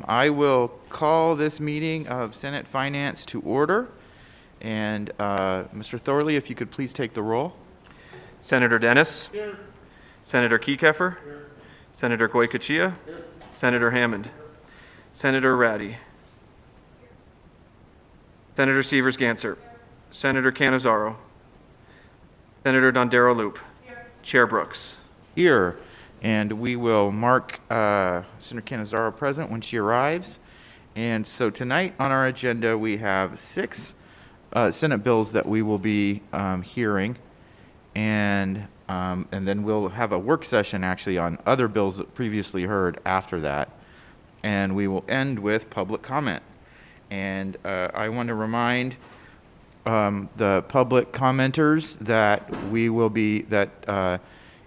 I will call this meeting of Senate Finance to order. And Mr. Thorley, if you could please take the roll. Senator Dennis. Here. Senator Kekeffer. Here. Senator Goycochea. Here. Senator Hammond. Here. Senator Ratty. Senator Severs-Gansert. Here. Senator Cannizzaro. Senator Dondero Loop. Here. Chair Brooks. Here. And we will mark Senator Cannizzaro present when she arrives. And so tonight on our agenda, we have 6 Senate bills that we will be hearing. And then we'll have a work session actually on other bills that previously heard after that. And we will end with public comment. And I want to remind the public commenters that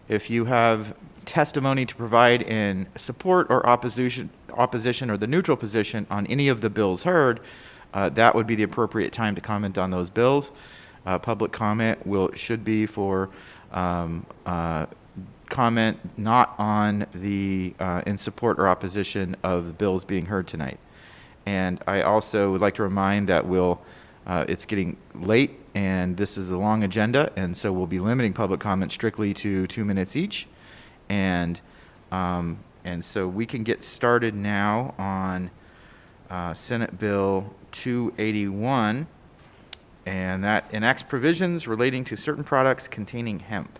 if you have testimony to provide in support or opposition or the neutral position on any of the bills heard, that would be the appropriate time to comment on those bills. Public comment should be for comment not on the in support or opposition of the bills being heard tonight. And I also would like to remind that it's getting late and this is a long agenda, and so we'll be limiting public comment strictly to 2 minutes each. And so we can get started now on Senate Bill 281, and that enacts provisions relating to certain products containing hemp.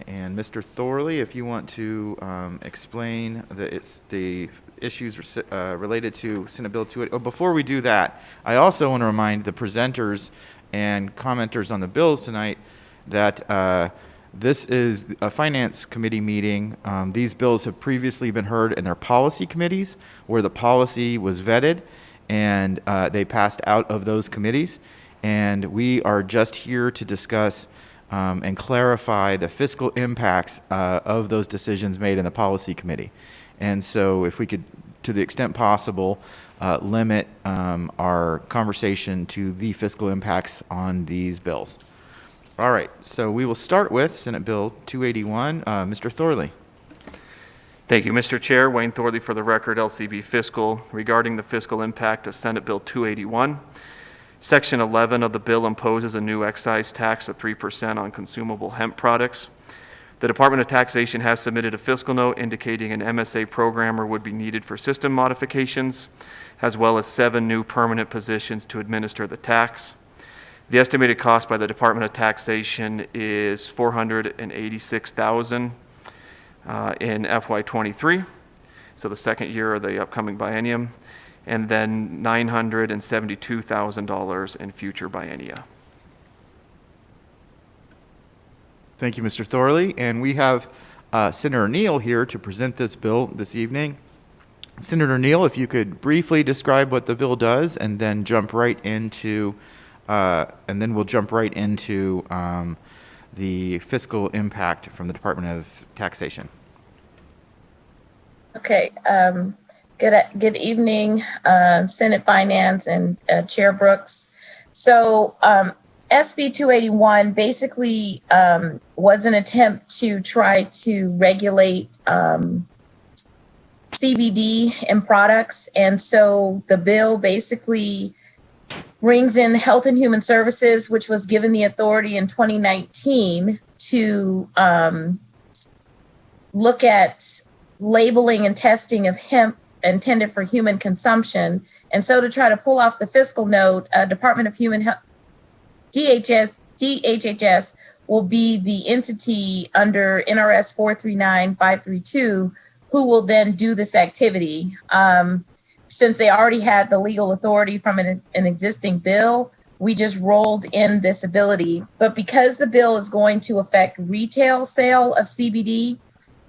And Mr. Thorley, if you want to explain the issues related to Senate Bill 280. Oh, before we do that, I also want to remind the presenters and commenters on the bills tonight that this is a Finance Committee meeting. These bills have previously been heard in their policy committees where the policy was vetted and they passed out of those committees. And we are just here to discuss and clarify the fiscal impacts of those decisions made in the policy committee. And so if we could, to the extent possible, limit our conversation to the fiscal impacts on these bills. All right, so we will start with Senate Bill 281. Mr. Thorley. Thank you, Mr. Chair. Wayne Thorley for the record, LCB Fiscal. Regarding the fiscal impact of Senate Bill 281, Section 11 of the bill imposes a new excise tax of 3% on consumable hemp products. The Department of Taxation has submitted a fiscal note indicating an MSA programmer would be needed for system modifications, as well as 7 new permanent positions to administer the tax. The estimated cost by the Department of Taxation is $486,000 in FY23, so the second year of the upcoming biennium, and then $972,000 in future biennia. Thank you, Mr. Thorley. And we have Senator Neal here to present this bill this evening. Senator Neal, if you could briefly describe what the bill does, and then jump right into we'll jump right into the fiscal impact from the Department of Taxation. Okay. Good evening, Senate Finance and Chair Brooks. So SB 281 basically was an attempt to try to regulate CBD in products. And so the bill basically brings in Health and Human Services, which was given the authority in 2019 to look at labeling and testing of hemp intended for human consumption. And so to try to pull off the fiscal note, Department of Human Health, DHHS will be the entity under NRS 439532 who will then do this activity. Since they already had the legal authority from an existing bill, we just rolled in this ability. But because the bill is going to affect retail sale of CBD,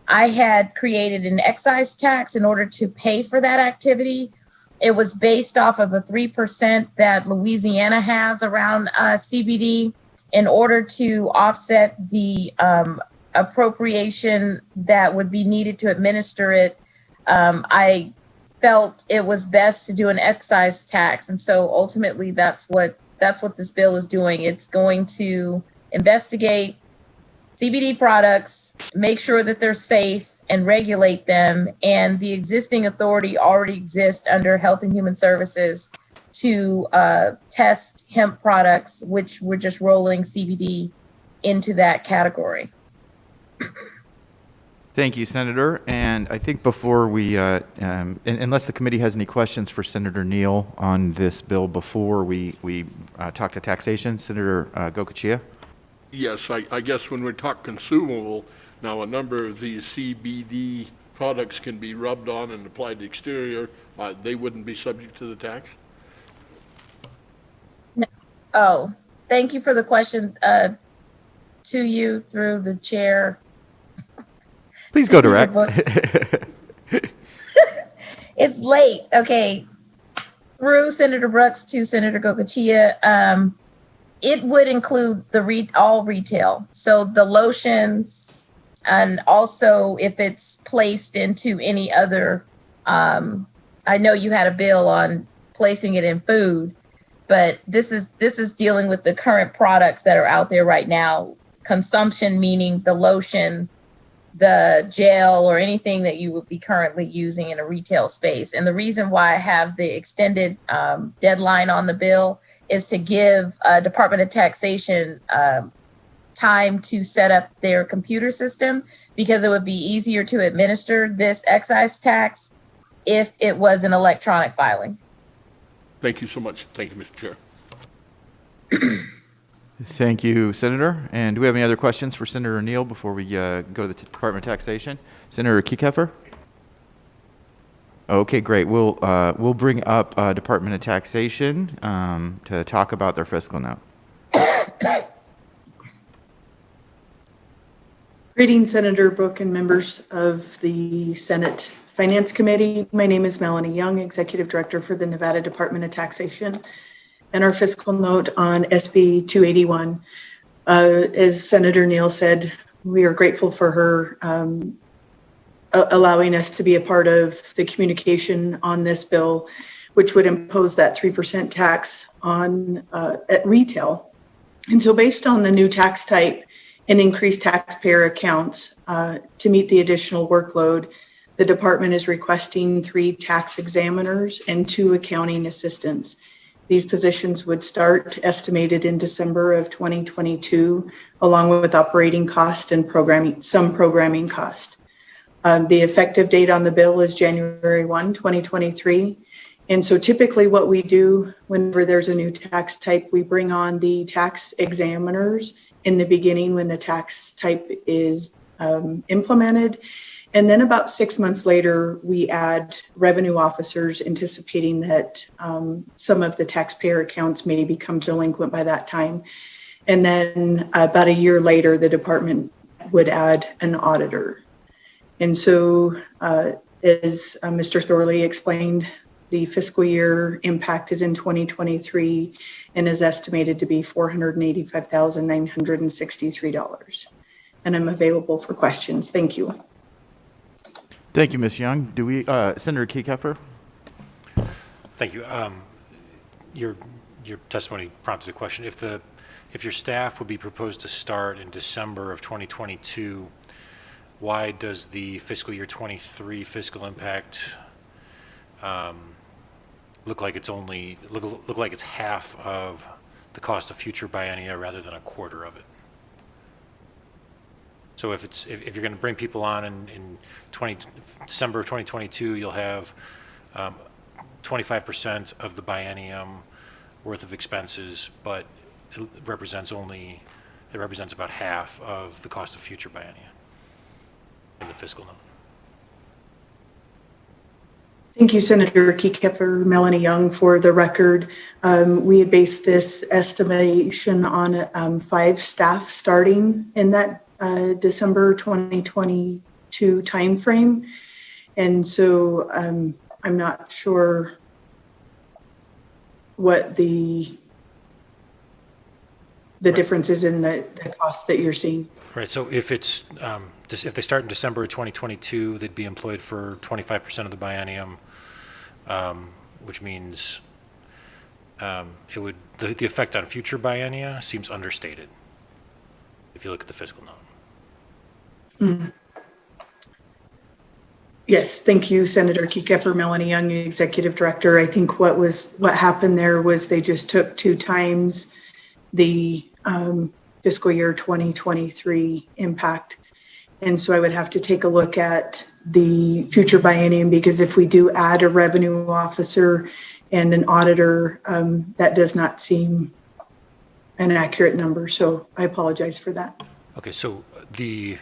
I had created an excise tax in order to pay for that activity. It was based off of a 3% that Louisiana has around CBD in order to offset the appropriation that would be needed to administer it. I felt it was best to do an excise tax. And so ultimately that's what this bill is doing. It's going to investigate CBD products, make sure that they're safe, and regulate them. And the existing authority already exists under Health and Human Services to test hemp products, which we're just rolling CBD into that category. Thank you, Senator. And I think before we, unless the committee has any questions for Senator Neal on this bill before we talk to taxation, Senator Gokachia? Yes, I guess when we talk consumable, now a number of these CBD products can be rubbed on and applied to exterior. They wouldn't be subject to the tax? Oh, thank you for the question. To you through the chair. Please go direct. It's late. Okay. Through Senator Brooks to Senator Gokachia, it would include all retail. So the lotions, and also if it's placed into any other, I know you had a bill on placing it in food, but this is dealing with the current products that are out there right now. Consumption, meaning the lotion, the gel, or anything that you would be currently using in a retail space. And the reason why I have the extended deadline on the bill is to give Department of Taxation time to set up their computer system, because it would be easier to administer this excise tax if it was an electronic filing. Thank you so much. Thank you, Mr. Chair. Thank you, Senator. And do we have any other questions for Senator Neal before we go to the Department of Taxation? Senator Kieckhefer? Okay, great. We'll bring up Department of Taxation to talk about their fiscal note. Greetings, Senator Brooke and members of the Senate Finance Committee. My name is Melanie Young, Executive Director for the Nevada Department of Taxation. And our fiscal note on SB 281. As Senator Neal said, we are grateful for her allowing us to be a part of the communication on this bill, which would impose that 3% tax on at retail. And so based on the new tax type and increased taxpayer accounts to meet the additional workload, the department is requesting 3 tax examiners and 2 accounting assistants. These positions would start estimated in December of 2022, along with operating cost and some programming cost. The effective date on the bill is January 1, 2023. And so typically what we do whenever there's a new tax type, we bring on the tax examiners in the beginning when the tax type is implemented. And then about 6 months later, we add revenue officers, anticipating that some of the taxpayer accounts may become delinquent by that time. And then about a year later, the department would add an auditor. And so as Mr. Thorley explained, the fiscal year impact is in 2023 and is estimated to be $485,963. And I'm available for questions. Thank you. Thank you, Ms. Young. Do we, Senator Kieckhefer? Thank you. Your testimony prompted a question. If your staff would be proposed to start in December of 2022, why does the fiscal year 23 fiscal impact look like it's half of the cost of future biennia rather than a quarter of it? So if you're going to bring people on in December of 2022, you'll have 25% of the biennium worth of expenses, but it represents about half of the cost of future biennia in the fiscal note. Thank you, Senator Kieckhefer. Melanie Young, for the record. We had based this estimation on 5 staff starting in that December 2022 timeframe. And so I'm not sure what the difference is in the cost that you're seeing. Right. So if it's if they start in December of 2022, they'd be employed for 25% of the biennium, which means it would the effect on future biennia seems understated if you look at the fiscal note. Yes, thank you, Senator Kekeffer. Melanie Young, Executive Director. I think what happened there was they just took 2 times the fiscal year 2023 impact. And so I would have to take a look at the future biennium, because if we do add a revenue officer and an auditor, that does not seem an accurate number. So I apologize for that. Okay, so the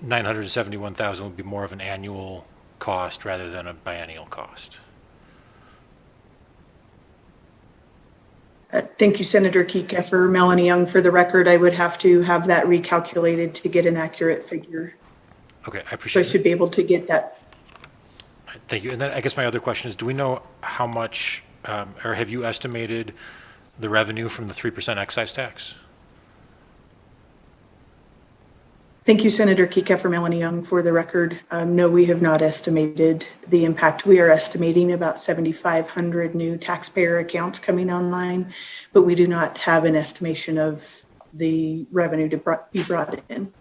971,000 would be more of an annual cost rather than a biennial cost. Thank you, Senator Kekeffer. Melanie Young, for the record, I would have to have that recalculated to get an accurate figure. Okay, I So I appreciate should it. be able to get that. Thank you. And then I guess my other question is, do we know how much, or have you estimated the revenue from the 3% excise tax? Thank you, Senator Kekeffer. Melanie Young, for the record. No, we have not estimated the impact. We are estimating about 7,500 new taxpayer accounts coming online, but we do not have an estimation of the revenue to be brought in.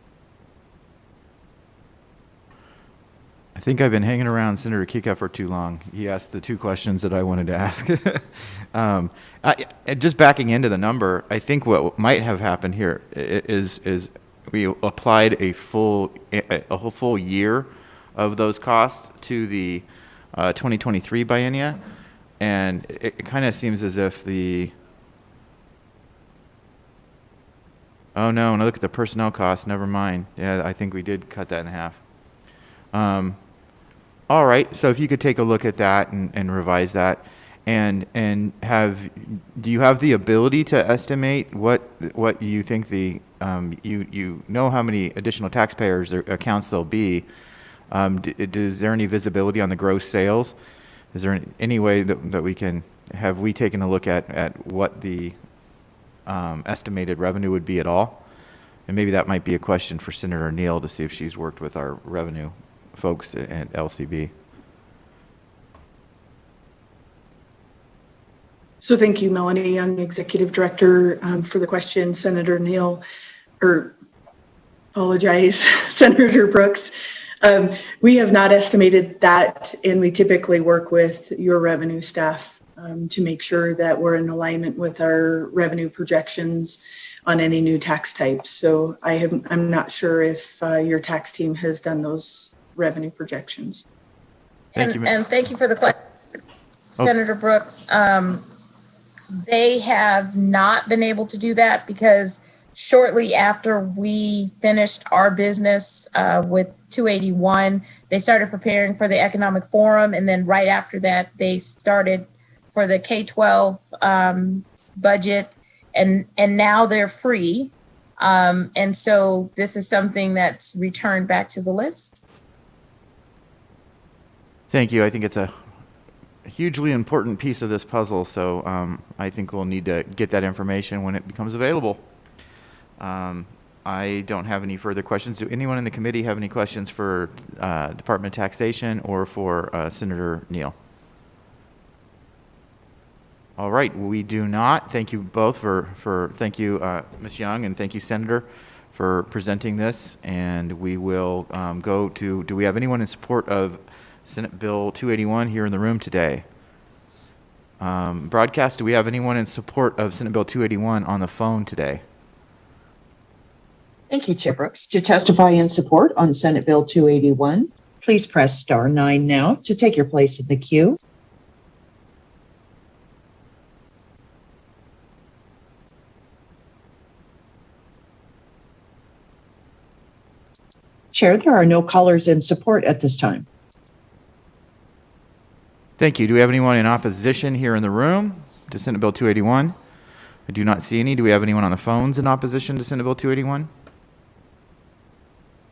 I think I've been hanging around Senator Kika for too long. He asked the 2 questions that I wanted to ask. Just backing into the number, I think what might have happened here is we applied a whole full year of those costs to the 2023 biennia, and it kind of seems as if oh no, look at the personnel costs. Never mind. Yeah, I think we did cut that in half. All right, so if you could take a look at that and revise that, and do you have the ability to estimate what you think you know how many additional taxpayers or accounts there'll be? Is there any visibility on the gross sales? Is there any way that we can have we taken a look at what the estimated revenue would be at all? And maybe that might be a question for Senator Neal to see if she's worked with our revenue folks at LCB. So thank you, Melanie Young, Executive Director, for the question. Senator Neal, Senator Brooks. We have not estimated that, and we typically work with your revenue staff to make sure that we're in alignment with our revenue projections on any new tax types. So I'm not sure if your tax team has done those revenue projections. Thank you, And thank you for the question, Senator Brooks. They have not been able to do that because shortly after we finished our business with 281, they started preparing for the economic forum. And then right after that, they started for the K-12 budget. And now they're free. And so this is something that's returned back to the list. Thank you. I think it's a hugely important piece of this puzzle, so I think we'll need to get that information when it becomes available. I don't have any further questions. Do anyone in the committee have any questions for Department of Taxation or for Senator Neal? All right, we do not. Thank you both thank you, Ms. Young, and thank you, Senator, for presenting this. And we will go to, do we have anyone in support of Senate Bill 281 here in the room today? Broadcast, do we have anyone in support of Senate Bill 281 on the phone today? Thank you, Chair Brooks. To testify in support on Senate Bill 281, please press *9 now to take your place in the queue. Chair, there are no callers in support at this time. Thank you. Do we have anyone in opposition here in the room to Senate Bill 281? I do not see any. Do we have anyone on the phones in opposition to Senate Bill 281?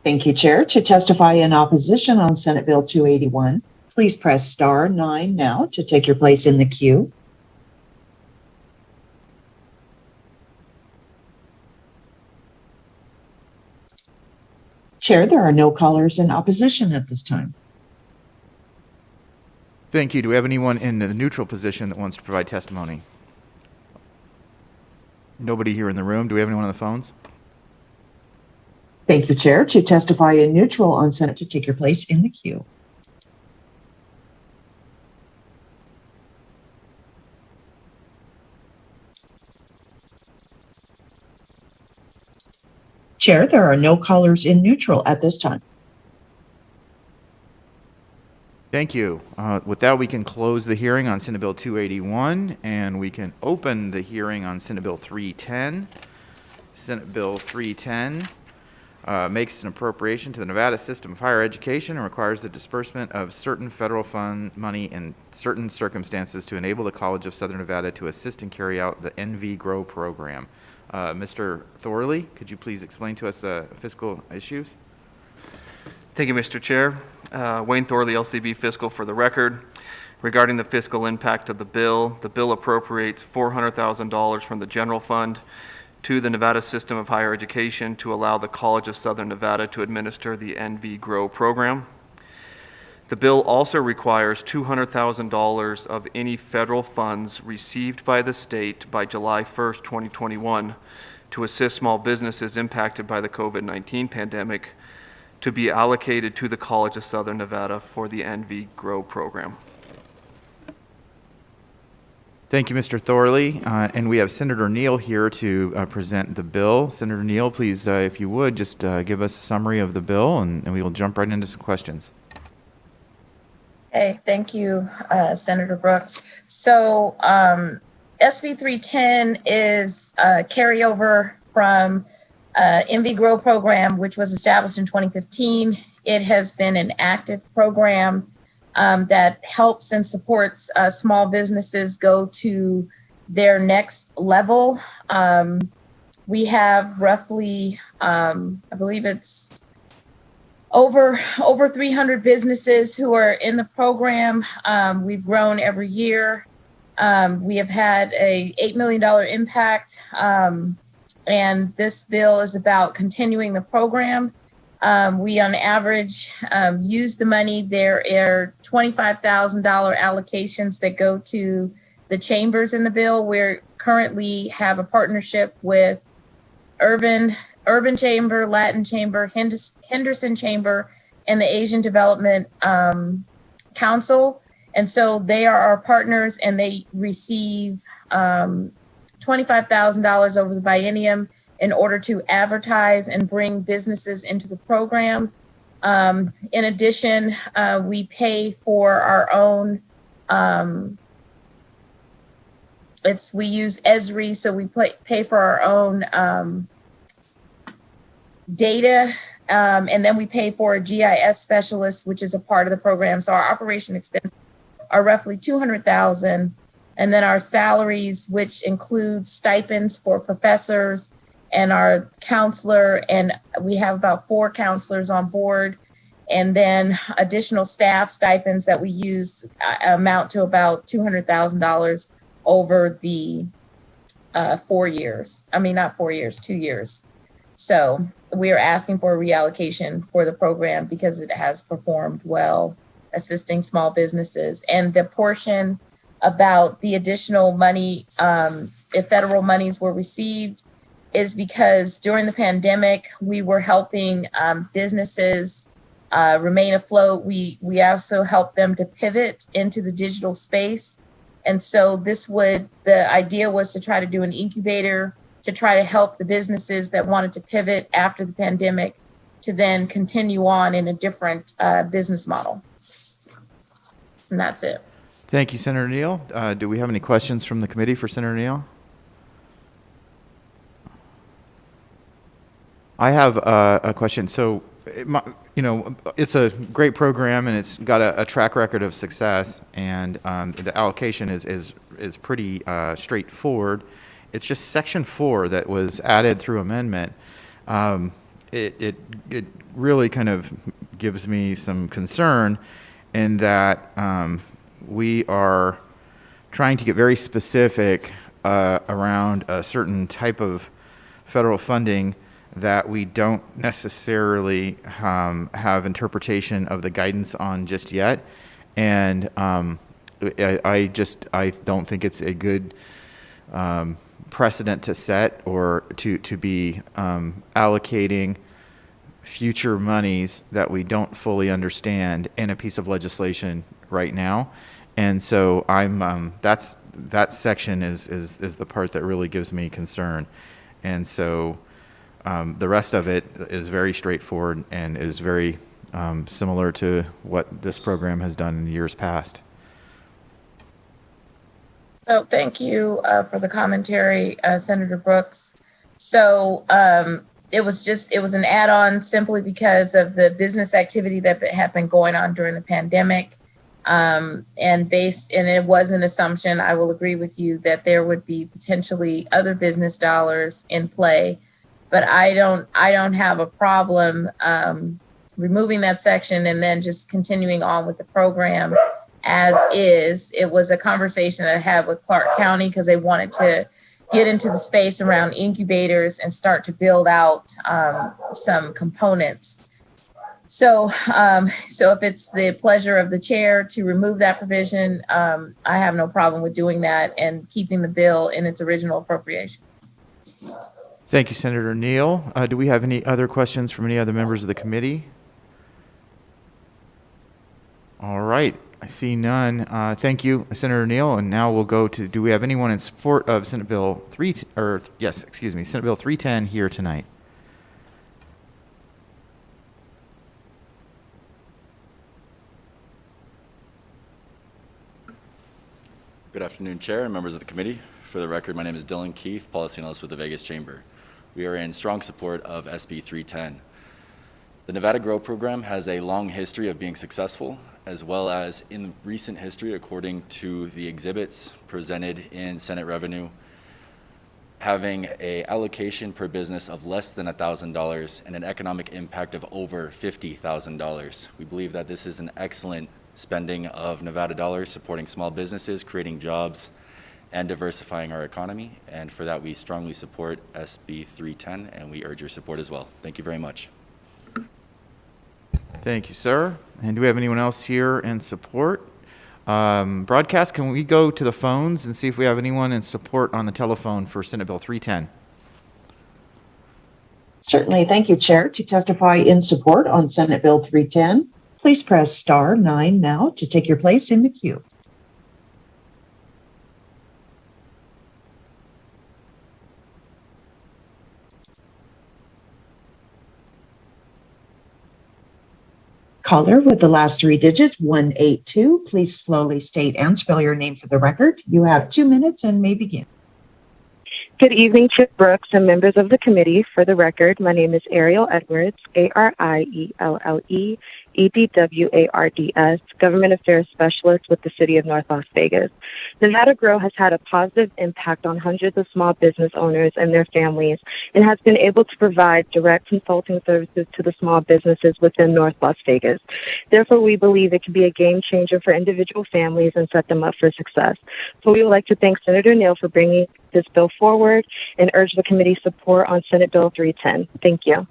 Thank you, Chair. To testify in opposition on Senate Bill 281, please press *9 now to take your place in the queue. Chair, there are no callers in opposition at this time. Thank you. Do we have anyone in the neutral position that wants to provide testimony? Nobody here in the room. Do we have anyone on the phones? Thank you, Chair. To testify in neutral on Senate, to take your place in the queue. Chair, there are no callers in neutral at this time. Thank you. With that, we can close the hearing on Senate Bill 281, and we can open the hearing on Senate Bill 310. Senate Bill 310 makes an appropriation to the Nevada System of Higher Education and requires the disbursement of certain federal fund money in certain circumstances to enable the College of Southern Nevada to assist and carry out the NV Grow program. Mr. Thorley, could you please explain to us fiscal issues? Thank you, Mr. Chair. Wayne Thorley, LCB Fiscal for the record. Regarding the fiscal impact of the bill appropriates $400,000 from the general fund to the Nevada System of Higher Education to allow the College of Southern Nevada to administer the NV Grow program. The bill also requires $200,000 of any federal funds received by the state by July 1st, 2021 to assist small businesses impacted by the COVID-19 pandemic to be allocated to the College of Southern Nevada for the NV Grow program. Thank you, Mr. Thorley. And we have Senator Neal here to present the bill. Senator Neal, please, if you would, just give us a summary of the bill, and we will jump right into some questions. Hey, thank you, Senator Brooks. So SB 310 is a carryover from NV Grow program, which was established in 2015. It has been an active program that helps and supports small businesses go to their next level. We have roughly, I believe it's over 300 businesses who are in the program. We've grown every year. We have had a $8 million impact. And this bill is about continuing the program. We, on average, use the money. There are $25,000 allocations that go to the chambers in the bill. We currently have a partnership with Urban Chamber, Latin Chamber, Henderson Chamber, and the Asian Development Council. And so they are our partners, and they receive $25,000 over the biennium in order to advertise and bring businesses into the program. In addition, we pay for our own, we use Esri, so we pay for our own data, and then we pay for a GIS specialist, which is a part of the program. So our operation expenses are roughly $200,000. And then our salaries, which include stipends for professors and our counselor, and we have about 4 counselors on board, and then additional staff stipends that we use amount to about $200,000 over the 4 years. I mean, not 4 years, 2 years. So we are asking for a reallocation for the program because it has performed well, assisting small businesses. And the portion about the additional money, if federal monies were received, is because during the pandemic, we were helping businesses remain afloat. We also helped them to pivot into the digital space. And so the idea was to try to do an incubator to try to help the businesses that wanted to pivot after the pandemic to then continue on in a different business model. And that's it. Thank you, Senator Neal. Do we have any questions from the committee for Senator Neal? I have a question. So, it's a great program, and it's got a track record of success, and the allocation is pretty straightforward. It's just Section 4 that was added through amendment. It really kind of gives me some concern in that we are trying to get very specific around a certain type of federal funding that we don't necessarily have interpretation of the guidance on just yet. And I don't think it's a good precedent to set or to be allocating future monies that we don't fully understand in a piece of legislation right now. And so that section is the part that really gives me concern. And so the rest of it is very straightforward and is very similar to what this program has done in years past. So thank you for the commentary, Senator Brooks. So it was an add-on simply because of the business activity that had been going on during the pandemic. And it was an assumption, I will agree with you, that there would be potentially other business dollars in play, but I don't have a problem removing that section and then just continuing on with the program as is. It was a conversation that I had with Clark County because they wanted to get into the space around incubators and start to build out some components. So if it's the pleasure of the chair to remove that provision, I have no problem with doing that and keeping the bill in its original appropriation. Thank you, Senator Neal. Do we have any other questions from any other members of the committee? All right. I see none. Thank you, Senator Neal. And now we'll go to, do we have anyone in support of Senate Bill 310 here tonight? Good afternoon, Chair and members of the committee. For the record, my name is Dylan Keith, Policy Analyst with the Vegas Chamber. We are in strong support of SB 310. The Nevada Grow program has a long history of being successful, as well as in recent history, according to the exhibits presented in Senate Revenue, having an allocation per business of less than $1,000 and an economic impact of over $50,000. We believe that this is an excellent spending of Nevada dollars, supporting small businesses, creating jobs, and diversifying our economy. And for that, we strongly support SB 310, and we urge your support as well. Thank you very much. Thank you, sir. And do we have anyone else here in support? Broadcast, can we go to the phones and see if we have anyone in support on the telephone for Senate Bill 310? Certainly. Thank you, Chair. To testify in support on Senate Bill 310, please press star 9 now to take your place in the queue. Caller with the last 3 digits, 182, please slowly state and spell your name for the record. You have 2 minutes and may begin. Good evening, Chair Brooks and members of the committee. For the record, my name is Ariel Edwards, ARIELLEEDWARDS, Government Affairs Specialist with the City of North Las Vegas. Nevada Grow has had a positive impact on hundreds of small business owners and their families and has been able to provide direct consulting services to the small businesses within North Las Vegas. Therefore, we believe it can be a game changer for individual families and set them up for success. So we would like to thank Senator Neal for bringing this bill forward and urge the committee's support on Senate Bill 310. Thank you.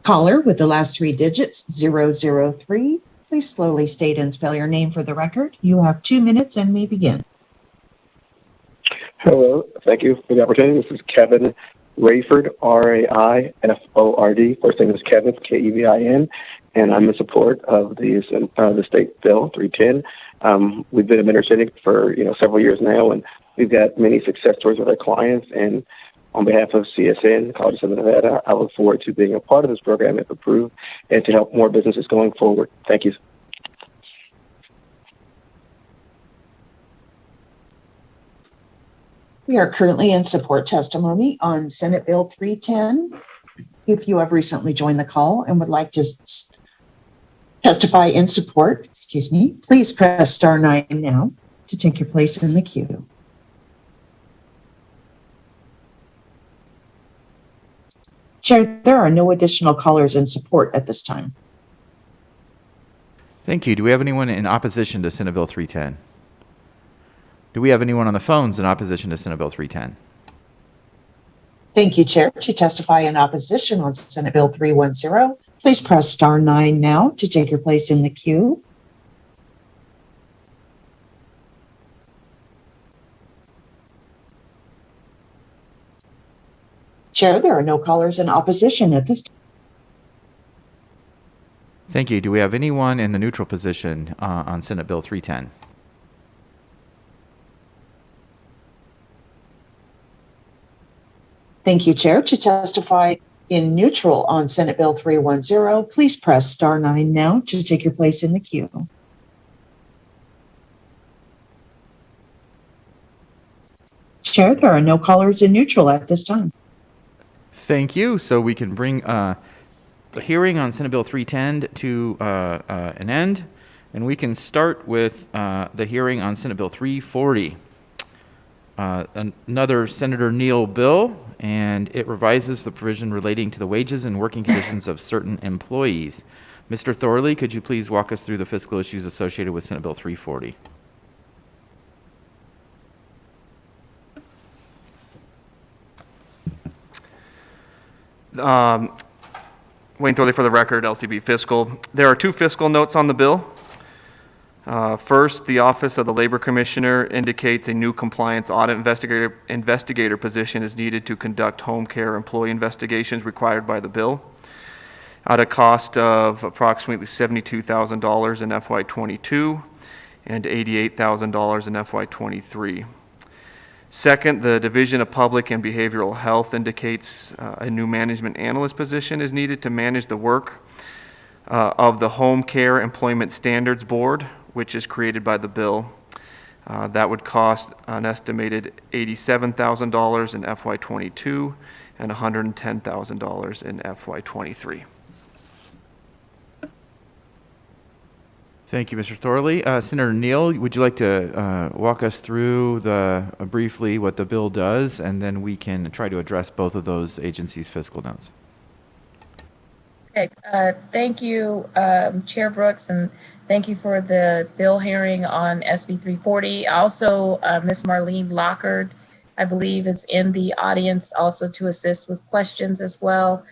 Caller with the last 3 digits, 003, please slowly state and spell your name for the record. You have 2 minutes and may begin. Hello, thank you for the opportunity. This is Kevin Rayford, RAIFORD. First name is Kevin, KEVIN, and I'm in support of the state bill 310. We've been administrating for several years now, and we've got many success stories with our clients. And on behalf of CSN, College of Nevada, I look forward to being a part of this program if approved, and to help more businesses going forward. Thank you. We are currently in support testimony on Senate Bill 310. If you have recently joined the call and would like to testify in support, please press star 9 now to take your place in the queue. Chair, there are no additional callers in support at this time. Thank you. Do we have anyone in opposition to Senate Bill 310? Do we have anyone on the phones in opposition to Senate Bill 310? Thank you, Chair. To testify in opposition on Senate Bill 310, please press star 9 now to take your place in the queue. Chair, there are no callers in opposition at this time. Thank you. Do we have anyone in the neutral position on Senate Bill 310? Thank you, Chair. To testify in neutral on Senate Bill 310, please press *9 now to take your place in the queue. Chair, there are no callers in neutral at this time. Thank you. So we can bring the hearing on Senate Bill 310 to an end, and we can start with the hearing on Senate Bill 340. Another Senator Neal bill, and it revises the provision relating to the wages and working conditions of certain employees. Mr. Thorley, could you please walk us through the fiscal issues associated with Senate Bill 340? Wayne Thorley for the record, LCB Fiscal. There are two fiscal notes on the bill. First, the Office of the Labor Commissioner indicates a new compliance audit investigator position is needed to conduct home care employee investigations required by the bill at a cost of approximately $72,000 in FY22 and $88,000 in FY23. Second, the Division of Public and Behavioral Health indicates a new management analyst position is needed to manage the work of the Home Care Employment Standards Board, which is created by the bill. That would cost an estimated $87,000 in FY22 and $110,000 in FY23. Thank you, Mr. Thorley. Senator Neal, would you like to walk us through briefly what the bill does, and then we can try to address both of those agencies' fiscal notes? Okay, thank you, Chair Brooks, and thank you for the bill hearing on SB 340. Also, Ms. Marlene Lockard, I believe, is in the audience also to assist with questions as well.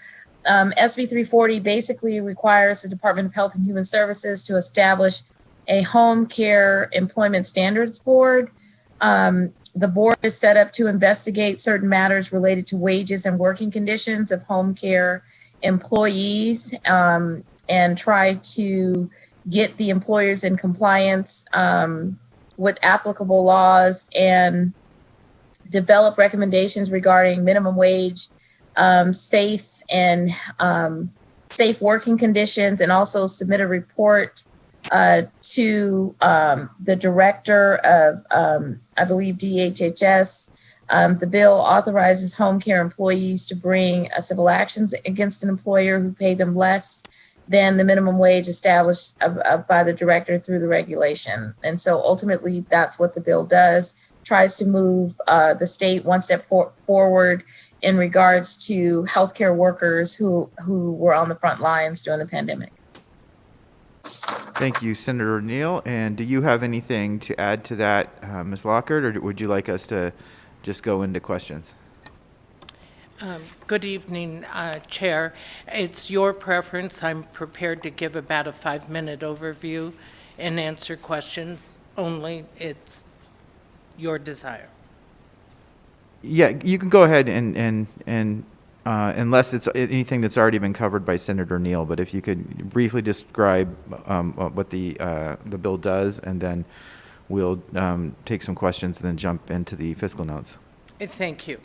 SB 340 basically requires the Department of Health and Human Services to establish a home care employment standards board. The board is set up to investigate certain matters related to wages and working conditions of home care employees and try to get the employers in compliance with applicable laws and develop recommendations regarding minimum wage, safe working conditions, and also submit a report to the director of, I believe, DHHS. The bill authorizes home care employees to bring civil actions against an employer who paid them less than the minimum wage established by the director through the regulation. And so ultimately, that's what the bill does, tries to move the state one step forward in regards to healthcare workers who were on the front lines during the pandemic. Thank you, Senator Neal. And do you have anything to add to that, Ms. Lockard, or would you like us to just go into questions? Good evening, Chair. It's your preference. I'm prepared to give about a 5-minute overview and answer questions only. It's your desire. Yeah, you can go ahead and unless it's anything that's already been covered by Senator Neal, but if you could briefly describe what the bill does, and then we'll take some questions and then jump into the fiscal notes. Thank you.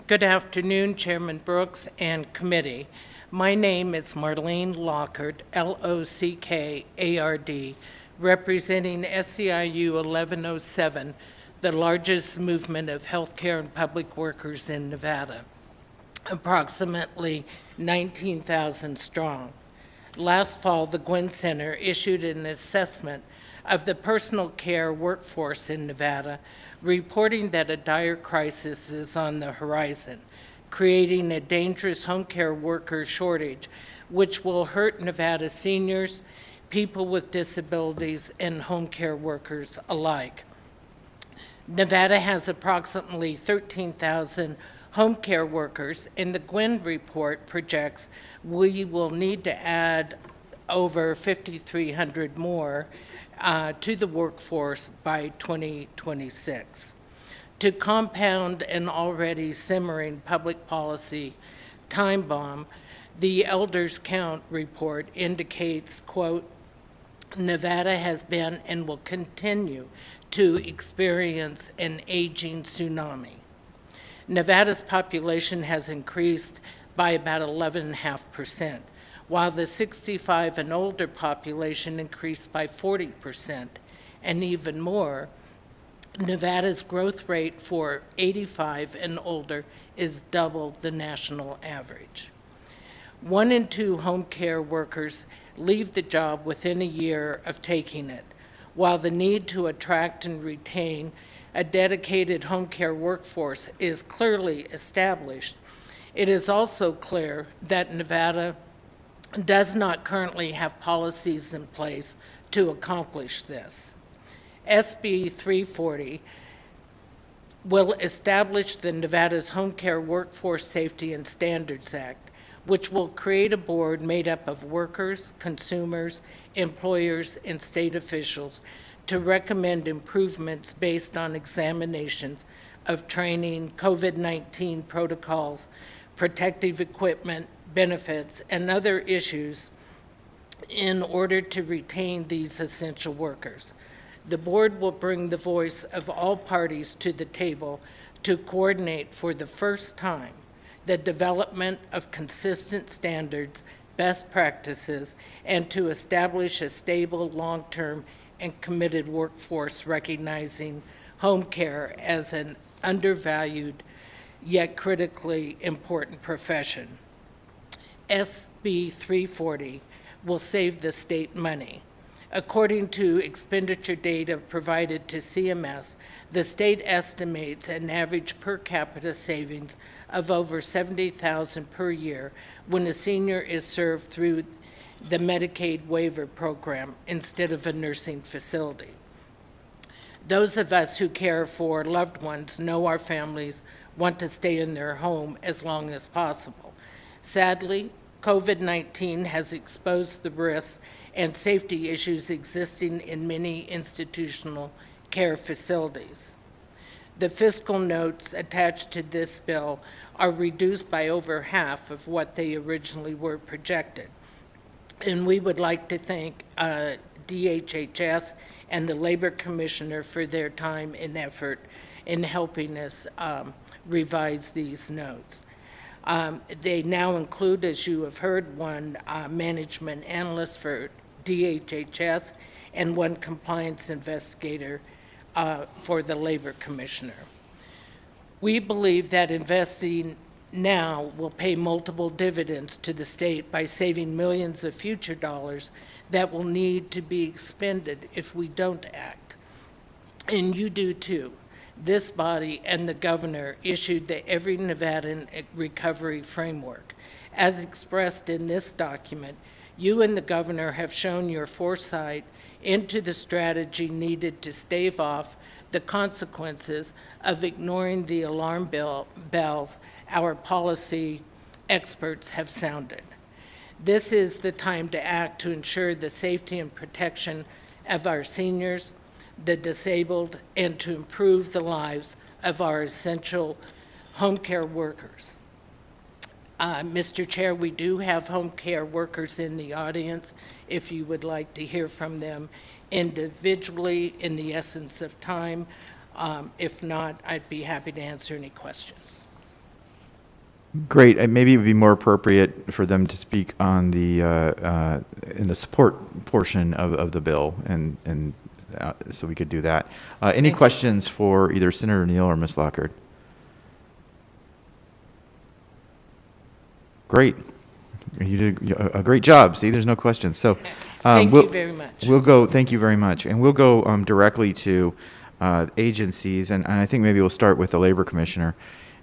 Good afternoon, Chairman Brooks and committee. My name is Marlene Lockard, Lockard, representing SEIU 1107, the largest movement of healthcare and public workers in Nevada, approximately 19,000 strong. Last fall, the Gwynn Center issued an assessment of the personal care workforce in Nevada, reporting that a dire crisis is on the horizon, creating a dangerous home care worker shortage, which will hurt Nevada seniors, people with disabilities, and home care workers alike. Nevada has approximately 13,000 home care workers, and the Gwynn report projects we will need to add over 5,300 more to the workforce by 2026. To compound an already simmering public policy time bomb, the Elders Count report indicates, quote, Nevada has been and will continue to experience an aging tsunami. Nevada's population has increased by about 11.5%, while the 65 and older population increased by 40%, and even more, Nevada's growth rate for 85 and older is double the national average. 1 in 2 home care workers leave the job within a year of taking it, while the need to attract and retain a dedicated home care workforce is clearly established. It is also clear that Nevada does not currently have policies in place to accomplish this. SB 340 will establish the Nevada's Home Care Workforce Safety and Standards Act, which will create a board made up of workers, consumers, employers, and state officials to recommend improvements based on examinations of training, COVID-19 protocols, protective equipment, benefits, and other issues in order to retain these essential workers. The board will bring the voice of all parties to the table to coordinate for the first time the development of consistent standards, best practices, and to establish a stable, long-term, and committed workforce recognizing home care as an undervalued yet critically important profession. SB 340 will save the state money. According to expenditure data provided to CMS, the state estimates an average per capita savings of over $70,000 per year when a senior is served through the Medicaid waiver program instead of a nursing facility. Those of us who care for loved ones know our families want to stay in their home as long as possible. Sadly, COVID-19 has exposed the risks and safety issues existing in many institutional care facilities. The fiscal notes attached to this bill are reduced by over half of what they originally were projected. And we would like to thank DHHS and the Labor Commissioner for their time and effort in helping us revise these notes. They now include, as you have heard, one management analyst for DHHS and one compliance investigator for the Labor Commissioner. We believe that investing now will pay multiple dividends to the state by saving millions of future dollars that will need to be expended if we don't act. And you do too. This body and the governor issued the Every Nevadan Recovery Framework. As expressed in this document, you and the governor have shown your foresight into the strategy needed to stave off the consequences of ignoring the alarm bells our policy experts have sounded. This is the time to act to ensure the safety and protection of our seniors, the disabled, and to improve the lives of our essential home care workers. Mr. Chair, we do have home care workers in the audience. If you would like to hear from them individually in the essence of time. If not, I'd be happy to answer any questions. Great. Maybe it would be more appropriate for them to speak on the in the support portion of the bill, and so we could do that. Any questions for either Senator Neal or Ms. Lockhart? Great. You did a great job. See, there's no questions. So Thank you very much. We'll go. Thank you very much, and we'll go directly to agencies, and I think maybe we'll start with the Labor Commissioner,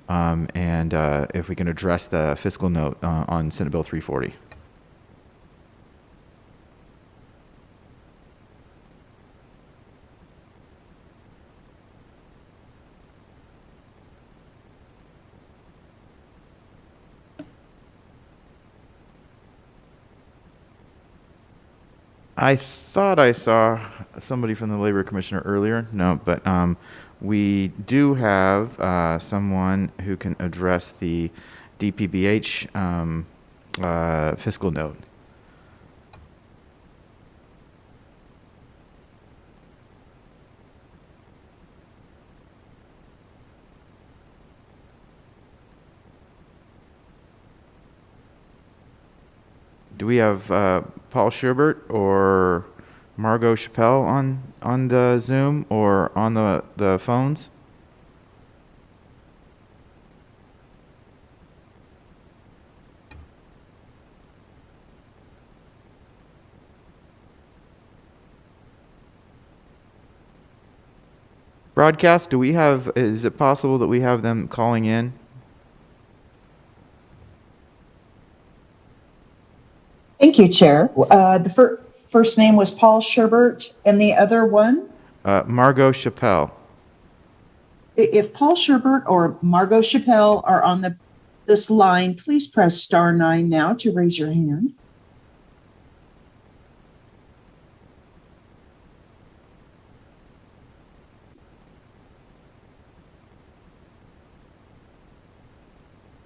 and if we can address the fiscal note on Senate Bill 340. I thought I saw somebody from the Labor Commissioner earlier. No, but we do have someone who can address the DPBH fiscal note. Do we have Paul Schubert or Margot Chappelle on the Zoom or on the phones? Broadcast, is it possible that we have them calling in? Thank you, Chair. The first name was Paul Sherbert, and the other one? Margot Chappelle. If Paul Sherbert or Margot Chappelle are on this line, please press *9 now to raise your hand.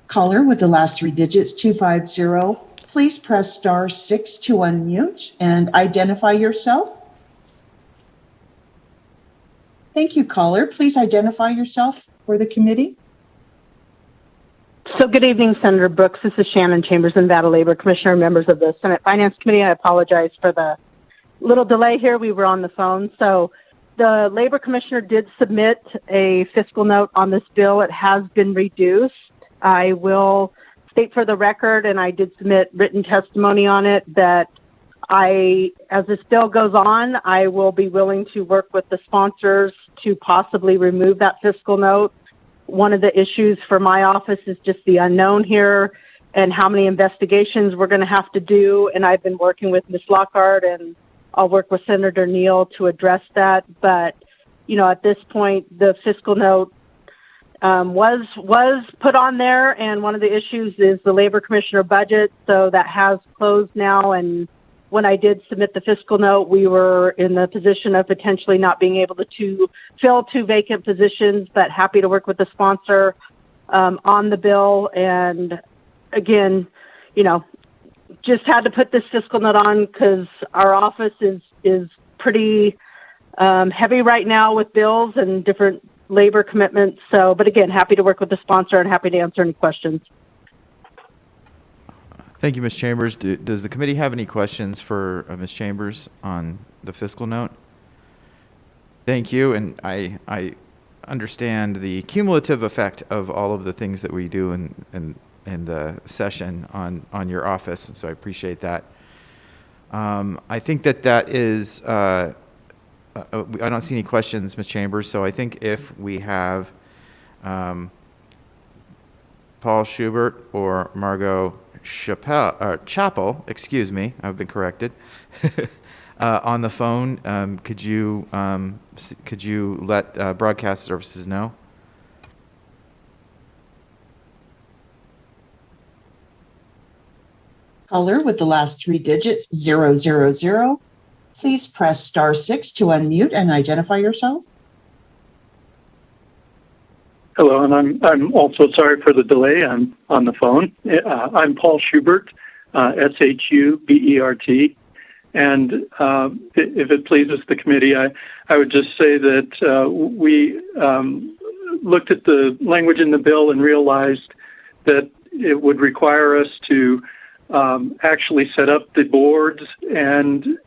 Caller with the last 3 digits, 250. Please press *6 to unmute and identify yourself. Thank you, caller. Please identify yourself for the committee. So good evening, Senator Brooks. This is Shannon Chambers, Nevada Labor Commissioner, members of the Senate Finance Committee. I apologize for the little delay here. We were on the phone. So the Labor Commissioner did submit a fiscal note on this bill. It has been reduced. I will state for the record, and I did submit written testimony on it, that as this bill goes on, I will be willing to work with the sponsors to possibly remove that fiscal note. One of the issues for my office is just the unknown here and how many investigations we're going to have to do. And I've been working with Ms. Lockhart, and I'll work with Senator Neal to address that. But, at this point, the fiscal note was put on there, and one of the issues is the Labor Commissioner budget, so that has closed now. And when I did submit the fiscal note, we were in the position of potentially not being able to fill 2 vacant positions, but happy to work with the sponsor on the bill. And again, just had to put this fiscal note on because our office is pretty heavy right now with bills and different labor commitments. So, but again, happy to work with the sponsor and happy to answer any questions. Thank you, Ms. Chambers. Does the committee have any questions for Ms. Chambers on the fiscal note? Thank you, and I understand the cumulative effect of all of the things that we do in the session on your office, and so I appreciate that. I think that is. I don't see any questions, Ms. Chambers, so I think if we have Paul Schubert or Margot Chappell, excuse me, I've been corrected, on the phone, could you let broadcast services know? Caller with the last 3 digits, 000. Please press *6 to unmute and identify yourself. Hello, and I'm also sorry for the delay. I'm on the phone. I'm Paul Schubert, Schubert, and if it pleases the committee, I would just say that we looked at the language in the bill and realized that it would require us to actually set up the boards and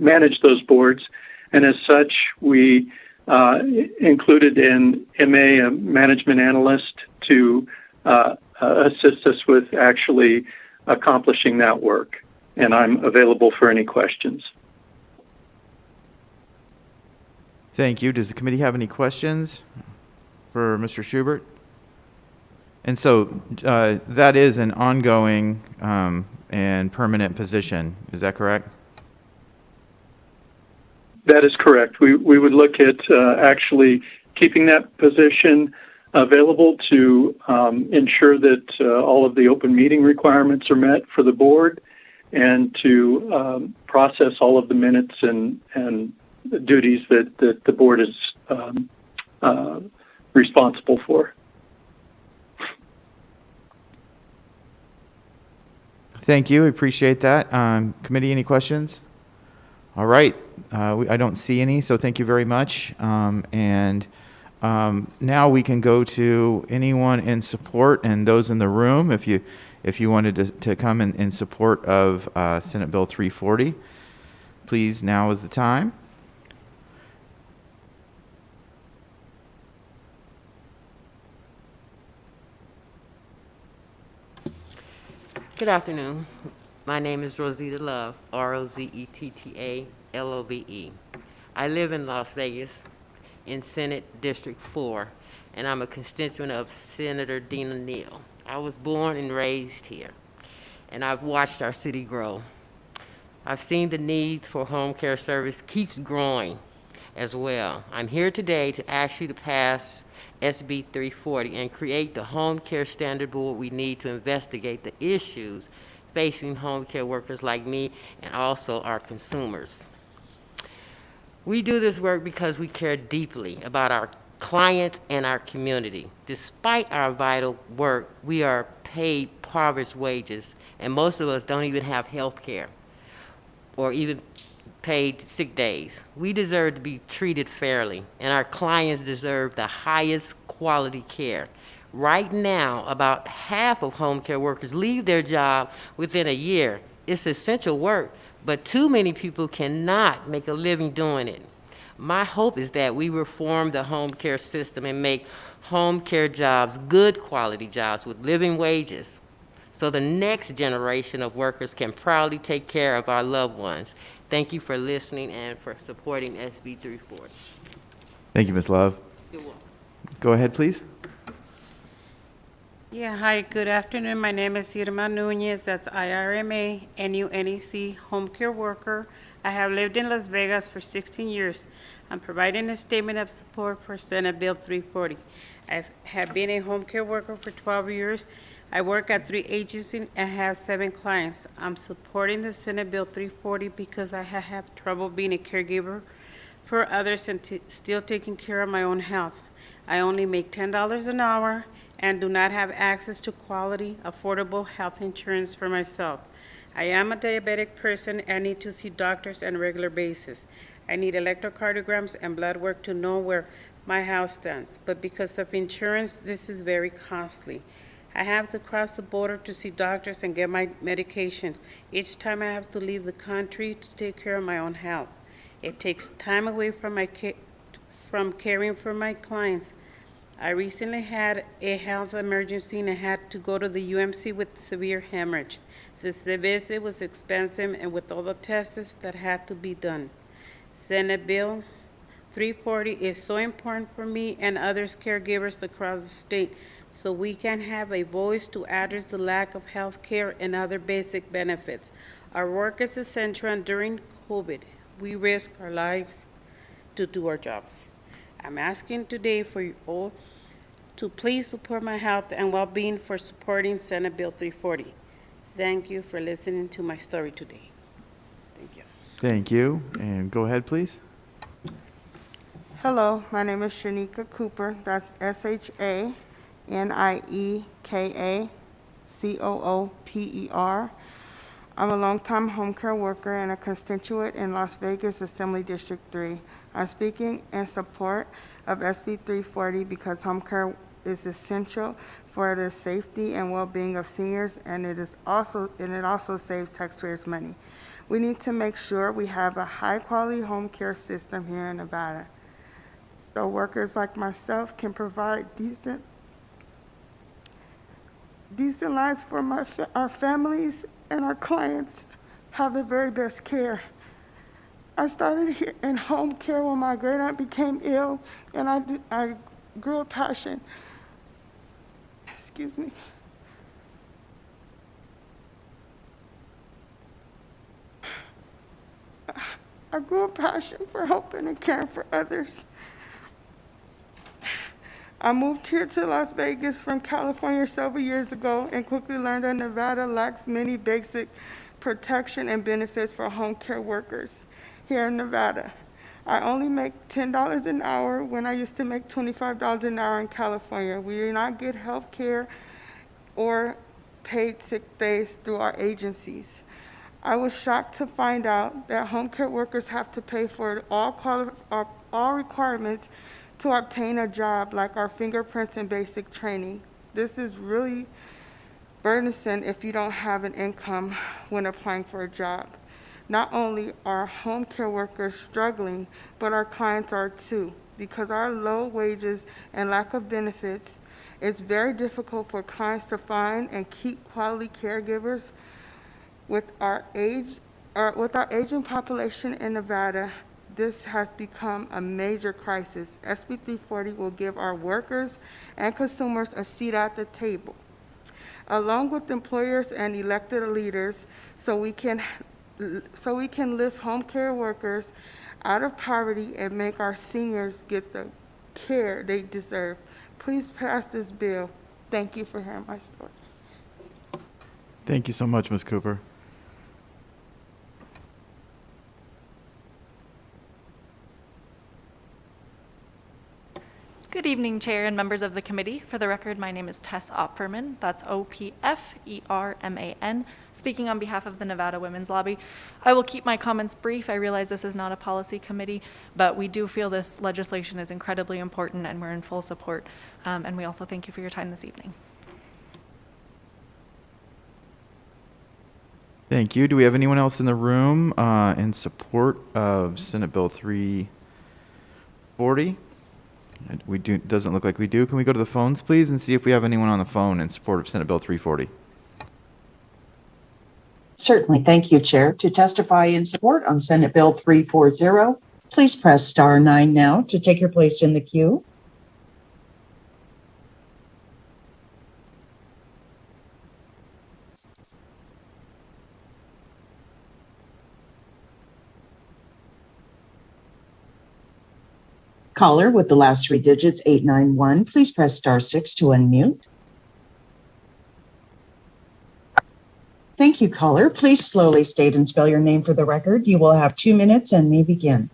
manage those boards, and as such, we included in MA a management analyst to assist us with actually accomplishing that work. And I'm available for any questions. Thank you. Does the committee have any questions for Mr. Schubert? And so that is an ongoing and permanent position. Is that correct? That is correct. We would look at actually keeping that position available to ensure that all of the open meeting requirements are met for the board, and to process all of the minutes and duties that the board is responsible for. Thank you. Appreciate that. Committee, any questions? All right. I don't see any, so thank you very much. Now we can go to anyone in support and those in the room. If you wanted to come in support of Senate Bill 340, please, now is the time. Good afternoon. My name is Rosita Love, Rozettalove. I live in Las Vegas in Senate District 4, and I'm a constituent of Senator Dina Neal. I was born and raised here, and I've watched our city grow. I've seen the need for home care service keeps growing as well. I'm here today to ask you to pass SB 340 and create the home care standard board we need to investigate the issues facing home care workers like me and also our consumers. We do this work because we care deeply about our clients and our community. Despite our vital work, we are paid impoverished wages, and most of us don't even have health care or even paid sick days. We deserve to be treated fairly, and our clients deserve the highest quality care. Right now, about half of home care workers leave their job within a year. It's essential work, but too many people cannot make a living doing it. My hope is that we reform the home care system and make home care jobs good quality jobs with living wages, so the next generation of workers can proudly take care of our loved ones. Thank you for listening and for supporting SB 340. Thank you, Ms. Love. You're welcome. Go ahead, please. Yeah, hi, good afternoon. My name is Irma Nunez. That's IRMA, NUNEC, home care worker. I have lived in Las Vegas for 16 years. I'm providing a statement of support for Senate Bill 340. I have been a home care worker for 12 years. I work at 3 agencies and have 7 clients. I'm supporting the Senate Bill 340 because I have trouble being a caregiver for others and still taking care of my own health. I only make $10 an hour and do not have access to quality, affordable health insurance for myself. I am a diabetic person and need to see doctors on a regular basis. I need electrocardiograms and blood work to know where my health stands, but because of insurance, this is very costly. I have to cross the border to see doctors and get my medications. Each time I have to leave the country to take care of my own health. It takes time away from caring for my clients. I recently had a health emergency and I had to go to the UMC with severe hemorrhage. The visit was expensive and with all the tests that had to be done. Senate Bill 340 is so important for me and others caregivers across the state, so we can have a voice to address the lack of health care and other basic benefits. Our work is essential, and during COVID, we risk our lives to do our jobs. I'm asking today for you all to please support my health and well-being for supporting Senate Bill 340. Thank you for listening to my story today. Thank you. Thank you. And go ahead, please. Hello, my name is Shanika Cooper. That's ShaNiekaCooper. I'm a longtime home care worker and a constituent in Las Vegas Assembly District 3. I'm speaking in support of SB 340 because home care is essential for the safety and well-being of seniors, and it also saves taxpayers money. We need to make sure we have a high-quality home care system here in Nevada, so workers like myself can provide decent lives for our families, and our clients have the very best care. I started here in home care when my great aunt became ill, and I grew a passion. Excuse me. I grew a passion for helping and caring for others. I moved here to Las Vegas from California several years ago and quickly learned that Nevada lacks many basic protection and benefits for home care workers here in Nevada. I only make $10 an hour when I used to make $25 an hour in California. We do not get health care or paid sick days through our agencies. I was shocked to find out that home care workers have to pay for all requirements to obtain a job, like our fingerprints and basic training. This is really burdensome if you don't have an income when applying for a job. Not only are home care workers struggling, but our clients are too. Because our low wages and lack of benefits, it's very difficult for clients to find and keep quality caregivers. With our aging population in Nevada, this has become a major crisis. SB 340 will give our workers and consumers a seat at the table, along with employers and elected leaders, so we can lift home care workers out of poverty and make our seniors get the care they deserve. Please pass this bill. Thank you for hearing my story. Thank you so much, Ms. Cooper. Good evening, Chair and members of the committee. For the record, my name is Tess Opferman. That's Opferman, speaking on behalf of the Nevada Women's Lobby. I will keep my comments brief. I realize this is not a policy committee, but we do feel this legislation is incredibly important and we're in full support. And we also thank you for your time this evening. Thank you. Do we have anyone else in the room in support of Senate Bill 340? We do. Doesn't look like we do. Can we go to the phones, please, and see if we have anyone on the phone in support of Senate Bill 340? Certainly. Thank you, Chair. To testify in support on Senate Bill 340, please press star 9 now to take your place in the queue. Caller with the last 3 digits, 891, please press star 6 to unmute. Thank you, caller. Please slowly state and spell your name for the record. You will have 2 minutes and may begin.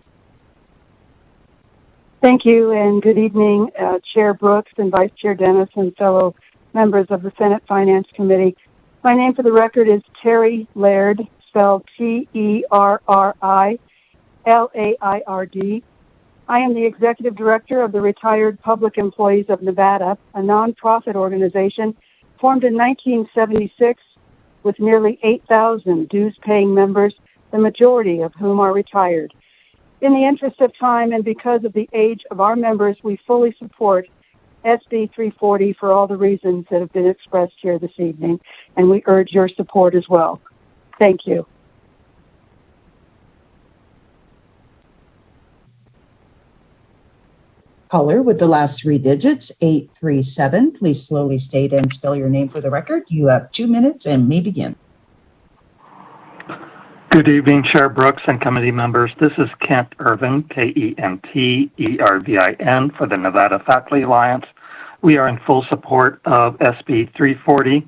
Thank you, and good evening, Chair Brooks and Vice Chair Dennis and fellow members of the Senate Finance Committee. My name for the record is Terry Laird, spelled Terrilaird. I am the Executive Director of the Retired Public Employees of Nevada, a nonprofit organization formed in 1976 with nearly 8,000 dues-paying members, the majority of whom are retired. In the interest of time and because of the age of our members, we fully support SB 340 for all the reasons that have been expressed here this evening, and we urge your support as well. Thank you. Caller with the last 3 digits, 837. Please slowly state and spell your name for the record. You have 2 minutes and may begin. Good evening, Chair Brooks and committee members. This is Kent Irvin, Kentervin, for the Nevada Faculty Alliance. We are in full support of SB 340.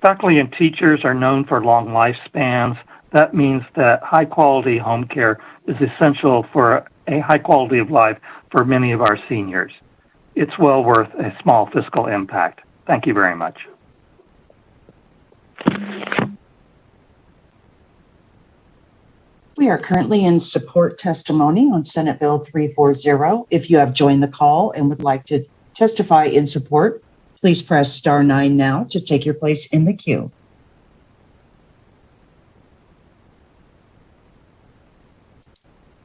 Faculty and teachers are known for long lifespans. That means that high-quality home care is essential for a high quality of life for many of our seniors. It's well worth a small fiscal impact. Thank you very much. We are currently in support testimony on Senate Bill 340. If you have joined the call and would like to testify in support, please press star 9 now to take your place in the queue.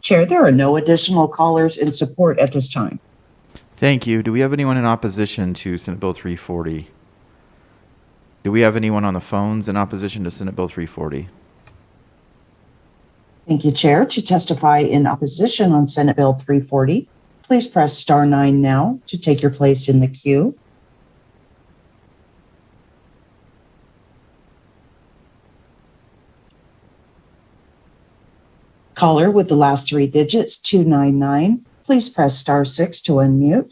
Chair, there are no additional callers in support at this time. Thank you. Do we have anyone in opposition to Senate Bill 340? Do we have anyone on the phones in opposition to Senate Bill 340? Thank you, Chair. To testify in opposition on Senate Bill 340, please press star 9 now to take your place in the queue. Caller with the last 3 digits, 299, please press star 6 to unmute.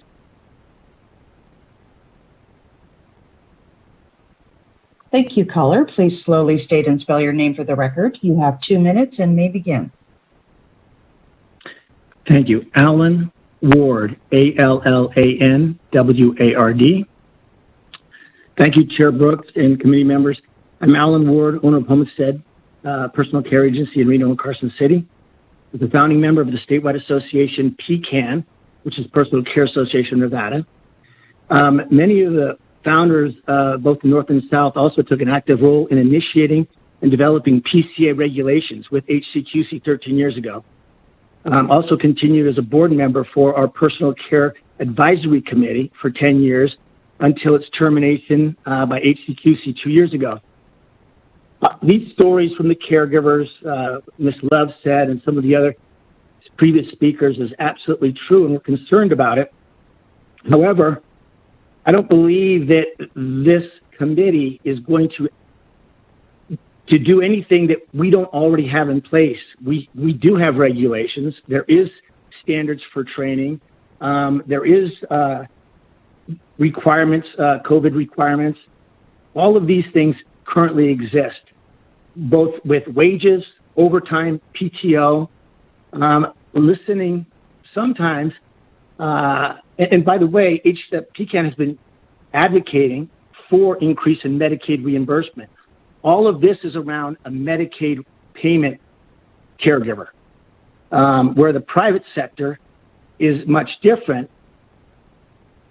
Thank you, caller. Please slowly state and spell your name for the record. You have 2 minutes and may begin. Thank you. Alan Ward, ALLANWARD. Thank you, Chair Brooks and committee members. I'm Alan Ward, owner of Homestead Personal Care Agency in Reno and Carson City. As a founding member of the statewide association PCAN, which is Personal Care Association of Nevada. Many of the founders, both the North and South, also took an active role in initiating and developing PCA regulations with HCQC 13 years ago. Also continued as a board member for our Personal Care Advisory Committee for 10 years until its termination by HCQC 2 years ago. These stories from the caregivers, Ms. Love said, and some of the other previous speakers is absolutely true, and we're concerned about it. However, I don't believe that this committee is going to do anything that we don't already have in place. We do have regulations. There is standards for training. There is requirements, COVID requirements. All of these things currently exist, both with wages, overtime, PTO, listening sometimes. And by the way, PCAN has been advocating for increase in Medicaid reimbursement. All of this is around a Medicaid payment caregiver, where the private sector is much different.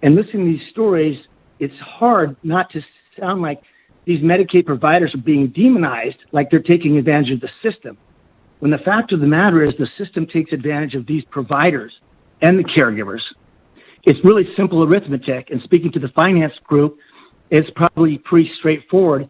And listening to these stories, it's hard not to sound like these Medicaid providers are being demonized, like they're taking advantage of the system. When the fact of the matter is the system takes advantage of these providers and the caregivers. It's really simple arithmetic, and speaking to the finance group, it's probably pretty straightforward.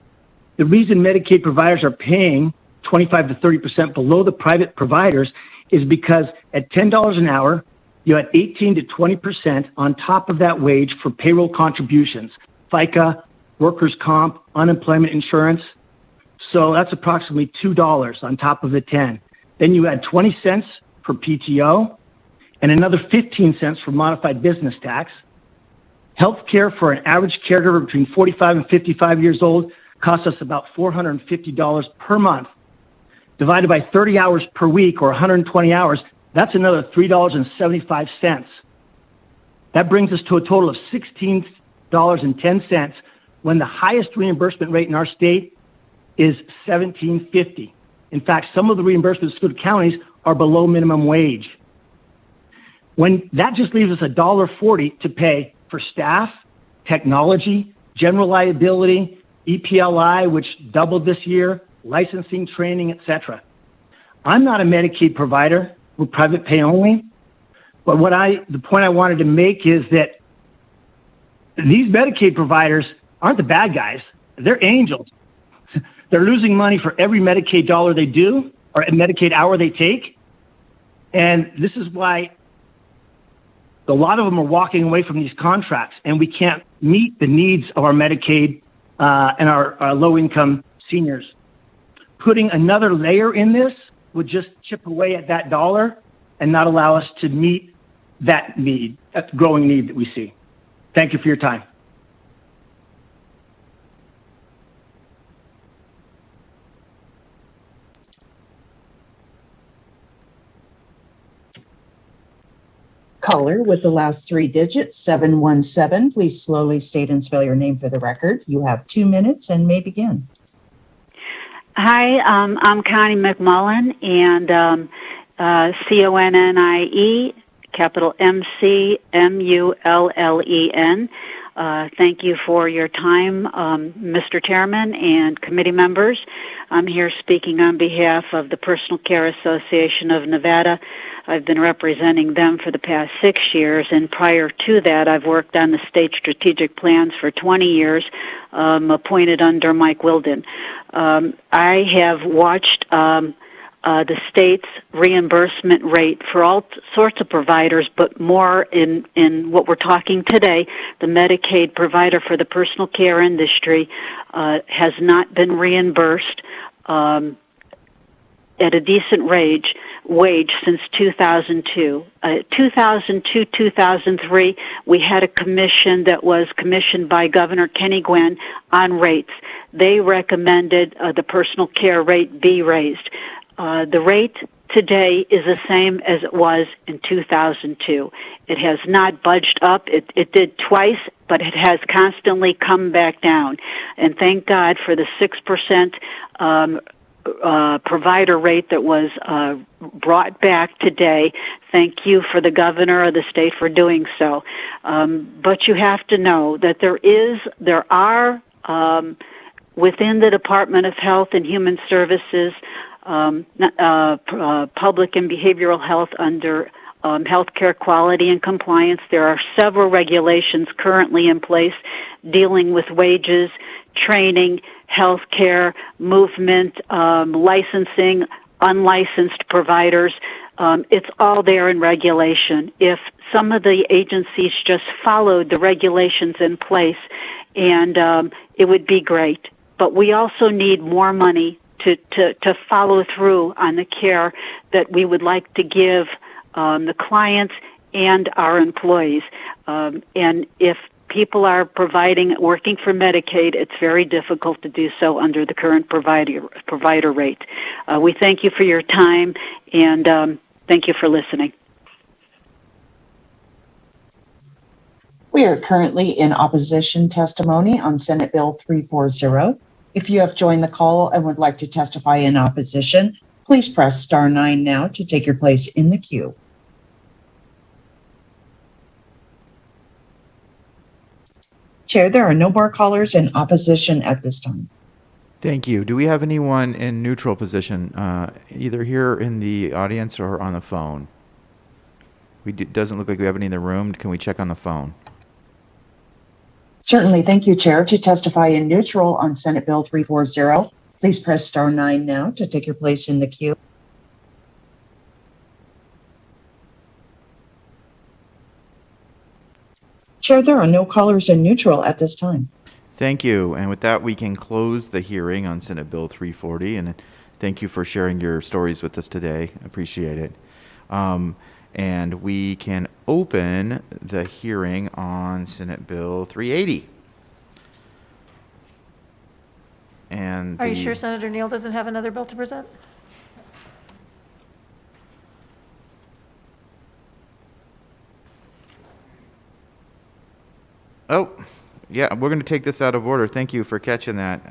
The reason Medicaid providers are paying 25 to 30% below the private providers is because at $10 an hour, you had 18 to 20% on top of that wage for payroll contributions, FICA, workers' comp, unemployment insurance. So that's approximately $2 on top of the 10. Then you add 20 cents for PTO and another 15 cents for modified business tax. Healthcare for an average caregiver between 45 and 55 years old costs us about $450 per month. Divided by 30 hours per week or 120 hours, that's another $3.75. That brings us to a total of $16.10 when the highest reimbursement rate in our state is $17.50. In fact, some of the reimbursements to the counties are below minimum wage. When that just leaves us $1.40 to pay for staff, technology, general liability, EPLI, which doubled this year, licensing, training, etc. I'm not a Medicaid provider. We're private pay only. But the point I wanted to make is that these Medicaid providers aren't the bad guys. They're angels. They're losing money for every Medicaid dollar they do or Medicaid hour they take. And this is why a lot of them are walking away from these contracts, and we can't meet the needs of our Medicaid and our low-income seniors. Putting another layer in this would just chip away at that dollar and not allow us to meet that need, that growing need that we see. Thank you for your time. Caller with the last three digits, 717. Please slowly state and spell your name for the record. You have 2 minutes and may begin. Hi, I'm Connie McMullen, and CONNIE, capital MCMULLEN. Thank you for your time, Mr. Chairman and committee members. I'm here speaking on behalf of the Personal Care Association of Nevada. I've been representing them for the past 6 years, and prior to that, I've worked on the state strategic plans for 20 years, appointed under Mike Wilden. I have watched the state's reimbursement rate for all sorts of providers, but more in what we're talking today, the Medicaid provider for the personal care industry has not been reimbursed at a decent wage since 2002. 2002, 2003, we had a commission that was commissioned by Governor Kenny Gwinn on rates. They recommended the personal care rate be raised. The rate today is the same as it was in 2002. It has not budged up. It did twice, but it has constantly come back down. And thank God for the 6% provider rate that was brought back today. Thank you for the governor of the state for doing so. But you have to know that there are within the Department of Health and Human Services, public and behavioral health under healthcare quality and compliance. There are several regulations currently in place dealing with wages, training, healthcare, movement, licensing, unlicensed providers. It's all there in regulation. If some of the agencies just followed the regulations in place, and it would be great. But we also need more money to follow through on the care that we would like to give the clients and our employees. And if people are working for Medicaid, it's very difficult to do so under the current provider rate. We thank you for your time, and thank you for listening. We are currently in opposition testimony on Senate Bill 340. If you have joined the call and would like to testify in opposition, please press *9 now to take your place in the queue. Chair, there are no more callers in opposition at this time. Thank you. Do we have anyone in neutral position, either here in the audience or on the phone? Doesn't look like we have any in the room. Can we check on the phone? Certainly. Thank you, Chair. To testify in neutral on Senate Bill 340, please press *9 now to take your place in the queue. Chair, there are no callers in neutral at this time. Thank you. And with that, we can close the hearing on Senate Bill 340. And thank you for sharing your stories with us today. I appreciate it. And we can open the hearing on Senate Bill 380. And are you sure Senator Neal doesn't have another bill to present? Oh, yeah, we're going to take this out of order. Thank you for catching that.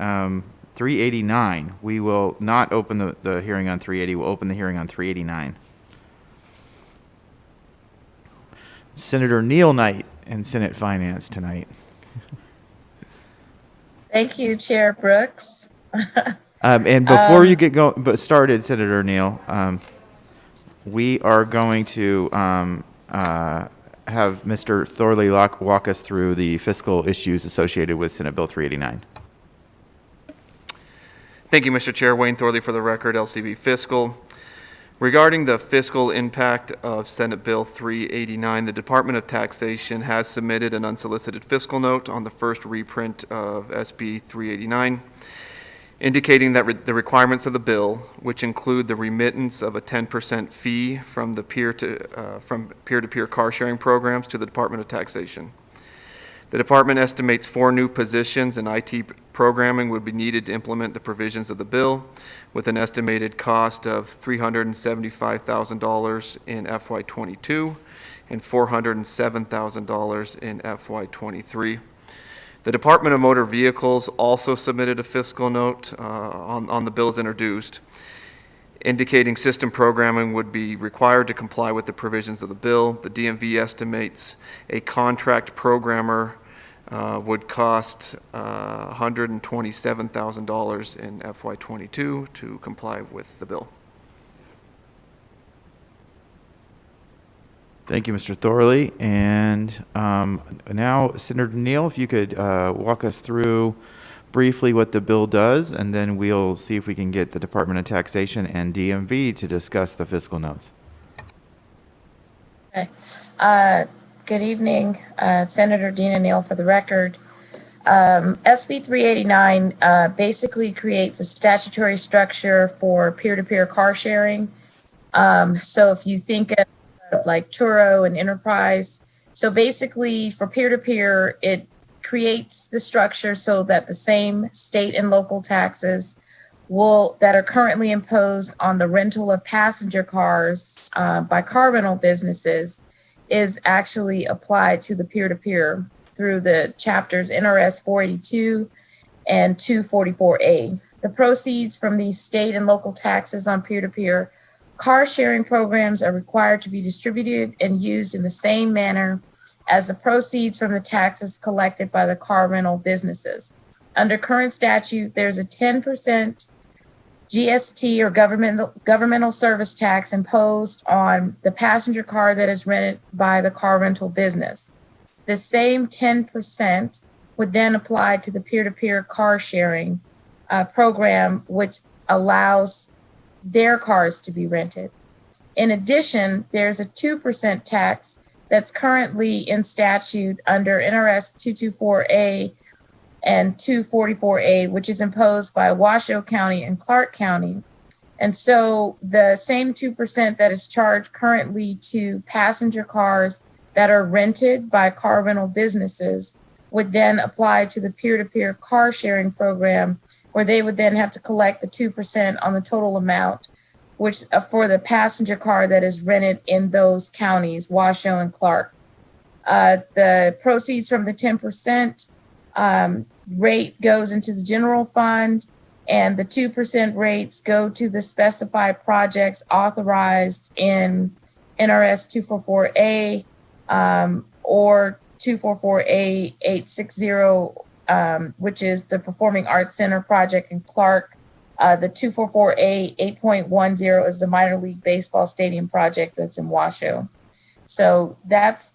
389. We will not open the hearing on 380. We'll open the hearing on 389. Senator Neal Knight in Senate Finance tonight. Thank you, Chair Brooks. And before you get started, Senator Neal, we are going to have Mr. Thorley walk us through the fiscal issues associated with Senate Bill 389. Thank you, Mr. Chair. Wayne Thorley for the record, LCB Fiscal. Regarding the fiscal impact of Senate Bill 389, the Department of Taxation has submitted an unsolicited fiscal note on the first reprint of SB 389, indicating that the requirements of the bill, which include the remittance of a 10% fee from the peer-to-peer car sharing programs to the Department of Taxation. The department estimates 4 new positions in IT programming would be needed to implement the provisions of the bill, with an estimated cost of $375,000 in FY22 and $407,000 in FY23. The Department of Motor Vehicles also submitted a fiscal note on the bills introduced, indicating system programming would be required to comply with the provisions of the bill. The DMV estimates a contract programmer would cost $127,000 in FY22 to comply with the bill. Thank you, Mr. Thorley. And now, Senator Neal, if you could walk us through briefly what the bill does, and then we'll see if we can get the Department of Taxation and DMV to discuss the fiscal notes. Okay. Good evening, Senator Dina Neal for the record. SB 389 basically creates a statutory structure for peer-to-peer car sharing. So if you think of like Turo and Enterprise, so basically for peer-to-peer, it creates the structure so that the same state and local taxes that are currently imposed on the rental of passenger cars by car rental businesses is actually applied to the peer-to-peer through the chapters NRS 482 and 244A. The proceeds from these state and local taxes on peer-to-peer car sharing programs are required to be distributed and used in the same manner as the proceeds from the taxes collected by the car rental businesses. Under current statute, there's a 10% GST or governmental service tax imposed on the passenger car that is rented by the car rental business. The same 10% would then apply to the peer-to-peer car sharing program, which allows their cars to be rented. In addition, there's a 2% tax that's currently in statute under NRS 224A and 244A, which is imposed by Washoe County and Clark County. And so the same 2% that is charged currently to passenger cars that are rented by car rental businesses would then apply to the peer-to-peer car sharing program, where they would then have to collect the 2% on the total amount, which for the passenger car that is rented in those counties, Washoe and Clark. The proceeds from the 10% rate goes into the general fund, and the 2% rates go to the specified projects authorized in NRS 244A or 244A 860, which is the Performing Arts Center project in Clark. The 244A 8.10 is the minor league baseball stadium project that's in Washoe. So that's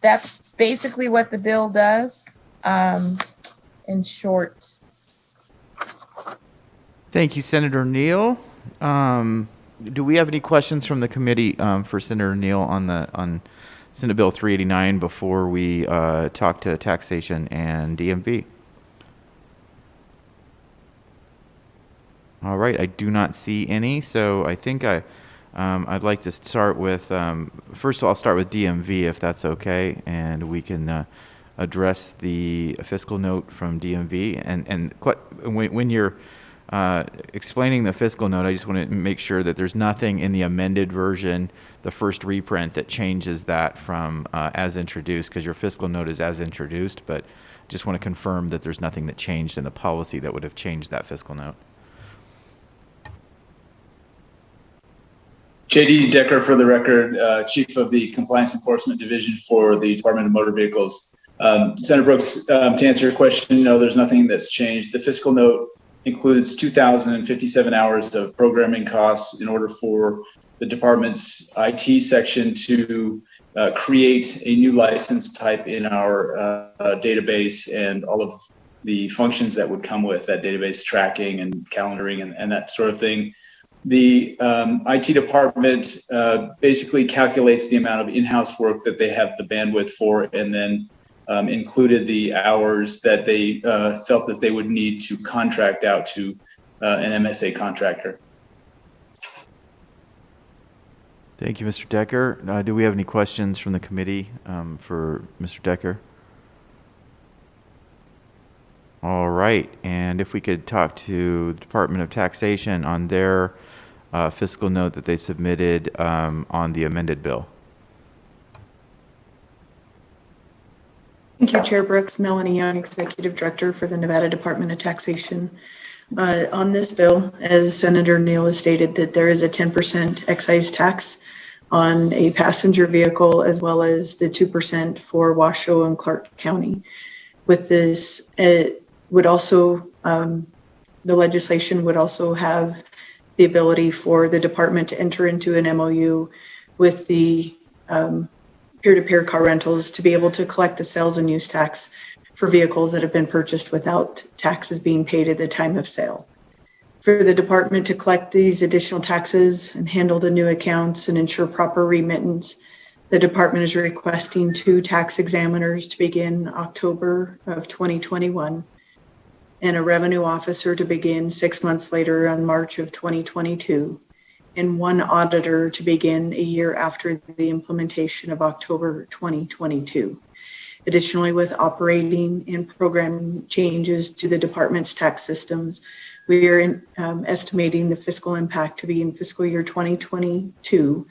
basically what the bill does, in short. Thank you, Senator Neal. Do we have any questions from the committee for Senator Neal on Senate Bill 389 before we talk to taxation and DMV? All right, I do not see any, so I think I'd like to start with, first of all, I'll start with DMV if that's okay, and we can address the fiscal note from DMV. And when you're explaining the fiscal note, I just want to make sure that there's nothing in the amended version, the first reprint, that changes that from as introduced, because your fiscal note is as introduced, but just want to confirm that there's nothing that changed in the policy that would have changed that fiscal note. J.D. Decker, for the record, Chief of the Compliance Enforcement Division for the Department of Motor Vehicles. Senator Brooks, to answer your question, no, there's nothing that's changed. The fiscal note includes 2,057 hours of programming costs in order for the department's IT section to create a new license type in our database, and all of the functions that would come with that database, tracking and calendaring and that sort of thing. The IT department basically calculates the amount of in-house work that they have the bandwidth for, and then included the hours that they felt that they would need to contract out to an MSA contractor. Thank you, Mr. Decker. Do we have any questions from the committee for Mr. Decker? All right, and if we could talk to the Department of Taxation on their fiscal note that they submitted on the amended bill. Thank you, Chair Brooks. Melanie Young, Executive Director for the Nevada Department of Taxation. On this bill, as Senator Neal has stated, that there is a 10% excise tax on a passenger vehicle, as well as the 2% for Washoe and Clark County. With this, it would also, the legislation would also have the ability for the department to enter into an MOU with the peer-to-peer car rentals to be able to collect the sales and use tax for vehicles that have been purchased without taxes being paid at the time of sale. For the department to collect these additional taxes and handle the new accounts and ensure proper remittance, the department is requesting 2 tax examiners to begin October of 2021 and a revenue officer to begin 6 months later on March of 2022, and 1 auditor to begin a year after the implementation of October 2022. Additionally, with operating and program changes to the department's tax systems, we are estimating the fiscal impact to be in fiscal year 2022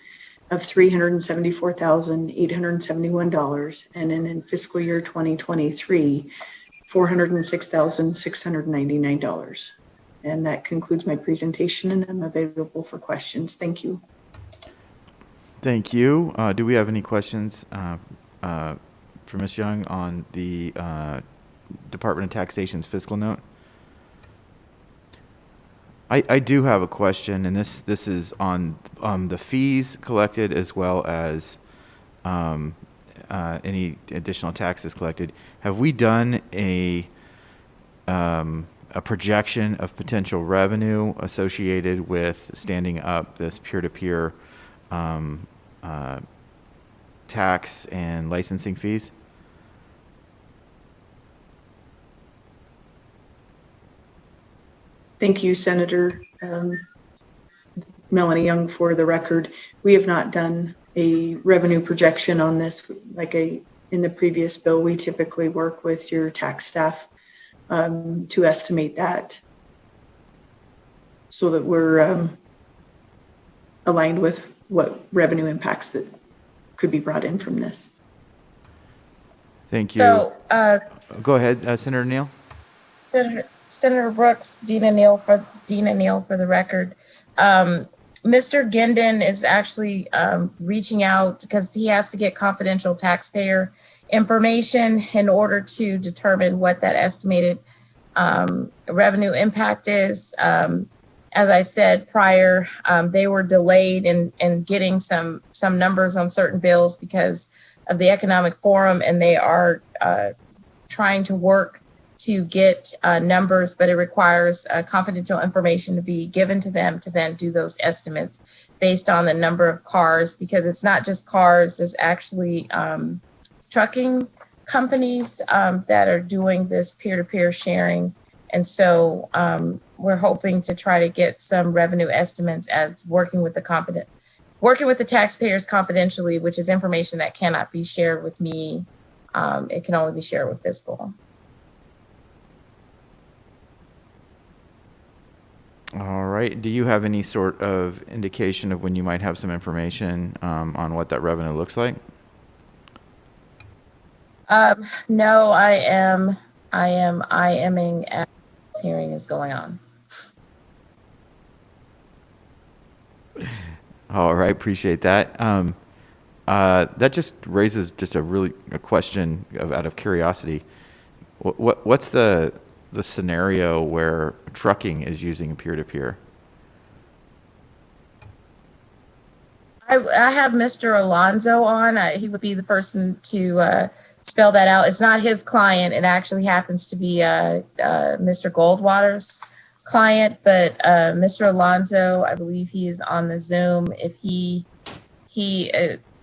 of $374,871, and then in fiscal year 2023, $406,699. And that concludes my presentation, and I'm available for questions. Thank you. Thank you. Do we have any questions for Ms. Young on the Department of Taxation's fiscal note? I do have a question, and this is on the fees collected as well as any additional taxes collected. Have we done a projection of potential revenue associated with standing up this peer-to-peer tax and licensing fees? Thank you, Senator Melanie Young. For the record, we have not done a revenue projection on this. In the previous bill, we typically work with your tax staff to estimate that so that we're aligned with what revenue impacts that could be brought in from this. Thank you. So, go ahead, Senator Neal. Senator Brooks, Dina Neal for the record. Mr. Gendon is actually reaching out because he has to get confidential taxpayer information in order to determine what that estimated revenue impact is. As I said prior, they were delayed in getting some numbers on certain bills because of the Economic Forum, and they are trying to work to get numbers, but it requires confidential information to be given to them to then do those estimates based on the number of cars, because it's not just cars, there's actually trucking companies that are doing this peer-to-peer sharing. And so we're hoping to try to get some revenue estimates as working with the taxpayers confidentially, which is information that cannot be shared with me. It can only be shared with fiscal. All right. Do you have any sort of indication of when you might have some information on what that revenue looks like? No, I am IMing as this hearing is going on. All right. Appreciate that. That just raises just a question out of curiosity. What's the scenario where trucking is using peer-to-peer? I have Mr. Alonzo on. He would be the person to spell that out. It's not his client. It actually happens to be Mr. Goldwater's client, but Mr. Alonzo, I believe he is on the Zoom. If he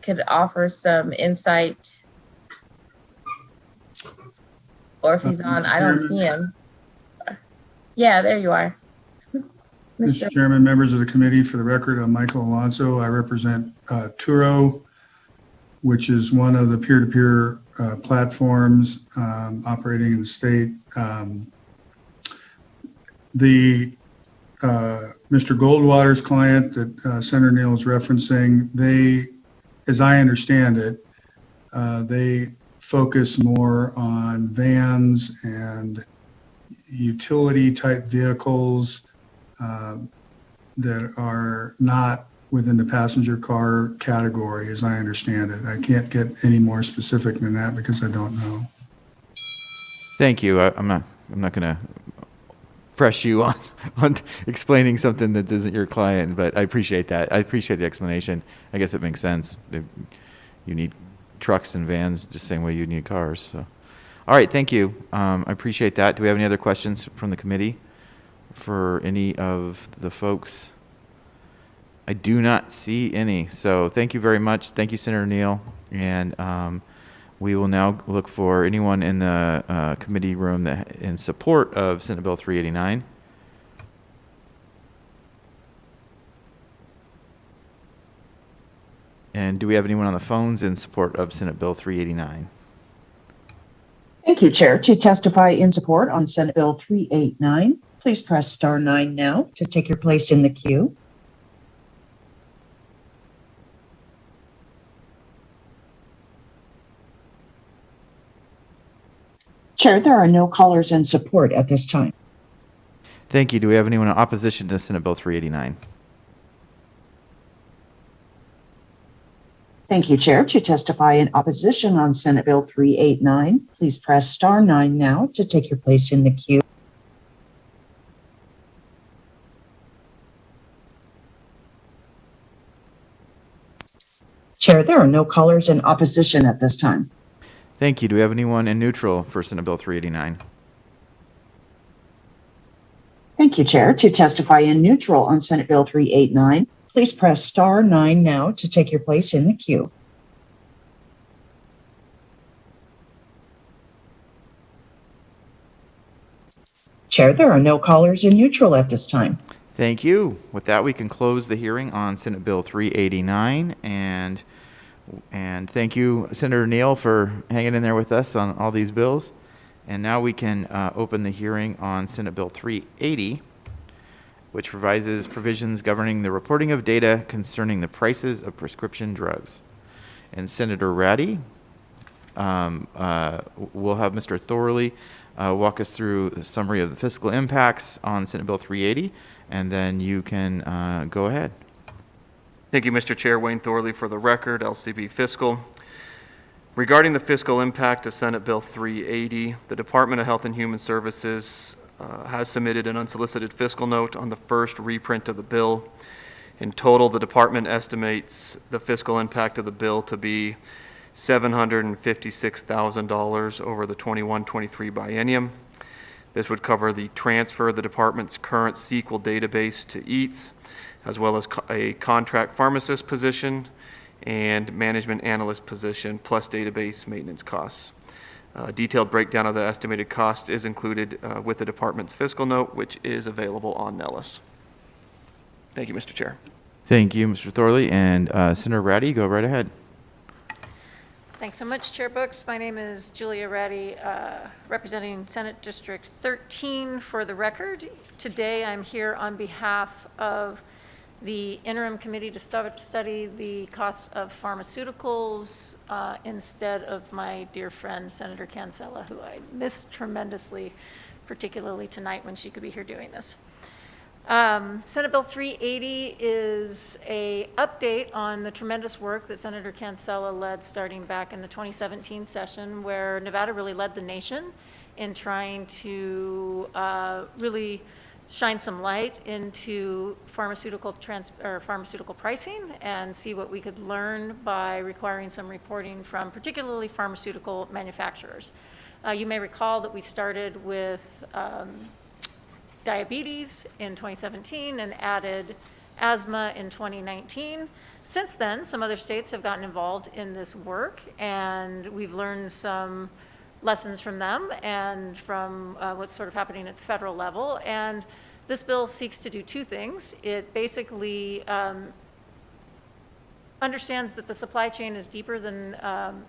could offer some insight, or if he's on, I don't see him. Yeah, there you are. Mr. Chairman, members of the committee, for the record, I'm Michael Alonso. I represent Turo, which is one of the peer-to-peer platforms operating in the state. The Mr. Goldwater's client that Senator Neal is referencing, they, as I understand it, they focus more on vans and utility type vehicles that are not within the passenger car category, as I understand it. I can't get any more specific than that because I don't know. Thank you. I'm not going to press you on explaining something that isn't your client, but I appreciate that. I appreciate the explanation. I guess it makes sense. You need trucks and vans the same way you need cars. So, all right, thank you. I appreciate that. Do we have any other questions from the committee for any of the folks? I do not see any. So thank you very much. Thank you, Senator Neal. And we will now look for anyone in the committee room that in support of Senate Bill 389. And do we have anyone on the phones in support of Senate Bill 389? Thank you, Chair. To testify in support on Senate Bill 389, please press *9 now to take your place in the queue. Chair, there are no callers in support at this time. Thank you. Do we have anyone in opposition to Senate Bill 389? Thank you, Chair. To testify in opposition on Senate Bill 389, please press *9 now to take your place in the queue. Chair, there are no callers in opposition at this time. Thank you. Do we have anyone in neutral for Senate Bill 389? Thank you, Chair. To testify in neutral on Senate Bill 389, please press *9 now to take your place in the queue. Chair, there are no callers in neutral at this time. Thank you. With that, we can close the hearing on Senate Bill 389. And thank you, Senator Neal, for hanging in there with us on all these bills. And now we can open the hearing on Senate Bill 380, which revises provisions governing the reporting of data concerning the prices of prescription drugs. And Senator Ratty, we'll have Mr. Thorley walk us through the summary of the fiscal impacts on Senate Bill 380, and then you can go ahead. Thank you, Mr. Chair. Wayne Thorley for the record, LCB Fiscal. Regarding the fiscal impact of Senate Bill 380, the Department of Health and Human Services has submitted an unsolicited fiscal note on the first reprint of the bill. In total, the department estimates the fiscal impact of the bill to be $756,000 over the 21-23 biennium. This would cover the transfer of the department's current SQL database to EATS, as well as a contract pharmacist position and management analyst position, plus database maintenance costs. A detailed breakdown of the estimated cost is included with the department's fiscal note, which is available on Nellis. Thank you, Mr. Chair. Thank you, Mr. Thorley. And Senator Ratty, go right ahead. Thanks so much, Chair Brooks. My name is Julia Ratty, representing Senate District 13 for the record. Today I'm here on behalf of the interim committee to study the costs of pharmaceuticals instead of my dear friend Senator Cancella, who I miss tremendously, particularly tonight when she could be here doing this. Senate Bill 380 is an update on the tremendous work that Senator Cancella led starting back in the 2017 session, where Nevada really led the nation in trying to really shine some light into pharmaceutical pricing and see what we could learn by requiring some reporting from particularly pharmaceutical manufacturers. You may recall that we started with diabetes in 2017 and added asthma in 2019. Since then, some other states have gotten involved in this work, and we've learned some lessons from them and from what's sort of happening at the federal level. And this bill seeks to do two things. It basically understands that the supply chain is deeper than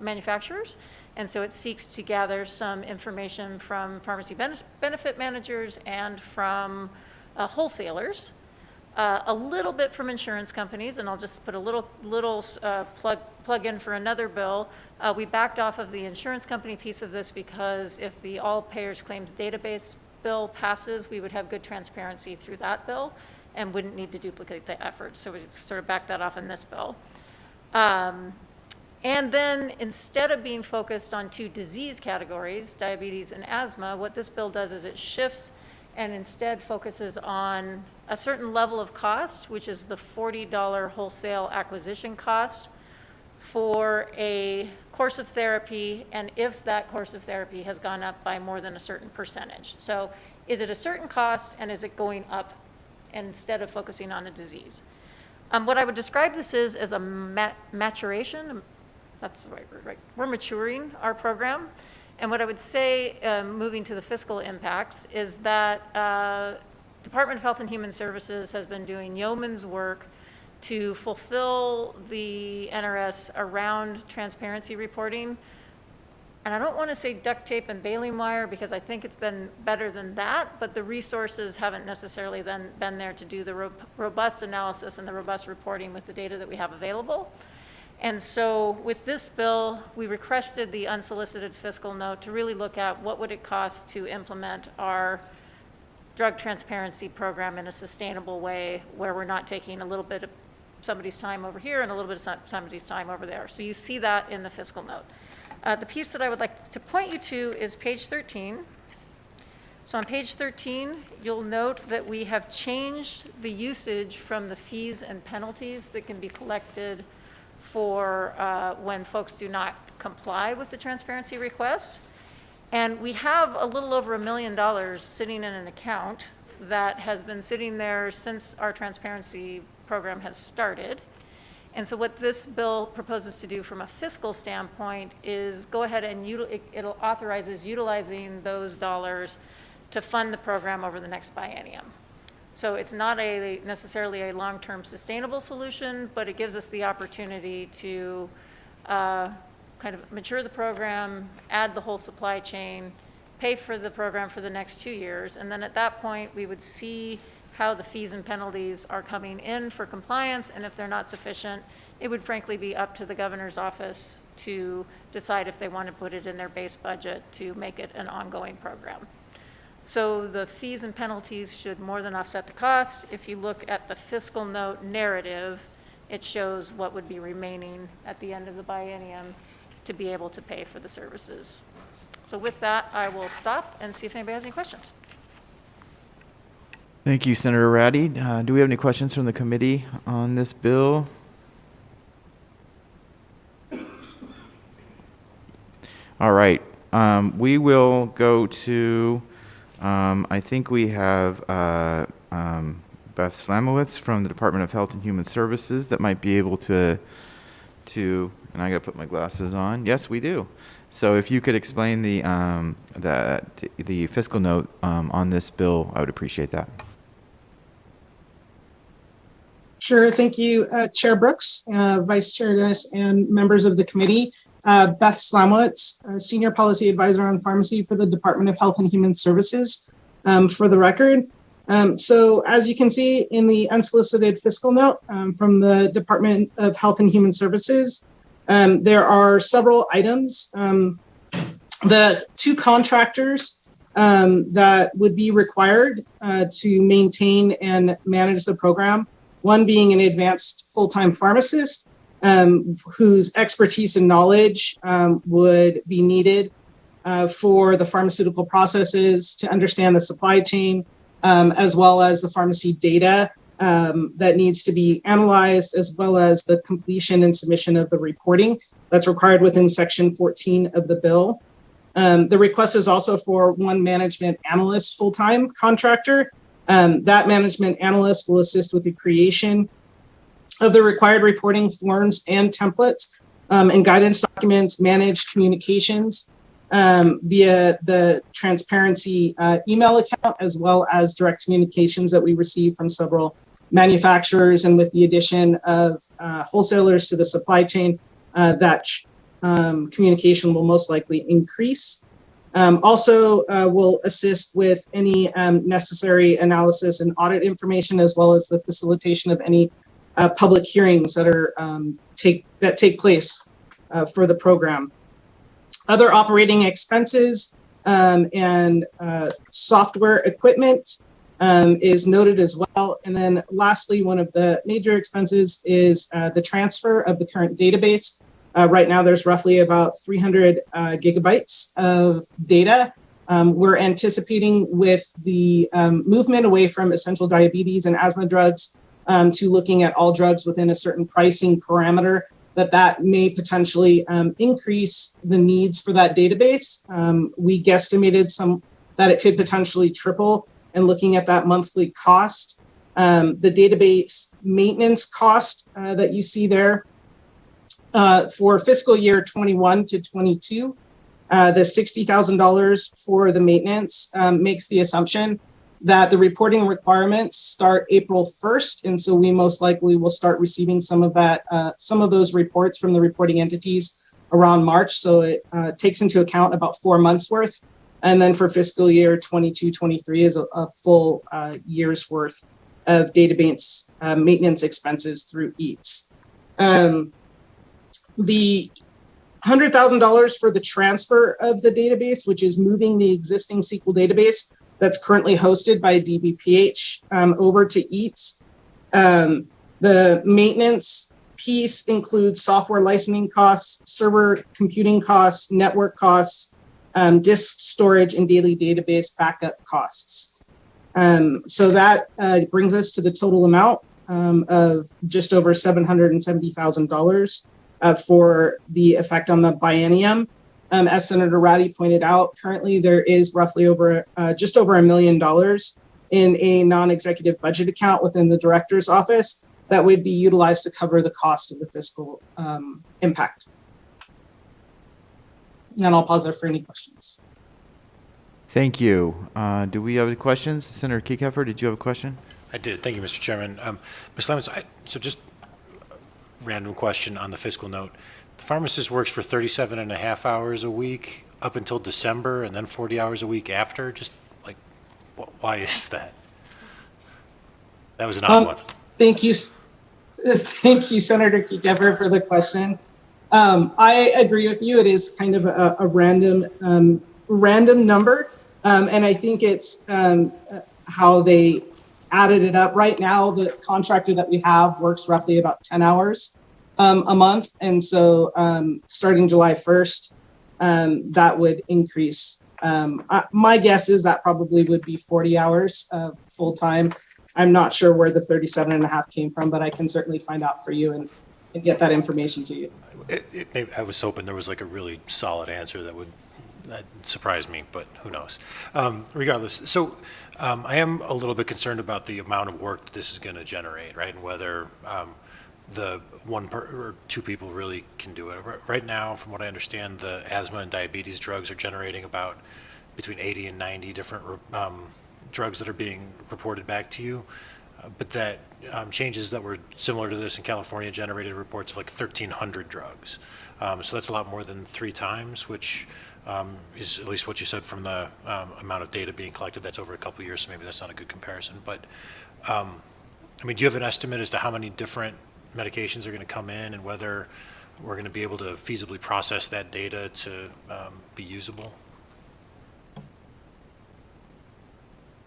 manufacturers, and so it seeks to gather some information from pharmacy benefit managers and from wholesalers, a little bit from insurance companies, and I'll just put a little plug in for another bill. We backed off of the insurance company piece of this because if the all payers claims database bill passes, we would have good transparency through that bill and wouldn't need to duplicate the effort. So we sort of backed that off in this bill. And then instead of being focused on two disease categories, diabetes and asthma, what this bill does is it shifts and instead focuses on a certain level of cost, which is the $40 wholesale acquisition cost for a course of therapy, and if that course of therapy has gone up by more than a certain percentage. So is it a certain cost, and is it going up instead of focusing on a disease? What I would describe this as a maturation. That's the right word, right? We're maturing our program. And what I would say, moving to the fiscal impacts, is that Department of Health and Human Services has been doing yeoman's work to fulfill the NRS around transparency reporting and I don't want to say duct tape and baling wire because I think it's been better than that, but the resources haven't necessarily then been there to do the robust analysis and the robust reporting with the data that we have available. And so with this bill, we requested the unsolicited fiscal note to really look at what would it cost to implement our drug transparency program in a sustainable way where we're not taking a little bit of somebody's time over here and a little bit of somebody's time over there. So you see that in the fiscal note. The piece that I would like to point you to is page 13. So on page 13, you'll note that we have changed the usage from the fees and penalties that can be collected for when folks do not comply with the transparency request. And we have a little over $1 million sitting in an account that has been sitting there since our transparency program has started. And so what this bill proposes to do from a fiscal standpoint is go ahead and it authorizes utilizing those dollars to fund the program over the next biennium. So it's not necessarily a long-term sustainable solution, but it gives us the opportunity to kind of mature the program, add the whole supply chain, pay for the program for the next 2 years, and then at that point we would see how the fees and penalties are coming in for compliance, and if they're not sufficient, it would frankly be up to the governor's office to decide if they want to put it in their base budget to make it an ongoing program. So the fees and penalties should more than offset the cost. If you look at the fiscal note narrative, it shows what would be remaining at the end of the biennium to be able to pay for the services. So with that, I will stop and see if anybody has any questions. Thank you, Senator Ratty. Do we have any questions from the committee on this bill? All right. We will go to, I think we have Beth Slamowitz from the Department of Health and Human Services that might be able to, and I got to put my glasses on. Yes, we do. So if you could explain the fiscal note on this bill, I would appreciate that. Sure. Thank you, Chair Brooks, Vice Chair Dennis, and members of the committee. Beth Slamowitz, Senior Policy Advisor on Pharmacy for the Department of Health and Human Services, for the record. So as you can see in the unsolicited fiscal note from the Department of Health and Human Services, there are several items. The two contractors that would be required to maintain and manage the program, one being an advanced full-time pharmacist whose expertise and knowledge would be needed for the pharmaceutical processes to understand the supply chain, as well as the pharmacy data that needs to be analyzed, as well as the completion and submission of the reporting that's required within Section 14 of the bill. The request is also for one management analyst full-time contractor. That management analyst will assist with the creation of the required reporting forms and templates and guidance documents, managed communications via the transparency email account, as well as direct communications that we receive from several manufacturers, and with the addition of wholesalers to the supply chain, that communication will most likely increase. Also will assist with any necessary analysis and audit information, as well as the facilitation of any public hearings that are take place for the program. Other operating expenses and software equipment is noted as well. And then lastly, one of the major expenses is the transfer of the current database. Right now, there's roughly about 300 gigabytes of data. We're anticipating with the movement away from essential diabetes and asthma drugs to looking at all drugs within a certain pricing parameter, that may potentially increase the needs for that database. We guesstimated that it could potentially triple, and looking at that monthly cost. The database maintenance cost that you see there for fiscal year 21 to 22, the $60,000 for the maintenance makes the assumption that the reporting requirements start April 1st. And so we most likely will start receiving some of those reports from the reporting entities around March. So it takes into account about 4 months worth. And then for fiscal year 22-23 is a full year's worth of database maintenance expenses through EATS. The $100,000 for the transfer of the database, which is moving the existing SQL database that's currently hosted by DBPH over to EATS. The maintenance piece includes software licensing costs, server computing costs, network costs, disk storage, and daily database backup costs. So that brings us to the total amount of just over $770,000 for the effect on the biennium. As Senator Ratty pointed out, currently there is roughly just over $1 million in a non-executive budget account within the director's office that would be utilized to cover the cost of the fiscal impact. And I'll pause there for any questions. Thank you. Do we have any questions? Senator Kiekhaefer, did you have a question? I did. Thank you, Mr. Chairman. Ms. Lemons, so just random question on the fiscal note. The pharmacist works for 37 and a half hours a week up until December and then 40 hours a week after. Just like, why is that? That was an odd one. Thank you. Thank you, Senator Kiekhaefer, for the question. I agree with you. It is kind of a random number. And I think it's how they added it up. Right now, the contractor that we have works roughly about 10 hours a month. And so starting July 1st, that would increase. My guess is that probably would be 40 hours full time. I'm not sure where the 37 and a half came from, but I can certainly find out for you and get that information to you. I was hoping there was like a really solid answer that surprised me, but who knows? Regardless, so I am a little bit concerned about the amount of work that this is going to generate, right? And whether the or two people really can do it. Right now, from what I understand, the asthma and diabetes drugs are generating about between 80 and 90 different drugs that are being reported back to you. But that changes that were similar to this in California generated reports of like 1,300 drugs. So that's a lot more than 3 times, which is at least what you said from the amount of data being collected. That's over a couple of years, so maybe that's not a good comparison. But I mean, do you have an estimate as to how many different medications are going to come in and whether we're going to be able to feasibly process that data to be usable?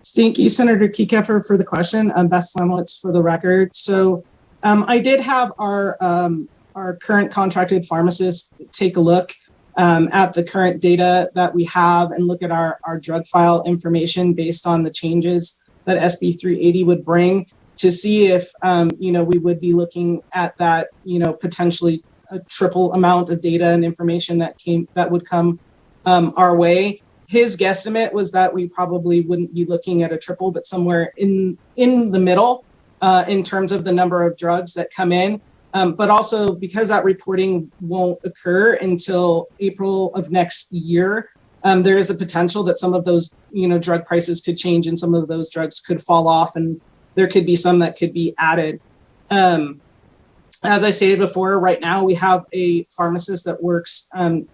Thank you, Senator Kiekhaefer, for the question. Beth Slamowitz for the record. So I did have our current contracted pharmacist take a look at the current data that we have and look at our drug file information based on the changes that SB 380 would bring to see if, we would be looking at that, potentially a triple amount of data and information that would come our way. His guesstimate was that we probably wouldn't be looking at a triple, but somewhere in the middle in terms of the number of drugs that come in. But also because that reporting won't occur until April of next year, there is the potential that some of those, drug prices could change and some of those drugs could fall off and there could be some that could be added. As I stated before, right now we have a pharmacist that works 10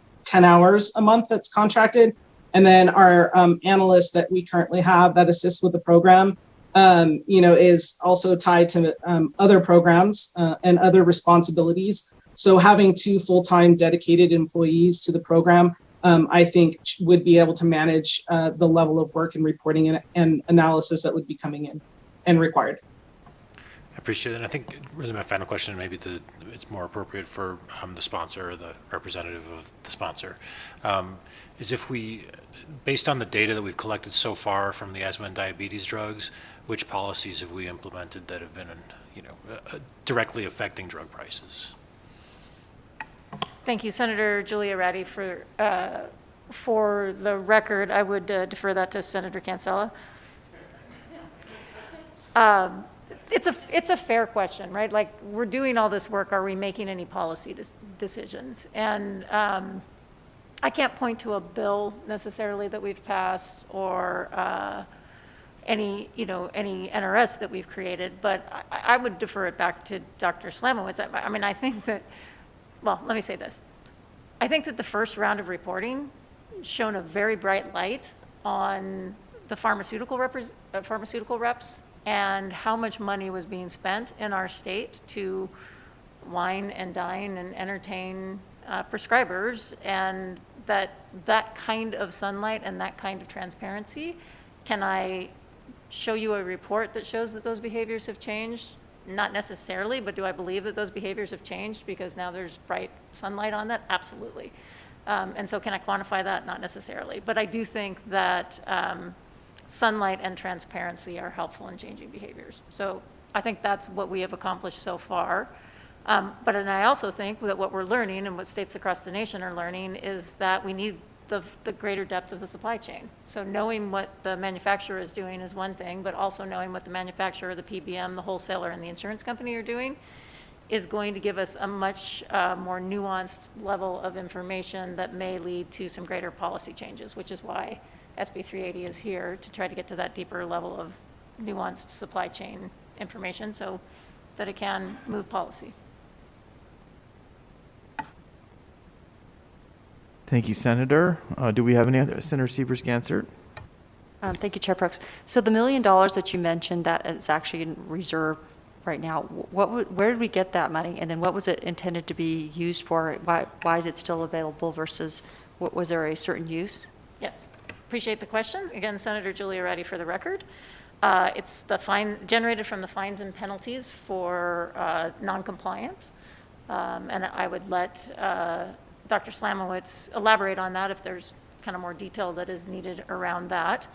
hours a month that's contracted. And then our analyst that we currently have that assists with the program, is also tied to other programs and other responsibilities. So having 2 full-time dedicated employees to the program, I think would be able to manage the level of work and reporting and analysis that would be coming in and required. I appreciate it. And I think really my final question, maybe it's more appropriate for the sponsor or the representative of the sponsor, is if we, based on the data that we've collected so far from the asthma and diabetes drugs, which policies have we implemented that have been, directly affecting drug prices? Thank you, Senator Julia Ratty. For the record, I would defer that to Senator Cancela. It's a fair question, right? Like, we're doing all this work. Are we making any policy decisions? And I can't point to a bill necessarily that we've passed or any NRS that we've created, but I would defer it back to Dr. Slamowitz. I mean, I think that, well, let me say this. I think that the first round of reporting shone a very bright light on the pharmaceutical reps and how much money was being spent in our state to wine and dine and entertain prescribers, and that kind of sunlight and that kind of transparency. Can I show you a report that shows that those behaviors have changed? Not necessarily, but do I believe that those behaviors have changed because now there's bright sunlight on that? Absolutely. And so can I quantify that? Not necessarily. But I do think that sunlight and transparency are helpful in changing behaviors. So I think that's what we have accomplished so far. But and I also think that what we're learning and what states across the nation are learning is that we need the greater depth of the supply chain. So knowing what the manufacturer is doing is one thing, but also knowing what the manufacturer, the PBM, the wholesaler, and the insurance company are doing is going to give us a much more nuanced level of information that may lead to some greater policy changes, which is why SB 380 is here, to try to get to that deeper level of nuanced supply chain information so that it can move policy. Thank you, Senator. Do we have any other? Senator Siebers-Gansert? Thank you, Chair Brooks. So the $1 million that you mentioned that is actually in reserve right now, where did we get that money? And then what was it intended to be used for? Why is it still available versus was there a certain use? Yes, appreciate the question. Again, Senator Julia Reddy for the record. It's the fine generated from the fines and penalties for noncompliance. And I would let Dr. Slamowitz elaborate on that if there's kind of more detail that is needed around that.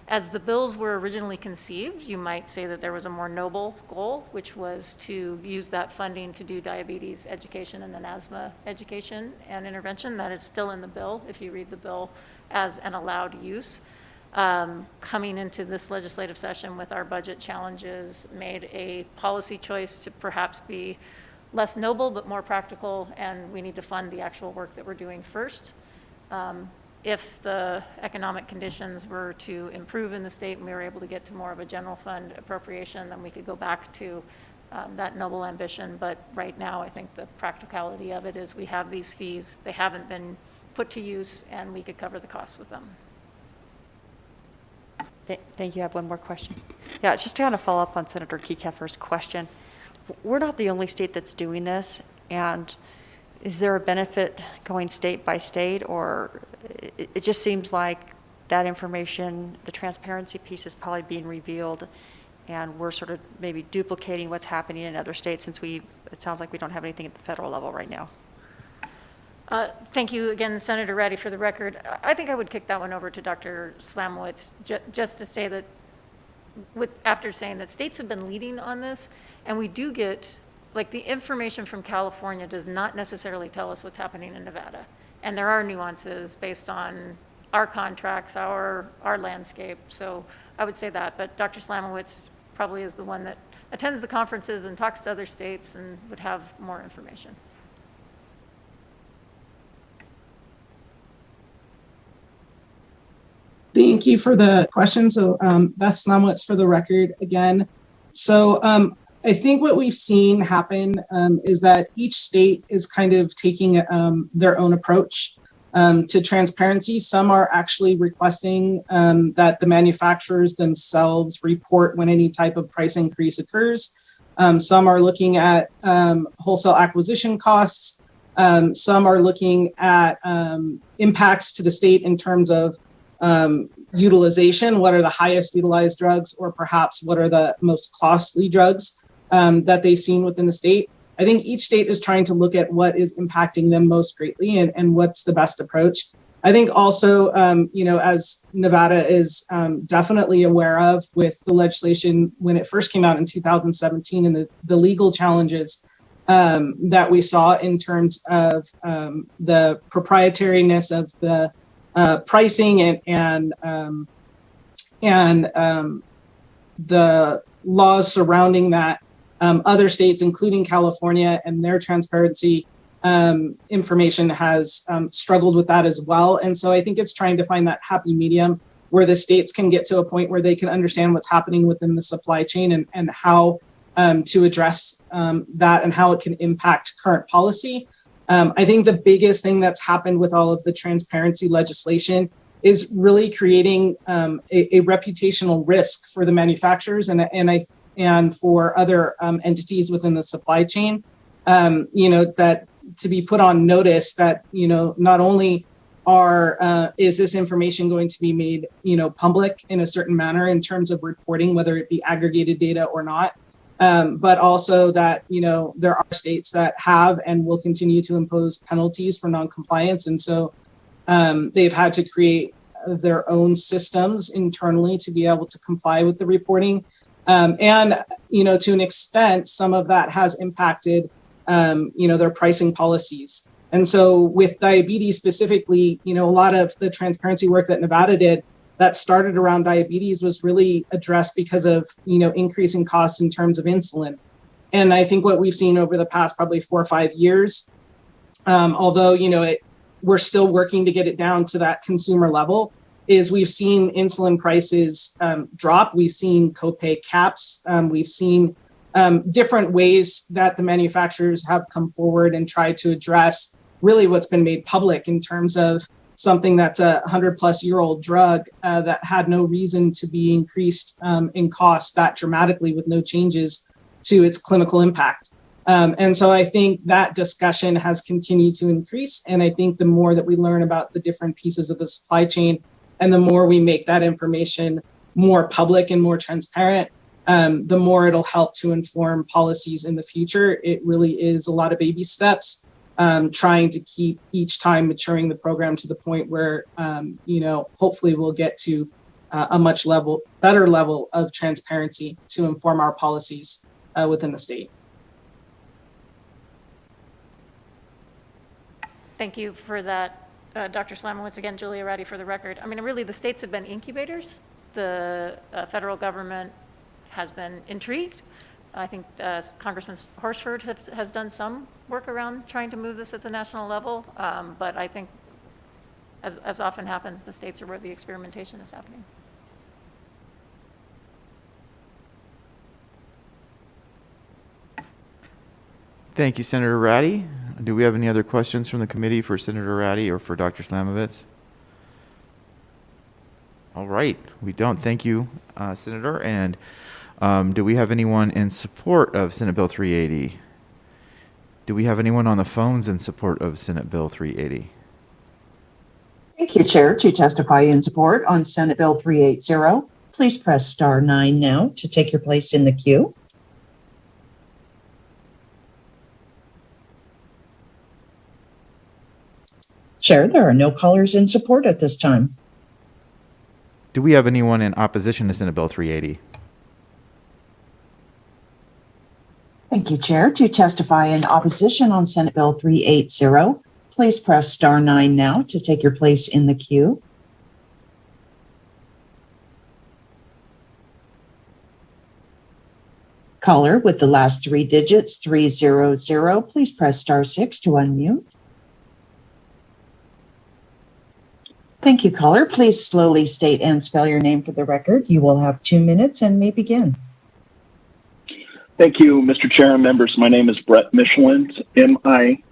As the bills were originally conceived, you might say that there was a more noble goal, which was to use that funding to do diabetes education and then asthma education and intervention. That is still in the bill, if you read the bill as an allowed use. Coming into this legislative session with our budget challenges, made a policy choice to perhaps be less noble but more practical, and we need to fund the actual work that we're doing first. If the economic conditions were to improve in the state and we were able to get to more of a general fund appropriation, then we could go back to that noble ambition. But right now, I think the practicality of it is we have these fees, they haven't been put to use, and we could cover the costs with them. Thank you. I have one more question. Yeah, just to kind of follow up on Senator Kekeffer's question. We're not the only state that's doing this, and is there a benefit going state by state, or it just seems like that information, the transparency piece is probably being revealed, and we're sort of maybe duplicating what's happening in other states since it sounds like we don't have anything at the federal level right now. Thank you again, Senator Reddy, for the record. I think I would kick that one over to Dr. Slamowitz just to say that after saying that states have been leading on this, and we do get, like, the information from California does not necessarily tell us what's happening in Nevada. And there are nuances based on our contracts, our landscape. So I would say that, but Dr. Slamowitz probably is the one that attends the conferences and talks to other states and would have more information. Thank you for the question. So Beth Slamowitz for the record again. So I think what we've seen happen is that each state is kind of taking their own approach to transparency. Some are actually requesting that the manufacturers themselves report when any type of price increase occurs. Some are looking at wholesale acquisition costs. Some are looking at impacts to the state in terms of utilization. What are the highest utilized drugs, or perhaps what are the most costly drugs that they've seen within the state? I think each state is trying to look at what is impacting them most greatly and what's the best approach. I think also, as Nevada is definitely aware of with the legislation when it first came out in 2017 and the legal challenges that we saw in terms of the proprietariness of the pricing and the laws surrounding that. Other states, including California, and their transparency information has struggled with that as well. And so I think it's trying to find that happy medium where the states can get to a point where they can understand what's happening within the supply chain and how to address that and how it can impact current policy. I think the biggest thing that's happened with all of the transparency legislation is really creating a reputational risk for the manufacturers and for other entities within the supply chain. That to be put on notice that not only is this information going to be made public in a certain manner in terms of reporting, whether it be aggregated data or not, but also that there are states that have and will continue to impose penalties for noncompliance, and so they've had to create their own systems internally to be able to comply with the reporting, and to an extent, some of that has impacted their pricing policies. And so with diabetes specifically, a lot of the transparency work that Nevada did that started around diabetes was really addressed because of, increasing costs in terms of insulin. And I think what we've seen over the past probably 4 or 5 years, although, we're still working to get it down to that consumer level, is we've seen insulin prices drop. We've seen copay caps. We've seen different ways that the manufacturers have come forward and tried to address really what's been made public in terms of something that's a 100-plus-year-old drug that had no reason to be increased in cost that dramatically with no changes to its clinical impact. And so I think that discussion has continued to increase. And I think the more that we learn about the different pieces of the supply chain and the more we make that information more public and more transparent, the more it'll help to inform policies in the future. It really is a lot of baby steps, trying to keep each time maturing the program to the point where, hopefully we'll get to a much better level of transparency to inform our policies within the state. Thank you for that, Dr. Slammer. Once again, Julia Ratty for the record. I mean, really, the states have been incubators. The federal government has been intrigued. I think Congressman Horsford has done some work around trying to move this at the national level, but I think, as often happens, the states are where the experimentation is happening. Thank you, Senator Ratty. Do we have any other questions from the committee for Senator Ratty or for Dr. Slamovitz? All right, we don't. Thank you, Senator. And do we have anyone in support of Senate Bill 380? Do we have anyone on the phones in support of Senate Bill 380? Thank you, Chair. To testify in support on Senate Bill 380, please press star 9 now to take your place in the queue. Chair, there are no callers in support at this time. Do we have anyone in opposition to Senate Bill 380? Thank you, Chair. To testify in opposition on Senate Bill 380, please press star 9 now to take your place in the queue. Caller with the last 3 digits, 300, please press star 6 to unmute. Thank you, caller. Please slowly state and spell your name for the record. You will have 2 minutes and may begin. Thank you, Mr. Chair and members. My name is Brett Michelin, Michelin,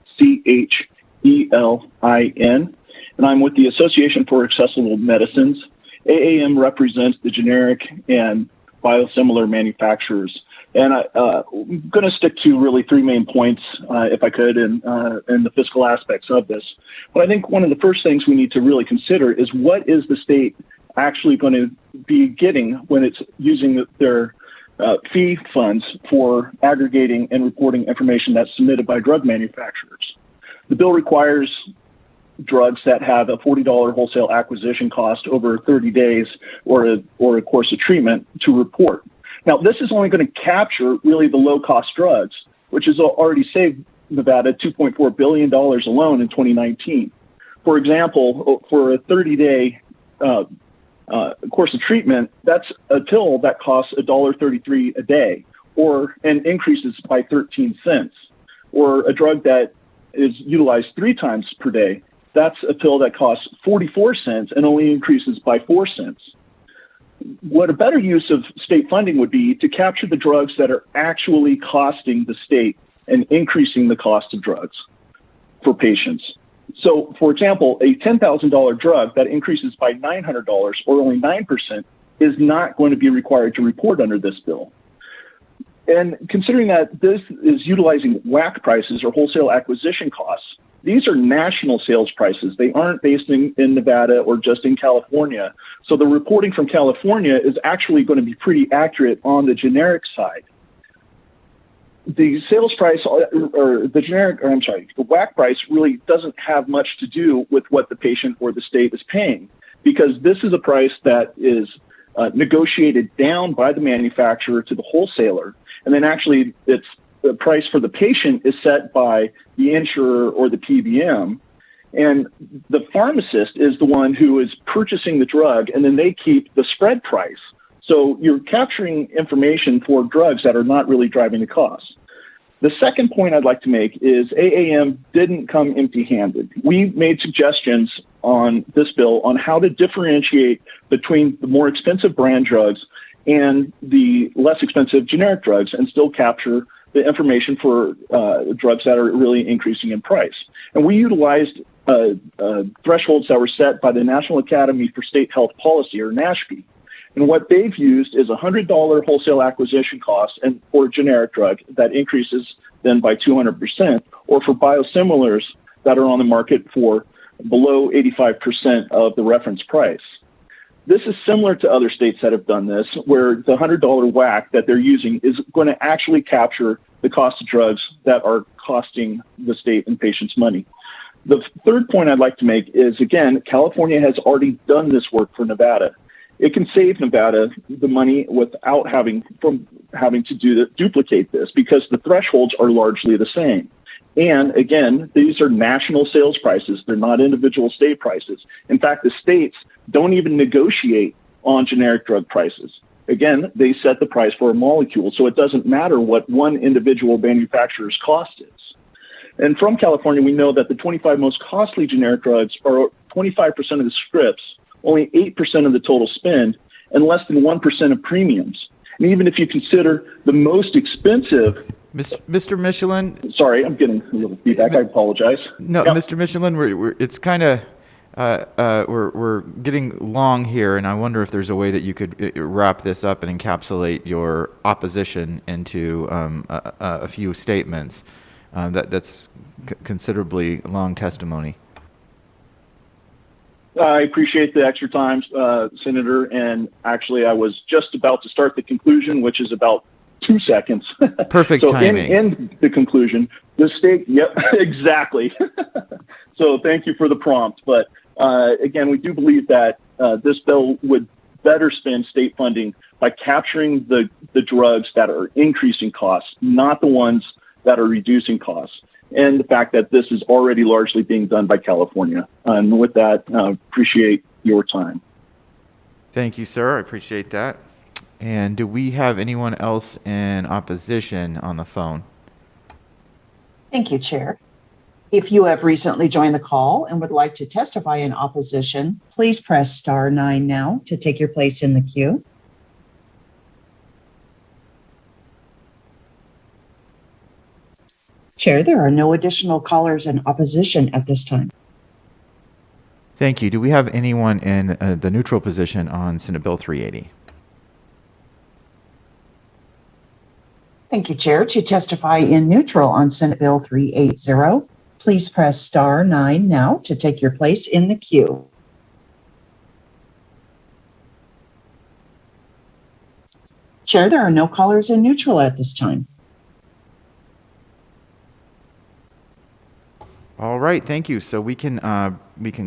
and I'm with the Association for Accessible Medicines. AAM represents the generic and biosimilar manufacturers. And I'm going to stick to really 3 main points, if I could, in the fiscal aspects of this. But I think one of the first things we need to really consider is what is the state actually going to be getting when it's using their fee funds for aggregating and reporting information that's submitted by drug manufacturers. The bill requires drugs that have a $40 wholesale acquisition cost over 30 days or a course of treatment to report. Now, this is only going to capture really the low-cost drugs, which has already saved Nevada $2.4 billion alone in 2019. For example, for a 30-day course of treatment, that's a pill that costs $1.33 a day, and increases by 13 cents. Or a drug that is utilized 3 times per day, that's a pill that costs 44 cents and only increases by 4 cents. What a better use of state funding would be to capture the drugs that are actually costing the state and increasing the cost of drugs. for patients. So, for example, a $10,000 drug that increases by $900 or only 9% is not going to be required to report under this bill. And considering that this is utilizing WAC prices or wholesale acquisition costs, these are national sales prices. They aren't based in Nevada or just in California. So the reporting from California is actually going to be pretty accurate on the generic side. The sales price or the WAC price really doesn't have much to do with what the patient or the state is paying, because this is a price that is negotiated down by the manufacturer to the wholesaler. And then actually it's the price for the patient is set by the insurer or the PBM. And the pharmacist is the one who is purchasing the drug, and then they keep the spread price. So you're capturing information for drugs that are not really driving the cost. The second point I'd like to make is AAM didn't come empty-handed. We made suggestions on this bill on how to differentiate between the more expensive brand drugs and the less expensive generic drugs and still capture the information for drugs that are really increasing in price. And we utilized thresholds that were set by the National Academy for State Health Policy, or NASHP. And what they've used is a $100 wholesale acquisition cost and for a generic drug that increases then by 200%, or for biosimilars that are on the market for below 85% of the reference price. This is similar to other states that have done this, where the $100 WAC that they're using is going to actually capture the cost of drugs that are costing the state and patients money. The third point I'd like to make is, again, California has already done this work for Nevada. It can save Nevada the money without having to duplicate this, because the thresholds are largely the same. And again, these are national sales prices. They're not individual state prices. In fact, the states don't even negotiate on generic drug prices. Again, they set the price for a molecule, so it doesn't matter what one individual manufacturer's cost is. And from California, we know that the 25 most costly generic drugs are 25% of the scripts, only 8% of the total spend, and less than 1% of premiums. And even if you consider the most expensive... Mr. Michelin? Sorry, I'm getting a little feedback. I apologize. No, Yep. Mr. Michelin, it's kind of... we're getting long here, and I wonder if there's a way that you could wrap this up and encapsulate your opposition into a few statements. That's considerably long testimony. I appreciate the extra time, Senator, and actually I was just about to start the conclusion, which is about 2 seconds. Perfect timing. In the conclusion, the state, yep, exactly. So thank you for the prompt. But again, we do believe that this bill would better spend state funding by capturing the drugs that are increasing costs, not the ones that are reducing costs. And the fact that this is already largely being done by California. And with that, appreciate your time. Thank you, sir. I appreciate that. And do we have anyone else in opposition on the phone? Thank you, Chair. If you have recently joined the call and would like to testify in opposition, please press *9 now to take your place in the queue. Chair, there are no additional callers in opposition at this time. Thank you. Do we have anyone in the neutral position on Senate Bill 380? Thank you, Chair. To testify in neutral on Senate Bill 380, please press *9 now to take your place in the queue. Chair, there are no callers in neutral at this time. All right, thank you. So we can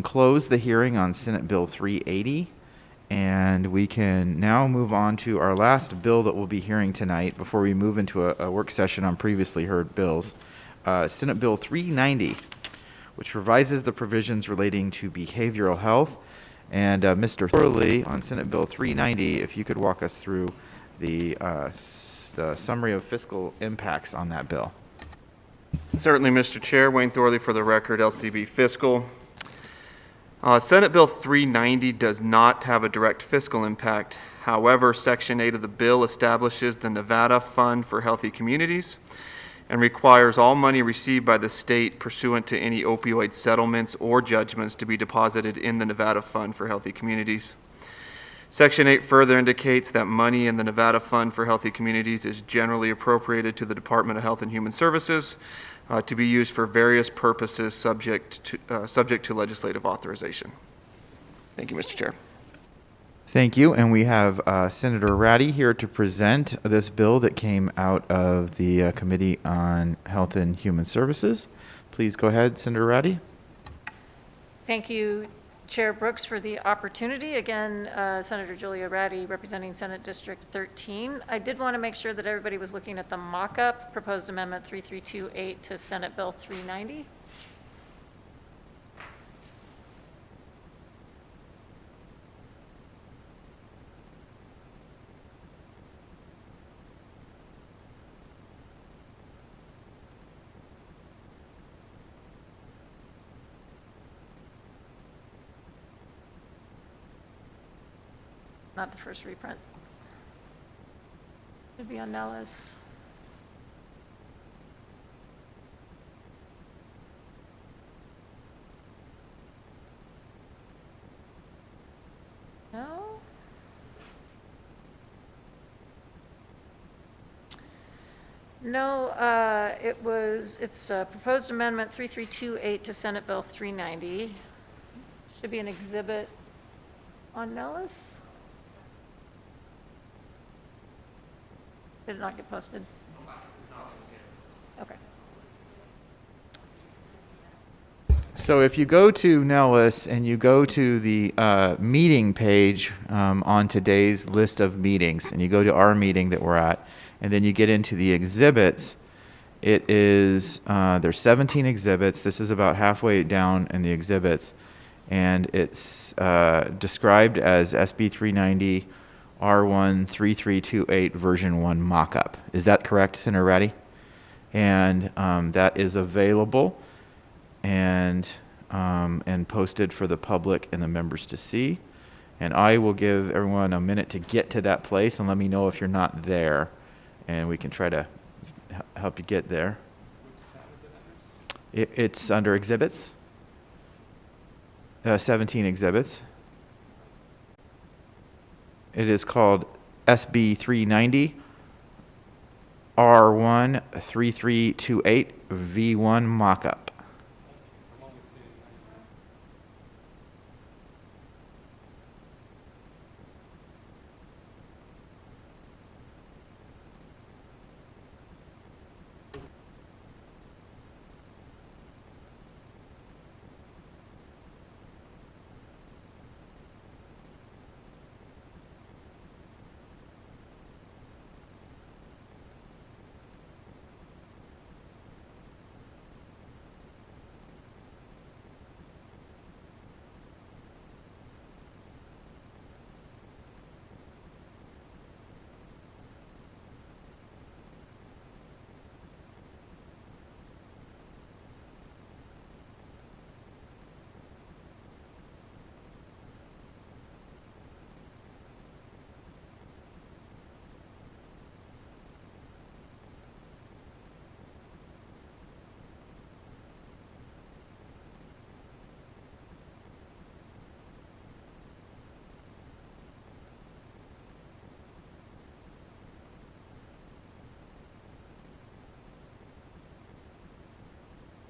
close the hearing on Senate Bill 380, and we can now move on to our last bill that we'll be hearing tonight before we move into a work session on previously heard bills. Senate Bill 390, which revises the provisions relating to behavioral health. And Mr. Thorley on Senate Bill 390, if you could walk us through the summary of fiscal impacts on that bill. Certainly, Mr. Chair. Wayne Thorley for the record, LCB Fiscal. Senate Bill 390 does not have a direct fiscal impact. However, Section 8 of the bill establishes the Nevada Fund for Healthy Communities. and requires all money received by the state pursuant to any opioid settlements or judgments to be deposited in the Nevada Fund for Healthy Communities. Section 8 further indicates that money in the Nevada Fund for Healthy Communities is generally appropriated to the Department of Health and Human Services to be used for various purposes subject to legislative authorization. Thank you, Mr. Chair. Thank you. And we have Senator Ratty here to present this bill that came out of the Committee on Health and Human Services. Please go ahead, Senator Ratty. Thank you, Chair Brooks, for the opportunity. Again, Senator Julia Ratty, representing Senate District 13. I did want to make sure that everybody was looking at the mock-up, proposed amendment 3328 to Senate Bill 390. Not the first reprint. Should be on Nellis. No? No, it's proposed amendment 3328 to Senate Bill 390. Should be an exhibit on Nellis. Did it not get posted? Okay. So if you go to Nellis and you go to the meeting page on today's list of meetings, and you go to our meeting that we're at, and then you get into the exhibits, it is, there's 17 exhibits. This is about halfway down in the exhibits, and it's described as SB 390 R1 3328 version 1 mock-up. Is that correct, Senator Ratty? And that is available and posted for the public and the members to see. And I will give everyone a minute to get to that place and let me know if you're not there, and we can try to help you get there. It's under exhibits, 17 exhibits. It is called SB 390 R1 3328 V1 mockup.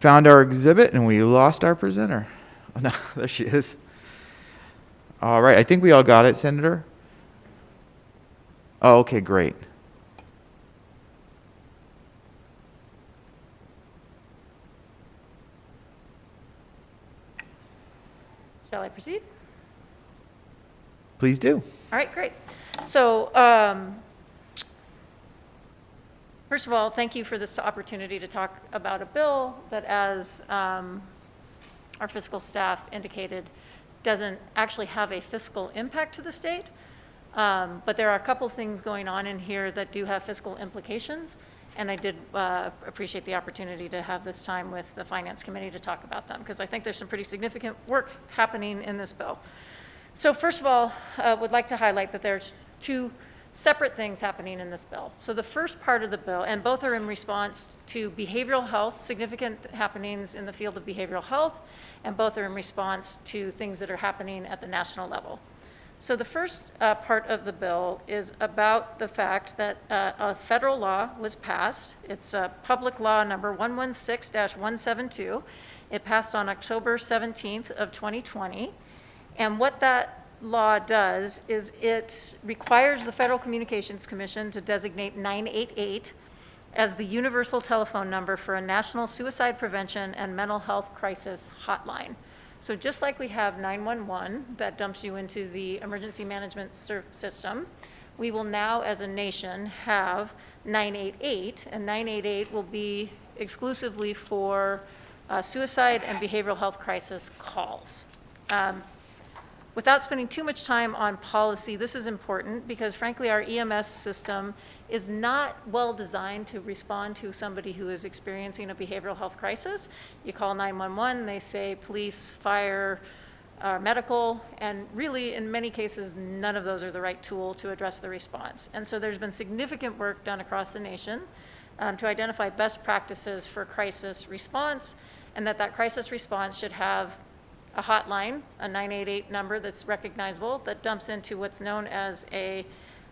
Found our exhibit and we lost our presenter. Oh, no, there she is. All right, I think we all got it, Senator. Oh, okay, great. Shall I proceed? Please do. All right, great. So, first of all, thank you for this opportunity to talk about a bill that, as our fiscal staff indicated, doesn't actually have a fiscal impact to the state. But there are a couple things going on in here that do have fiscal implications. And I did appreciate the opportunity to have this time with the Finance Committee to talk about them, because I think there's some pretty significant work happening in this bill. So first of all, would like to highlight that there's two separate things happening in this bill. So the first part of the bill, and both are in response to behavioral health, significant happenings in the field of behavioral health, and both are in response to things that are happening at the national level. So the first part of the bill is about the fact that a federal law was passed. It's public law number 116-172. It passed on October 17th of 2020. And what that law does is it requires the Federal Communications Commission to designate 988 as the universal telephone number for a national suicide prevention and mental health crisis hotline. So just like we have 911 that dumps you into the emergency management system, we will now as a nation have 988, and 988 will be exclusively for suicide and behavioral health crisis calls. Without spending too much time on policy, this is important because frankly our EMS system is not well designed to respond to somebody who is experiencing a behavioral health crisis. You call 911, they say police, fire, medical, and really in many cases none of those are the right tool to address the response. And so there's been significant work done across the nation to identify best practices for crisis response, and that crisis response should have a hotline, a 988 number that's recognizable, that dumps into what's known as a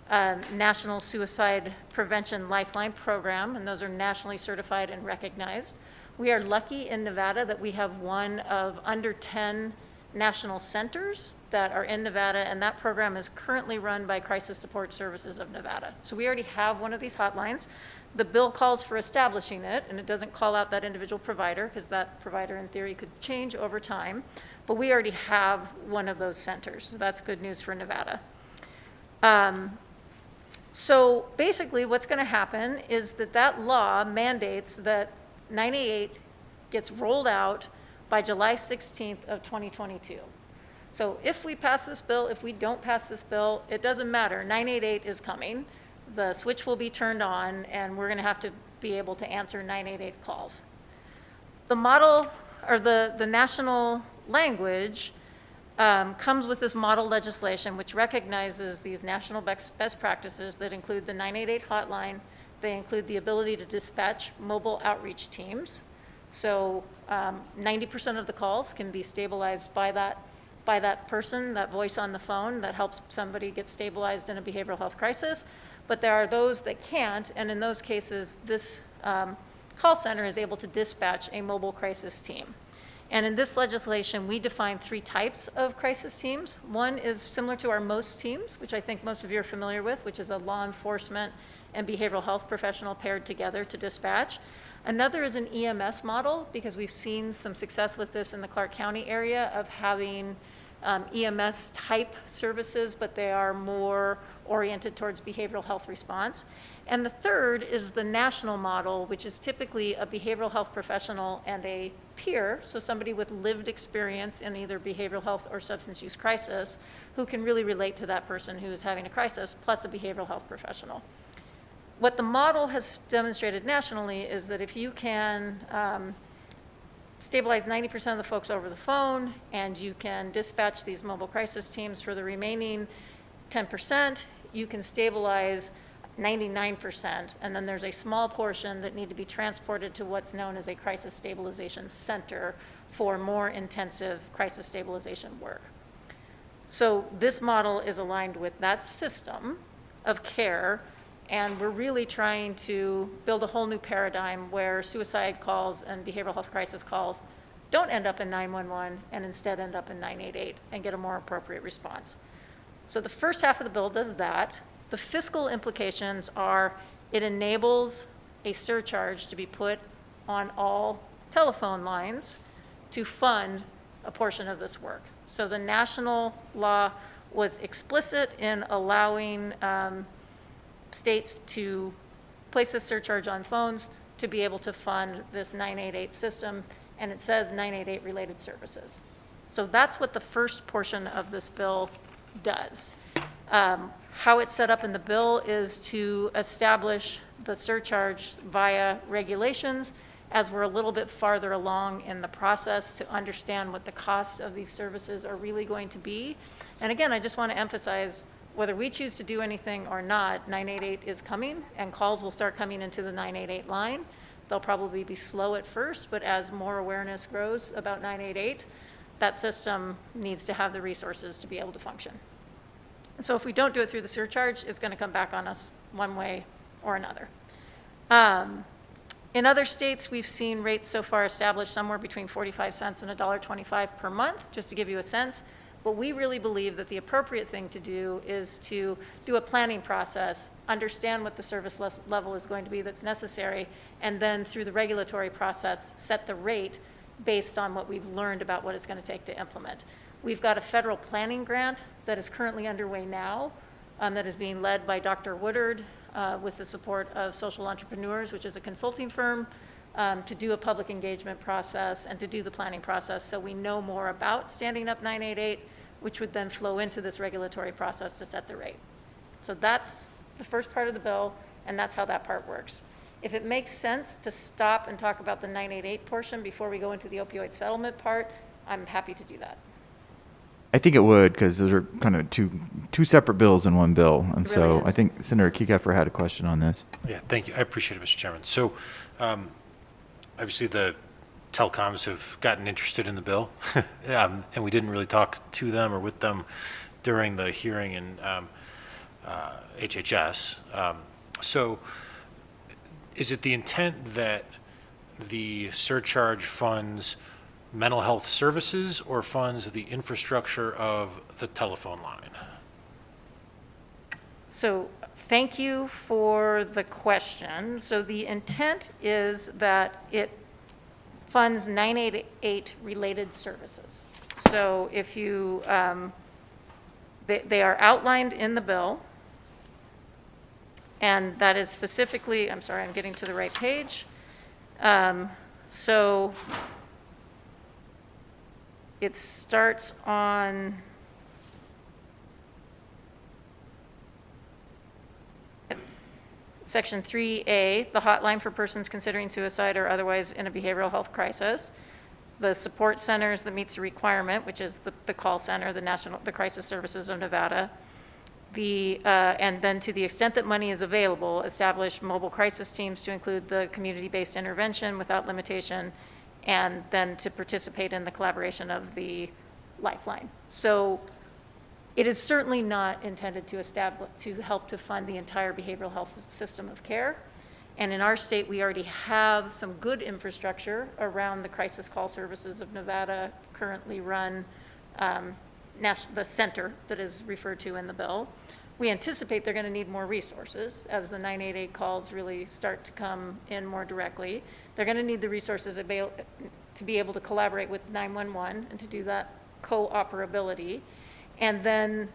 National Suicide Prevention Lifeline Program, and those are nationally certified and recognized. We are lucky in Nevada that we have one of under 10 national centers that are in Nevada, and that program is currently run by Crisis Support Services of Nevada. So we already have one of these hotlines. The bill calls for establishing it, and it doesn't call out that individual provider because that provider in theory could change over time, but we already have one of those centers. So that's good news for Nevada. So basically what's going to happen is that law mandates that 988 gets rolled out by July 16th of 2022. So if we pass this bill, if we don't pass this bill, it doesn't matter. 988 is coming. The switch will be turned on, and we're going to have to be able to answer 988 calls. The model, or the national language, comes with this model legislation which recognizes these national best practices that include the 988 hotline. They include the ability to dispatch mobile outreach teams. So 90% of the calls can be stabilized by that person, that voice on the phone that helps somebody get stabilized in a behavioral health crisis. But there are those that can't, and in those cases, this call center is able to dispatch a mobile crisis team. And in this legislation, we define 3 types of crisis teams. One is similar to our MOST teams, which I think most of you are familiar with, which is a law enforcement and behavioral health professional paired together to dispatch. Another is an EMS model, because we've seen some success with this in the Clark County area of having EMS type services, but they are more oriented towards behavioral health response. And the third is the national model, which is typically a behavioral health professional and a peer, so somebody with lived experience in either behavioral health or substance use crisis, who can really relate to that person who is having a crisis, plus a behavioral health professional. What the model has demonstrated nationally is that if you can stabilize 90% of the folks over the phone, and you can dispatch these mobile crisis teams for the remaining 10%, you can stabilize 99%, and then there's a small portion that need to be transported to what's known as a crisis stabilization center for more intensive crisis stabilization work. So this model is aligned with that system of care, and we're really trying to build a whole new paradigm where suicide calls and behavioral health crisis calls don't end up in 911 and instead end up in 988 and get a more appropriate response. So the first half of the bill does that. The fiscal implications are it enables a surcharge to be put on all telephone lines to fund a portion of this work. So the national law was explicit in allowing states to place a surcharge on phones to be able to fund this 988 system, and it says 988 related services. So that's what the first portion of this bill does. How it's set up in the bill is to establish the surcharge via regulations as we're a little bit farther along in the process to understand what the cost of these services are really going to be. And again, I just want to emphasize, whether we choose to do anything or not, 988 is coming, and calls will start coming into the 988 line. They'll probably be slow at first, but as more awareness grows about 988, that system needs to have the resources to be able to function. And so if we don't do it through the surcharge, it's going to come back on us one way or another. In other states, we've seen rates so far established somewhere between 45 cents and $1.25 per month, just to give you a sense. But we really believe that the appropriate thing to do is to do a planning process, understand what the service level is going to be that's necessary, and then through the regulatory process, set the rate based on what we've learned about what it's going to take to implement. We've got a federal planning grant that is currently underway now that is being led by Dr. Woodard with the support of Social Entrepreneurs, which is a consulting firm, to do a public engagement process and to do the planning process so we know more about standing up 988, which would then flow into this regulatory process to set the rate. So that's the first part of the bill, and that's how that part works. If it makes sense to stop and talk about the 988 portion before we go into the opioid settlement part, I'm happy to do that. I think it would, because those are kind of two separate bills in one bill. And so really is. I think Senator Kekeffer had a question on this. Yeah, thank you. I appreciate it, Mr. Chairman. So obviously the telecoms have gotten interested in the bill, and we didn't really talk to them or with them during the hearing in HHS. So is it the intent that the surcharge funds mental health services or funds the infrastructure of the telephone line? So thank you for the question. So the intent is that it funds 988 related services. So if you, they are outlined in the bill, and that is specifically, I'm sorry, I'm getting to the right page. So it starts on Section 3A, the hotline for persons considering suicide or otherwise in a behavioral health crisis. The support centers that meets the requirement, which is the call center, the Crisis Services of Nevada. And then to the extent that money is available, establish mobile crisis teams to include the community-based intervention without limitation, and then to participate in the collaboration of the Lifeline. So it is certainly not intended to help to fund the entire behavioral health system of care. And in our state, we already have some good infrastructure around the Crisis Call Services of Nevada, currently run the center that is referred to in the bill. We anticipate they're going to need more resources as the 988 calls really start to come in more directly. They're going to need the resources to be able to collaborate with 911 and to do that co-operability. And then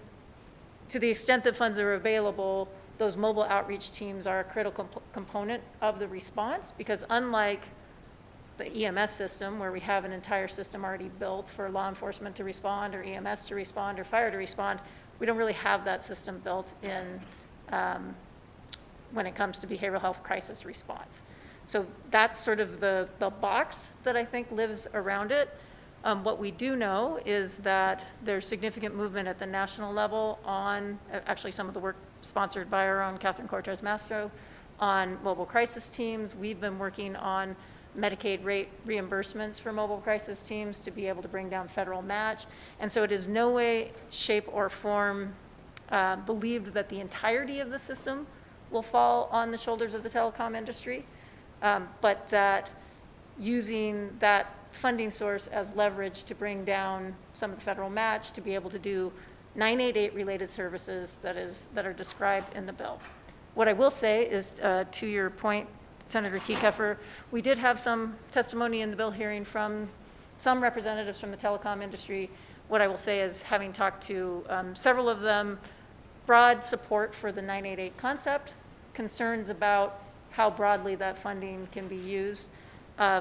to the extent that funds are available, those mobile outreach teams are a critical component of the response, because unlike the EMS system, where we have an entire system already built for law enforcement to respond, or EMS to respond, or fire to respond, we don't really have that system built in when it comes to behavioral health crisis response. So that's sort of the box that I think lives around it. What we do know is that there's significant movement at the national level on actually some of the work sponsored by our own Catherine Cortez Mastro on mobile crisis teams. We've been working on Medicaid rate reimbursements for mobile crisis teams to be able to bring down federal match. And so it is no way, shape, or form believed that the entirety of the system will fall on the shoulders of the telecom industry, but that using that funding source as leverage to bring down some of the federal match to be able to do 988 related services that are described in the bill. What I will say is, to your point, Senator Kekeffer, we did have some testimony in the bill hearing from some representatives from the telecom industry. What I will say is, having talked to several of them, broad support for the 988 concept, concerns about how broadly that funding can be used,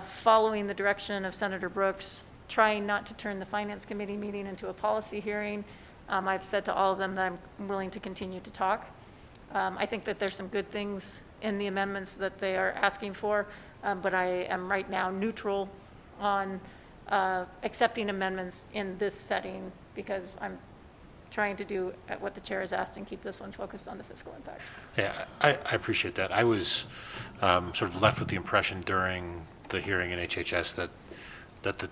following the direction of Senator Brooks, trying not to turn the Finance Committee meeting into a policy hearing. I've said to all of them that I'm willing to continue to talk. I think that there's some good things in the amendments that they are asking for, but I am right now neutral on accepting amendments in this setting, because I'm trying to do what the chair has asked and keep this one focused on the fiscal impact. Yeah, I appreciate that. I was sort of left with the impression during the hearing in HHS that the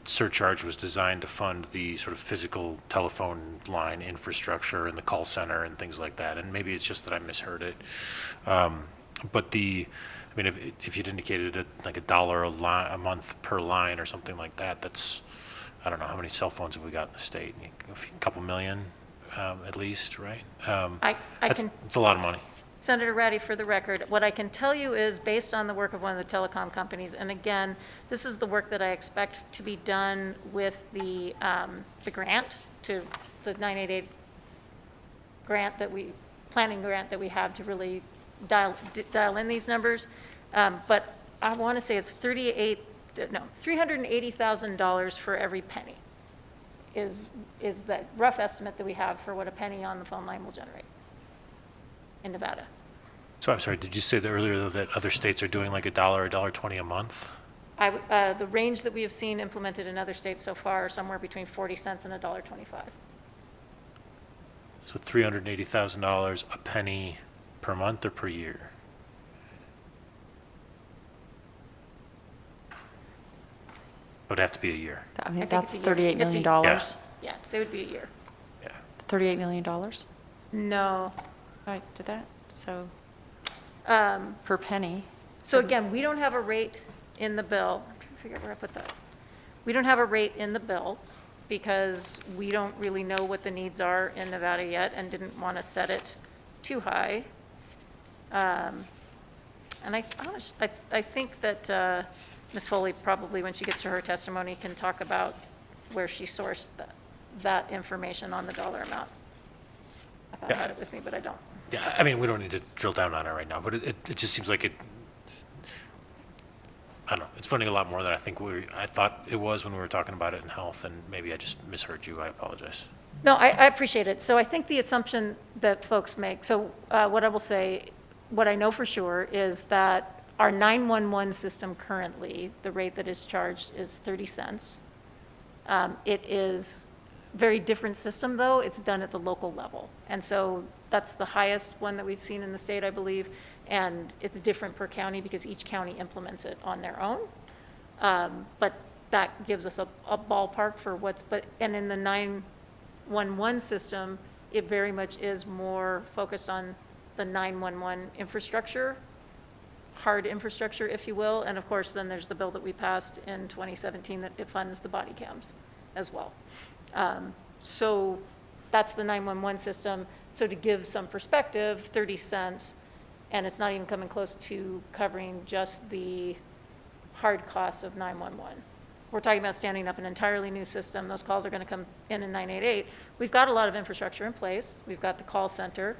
surcharge was designed to fund the sort of physical telephone line infrastructure and the call center and things like that. And maybe it's just that I misheard it. But I mean, if you'd indicated it like $1 a month per line or something like that, that's, I don't know, how many cell phones have we got in the state? A couple million at least, right? It's a lot of money. Senator Ratty, for the record, what I can tell you is based on the work of one of the telecom companies, and again, this is the work that I expect to be done with the grant, to the 988 grant planning grant that we have to really dial in these numbers. But I want to say it's $380,000 for every penny is that rough estimate that we have for what a penny on the phone line will generate in Nevada. So I'm sorry, did you say that earlier though, that other states are doing like $1, $1.20 a month? The range that we have seen implemented in other states so far are somewhere between 40 cents and $1.25. So $380,000 a penny per month or per year? It would have to be a year. I mean, think that's it's a year. $38 million. Yeah, they would be a year. Yeah. $38 million? No. I did that, so per penny. So again, we don't have a rate in the bill. I'm trying to figure out where I put that. We don't have a rate in the bill because we don't really know what the needs are in Nevada yet and didn't want to set it too high. And I think that Ms. Foley probably, when she gets to her testimony, can talk about where she sourced that information on the dollar amount. I thought I had it with me, but I don't. Yeah, I mean, we don't need to drill down on it right now, but it just seems like I don't know, it's funding a lot more than I thought it was when we were talking about it in health, and maybe I just misheard you. I apologize. No, I appreciate it. So I think the assumption that folks make, so what I will say, what I know for sure is that our 911 system currently, the rate that is charged is 30 cents. It is a very different system, though. It's done at the local level. And so that's the highest one that we've seen in the state, I believe. And it's different per county because each county implements it on their own. But that gives us a ballpark for and in the 911 system, it very much is more focused on the 911 infrastructure, hard infrastructure, if you will. And of course, then there's the bill that we passed in 2017 that it funds the body cams as well. So that's the 911 system. So to give some perspective, 30 cents, and it's not even coming close to covering just the hard costs of 911. We're talking about standing up an entirely new system. Those calls are going to come in 988. We've got a lot of infrastructure in place. We've got the call center.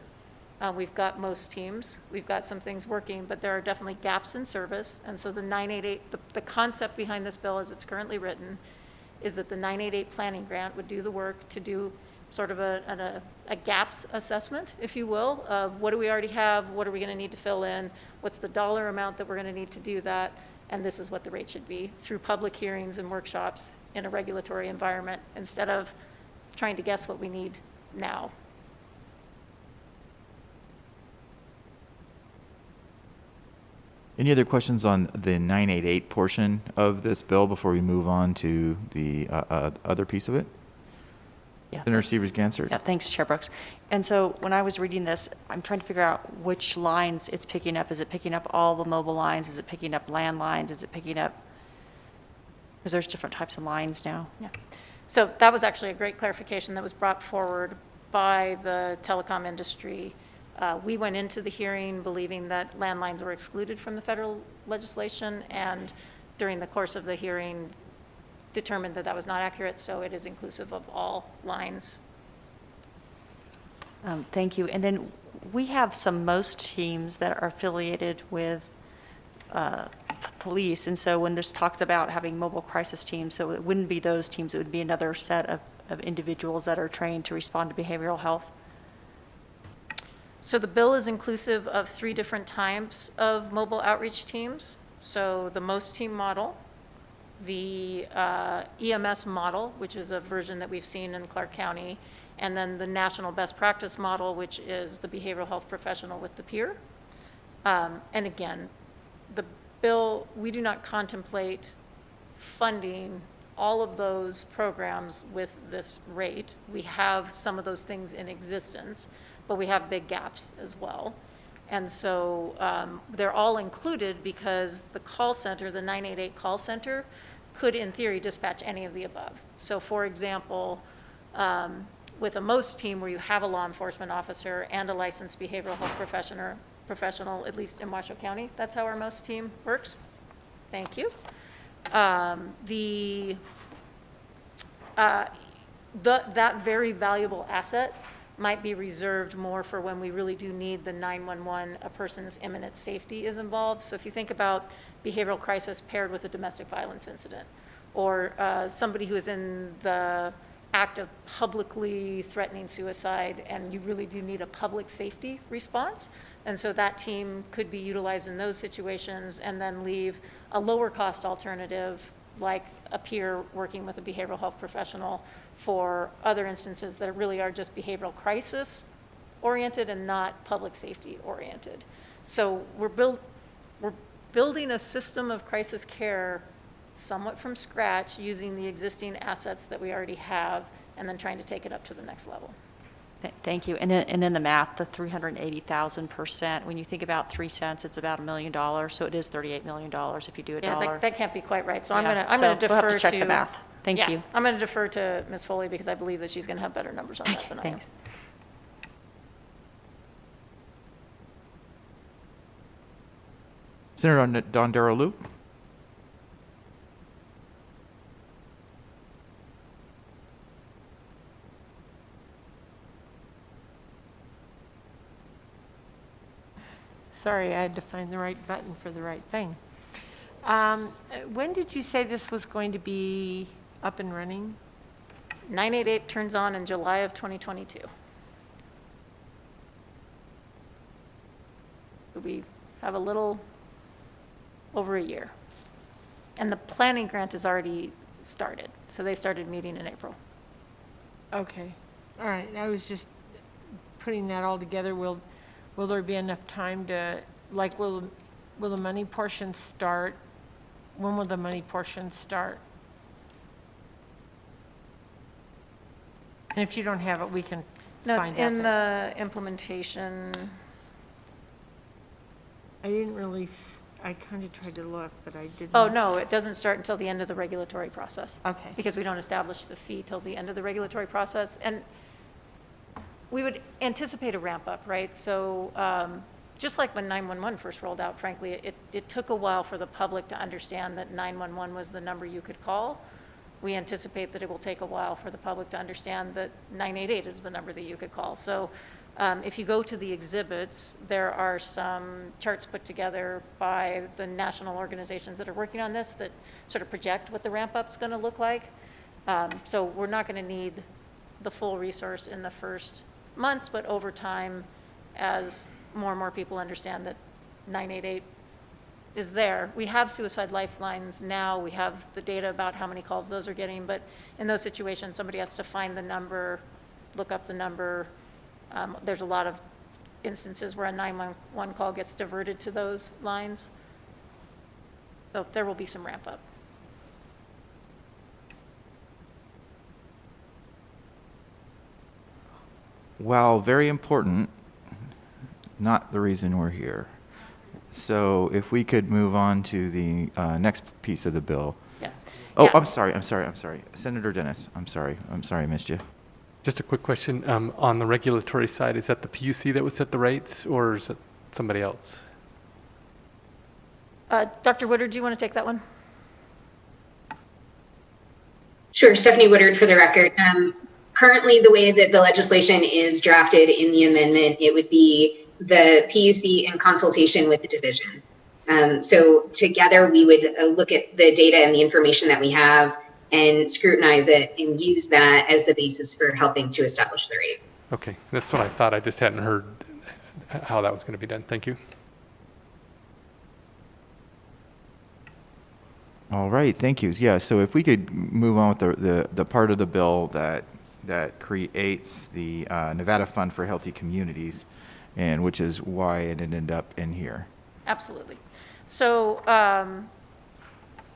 We've got most teams. We've got some things working, but there are definitely gaps in service. And so the 988, the concept behind this bill as it's currently written is that the 988 planning grant would do the work to do sort of a gaps assessment, if you will, of what do we already have, what are we going to need to fill in, what's the dollar amount that we're going to need to do that, and this is what the rate should be through public hearings and workshops in a regulatory environment instead of trying to guess what we need now. Any other questions on the 988 portion of this bill before we move on to the other piece of it? Yeah. Senator Severs-Gansert. Yeah, thanks, Chair Brooks. And so when I was reading this, I'm trying to figure out which lines it's picking up. Is it picking up all the mobile lines? Is it picking up landlines? Is it picking up, because there's different types of lines now. Yeah. So that was actually a great clarification that was brought forward by the telecom industry. We went into the hearing believing that landlines were excluded from the federal legislation, and during the course of the hearing determined that that was not accurate, so it is inclusive of all lines. Thank you. And then we have some MOST teams that are affiliated with police, and so when this talks about having mobile crisis teams, so it wouldn't be those teams, it would be another set of individuals that are trained to respond to behavioral health. So the bill is inclusive of 3 different types of mobile outreach teams. So the MOST team model, the EMS model, which is a version that we've seen in Clark County, and then the national best practice model, which is the behavioral health professional with the peer. And again, the bill, we do not contemplate funding all of those programs with this rate. We have some of those things in existence, but we have big gaps as well. And so they're all included because the call center, the 988 call center, could in theory dispatch any of the above. So for example, with a MOST team where you have a law enforcement officer and a licensed behavioral health professional, at least in Washoe County, that's how our MOST team works. Thank you. That very valuable asset might be reserved more for when we really do need the 911, a person's imminent safety is involved. So if you think about behavioral crisis paired with a domestic violence incident, or somebody who is in the act of publicly threatening suicide, and you really do need a public safety response. And so that team could be utilized in those situations and then leave a lower cost alternative like a peer working with a behavioral health professional for other instances that really are just behavioral crisis oriented and not public safety oriented. So we're building a system of crisis care somewhat from scratch using the existing assets that we already have and then trying to take it up to the next level. Thank you. And then the math, the 380,000%, when you think about 3 cents, it's about $1 million. So it is $38 million if you do a dollar. Yeah, that can't be quite right. So Yeah. I'm going to defer we'll have to check the math. Thank you. I'm going to defer to Ms. Foley because I believe that she's going to have better numbers on that than I am. Thanks. Senator Dondero-Luke. Sorry, I had to find the right button for the right thing. When did you say this was going to be up and running? 988 turns on in July of 2022. We have a little over a year. And the planning grant is already started. So they started meeting in April. Okay, all right, I was just putting that all together. Will there be enough time to, like, will the money portion start? When will the money portion start? And if you don't have it, we can No, find it's out. in the implementation. I didn't really, I kind of tried to look, but I didn't. Oh, no, it doesn't start until the end of the regulatory process. Okay. Because we don't establish the fee till the end of the regulatory process. And we would anticipate a ramp up, right? So just like when 911 first rolled out, frankly, it took a while for the public to understand that 911 was the number you could call. We anticipate that it will take a while for the public to understand that 988 is the number that you could call. So if you go to the exhibits, there are some charts put together by the national organizations that are working on this that sort of project what the ramp up's going to look like. So we're not going to need the full resource in the first months, but over time, as more and more people understand that 988 is there. We have suicide lifelines now. We have the data about how many calls those are getting, but in those situations, somebody has to find the number, look up the number. There's a lot of instances where a 911 call gets diverted to those lines. So there will be some ramp up. While very important, not the reason we're here. So if we could move on to the next piece of the bill. Yeah. Oh, Yeah. I'm sorry. Senator Dennis, I'm sorry, I missed you. Just a quick question. On the regulatory side, is that the PUC that would set the rates, or is it somebody else? Dr. Woodard, do you want to take that one? Sure, Stephanie Woodard for the record. Currently, the way that the legislation is drafted in the amendment, it would be the PUC in consultation with the division. So together, we would look at the data and the information that we have and scrutinize it and use that as the basis for helping to establish the rate. Okay, that's what I thought. I just hadn't heard how that was going to be done. Thank you. All right, thank you. Yeah, so if we could move on with the part of the bill that that creates the Nevada Fund for Healthy Communities, and which is why it ended up in here. Absolutely. So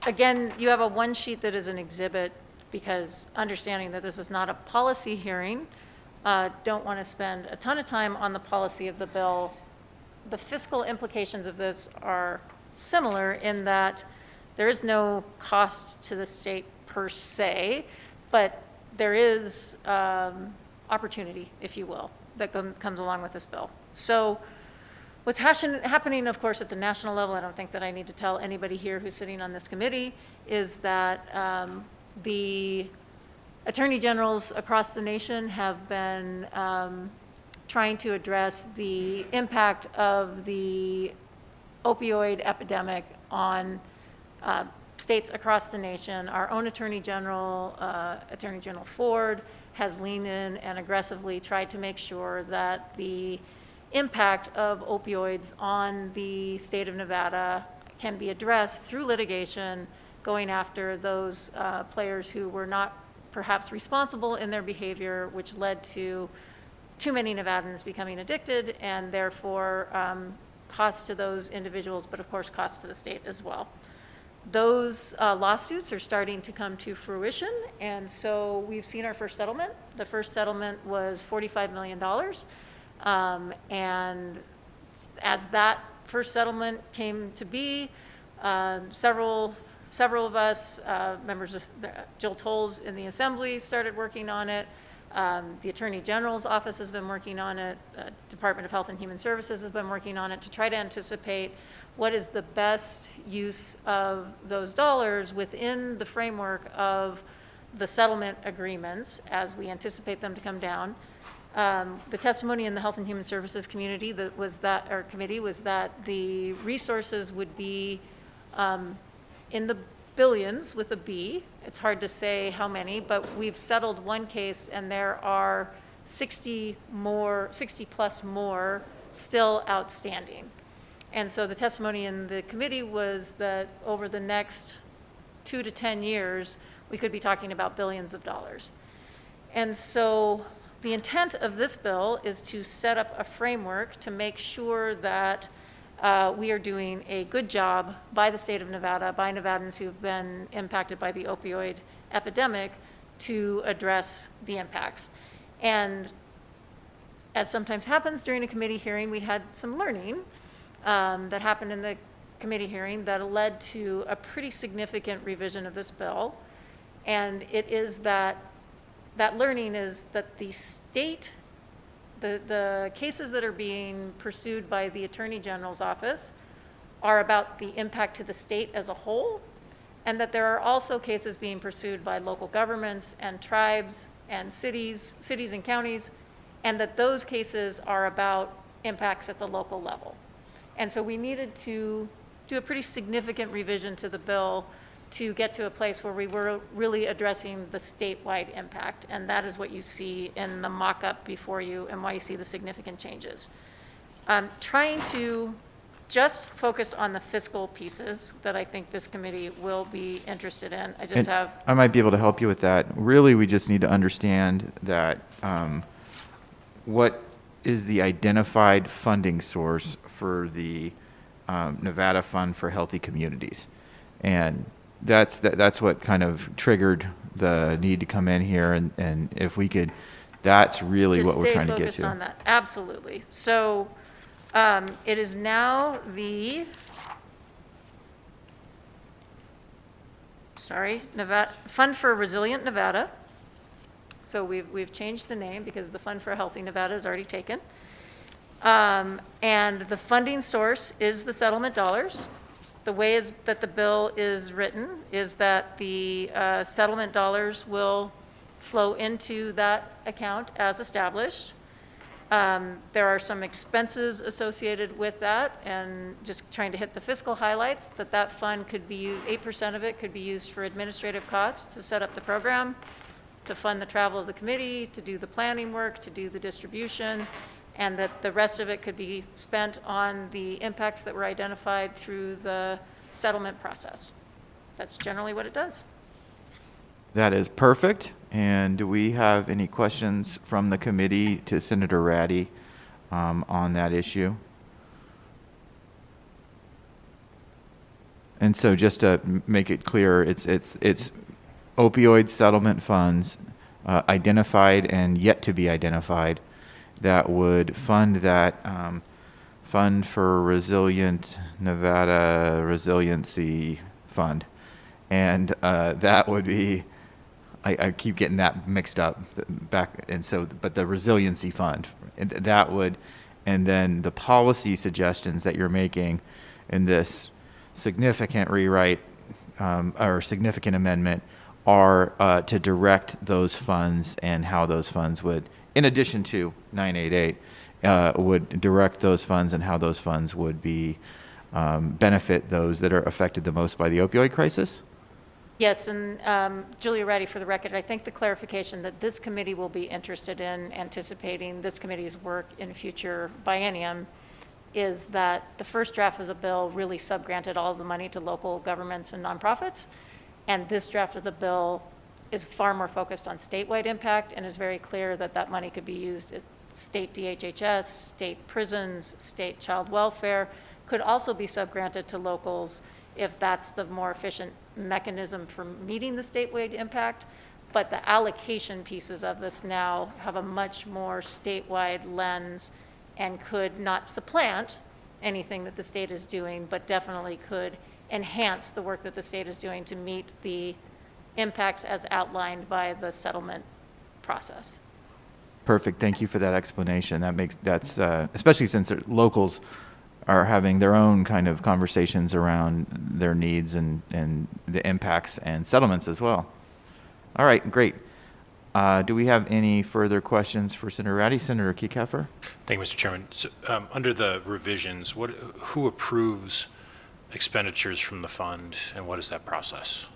again, you have a one sheet that is an exhibit, because understanding that this is not a policy hearing, don't want to spend a ton of time on the policy of the bill. The fiscal implications of this are similar in that there is no cost to the state per se, but there is opportunity, if you will, that comes along with this bill. So what's happening, of course, at the national level, I don't think that I need to tell anybody here who's sitting on this committee, is that the attorney generals across the nation have been trying to address the impact of the opioid epidemic on states across the nation. Our own Attorney General, Attorney General Ford, has leaned in and aggressively tried to make sure that the impact of opioids on the state of Nevada can be addressed through litigation, going after those players who were not perhaps responsible in their behavior, which led to too many Nevadans becoming addicted, and therefore costs to those individuals, but of course costs to the state as well. Those lawsuits are starting to come to fruition, and so we've seen our first settlement. The first settlement was $45 million, and as that first settlement came to be, several of us, members of Jill Tolles in the Assembly, started working on it. The Attorney General's office has been working on it. Department of Health and Human Services has been working on it to try to anticipate what is the best use of those dollars within the framework of the settlement agreements as we anticipate them to come down. The testimony in the Health and Human Services community committee was that the resources would be in the billions with a B. It's hard to say how many, but we've settled one case and there are 60 plus more still outstanding. And so the testimony in the committee was that over the next 2 to 10 years, we could be talking about billions of dollars. And so the intent of this bill is to set up a framework to make sure that we are doing a good job by the state of Nevada, by Nevadans who've been impacted by the opioid epidemic, to address the impacts. And as sometimes happens during a committee hearing, we had some learning that happened in the committee hearing that led to a pretty significant revision of this bill. And it is that learning is that the state, the cases that are being pursued by the Attorney General's office are about the impact to the state as a whole, and that there are also cases being pursued by local governments and tribes and cities and counties, and that those cases are about impacts at the local level. And so we needed to do a pretty significant revision to the bill to get to a place where we were really addressing the statewide impact. And that is what you see in the mock-up before you and why you see the significant changes. Trying to just focus on the fiscal pieces that I think this committee will be interested in. I might be able to help you with that. Really, we just need to understand that what is the identified funding source for the Nevada Fund for Healthy Communities. And that's what kind of triggered the need to come in here, and if we could, that's really what we're trying to get to. Just stay focused on that, absolutely. So it is now the, Nevada Fund for Resilient Nevada. So we've changed the name because the Fund for Healthy Nevada is already taken. And the funding source is the settlement dollars. The way that the bill is written is that the settlement dollars will flow into that account as established. There are some expenses associated with that, and just trying to hit the fiscal highlights, that fund could be used, 8% of it could be used for administrative costs to set up the program, to fund the travel of the committee, to do the planning work, to do the distribution, and that the rest of it could be spent on the impacts that were identified through the settlement process. That's generally what it does. That is perfect. And do we have any questions from the committee to Senator Ratty on that issue? And so just to make it clear, it's opioid settlement funds identified and yet to be identified that would fund that Fund for Resilient Nevada Resiliency Fund. And that would be, I keep getting that mixed up back. And so, but the Resiliency Fund, and that would, and then the policy suggestions that you're making in this significant rewrite or significant amendment are to direct those funds and how those funds would, in addition to 988, would direct those funds and how those funds would be benefit those that are affected the most by the opioid crisis? Yes, and Julia Reddy, for the record, I think the clarification that this committee will be interested in anticipating this committee's work in future biennium is that the first draft of the bill really subgranted all of the money to local governments and nonprofits, and this draft of the bill is far more focused on statewide impact and is very clear that that money could be used at state DHHS, state prisons, state child welfare, could also be subgranted to locals if that's the more efficient mechanism for meeting the statewide impact. But the allocation pieces of this now have a much more statewide lens and could not supplant anything that the state is doing, but definitely could enhance the work that the state is doing to meet the impacts as outlined by the settlement process. Perfect. Thank you for that explanation. That's especially since locals are having their own kind of conversations around their needs and the impacts and settlements as well. All right, great. Do we have any further questions for Senator Ratty? Senator Kieckhofer? Thank you, Mr. Chairman. So, under the revisions, who approves expenditures from the fund, and what is that process?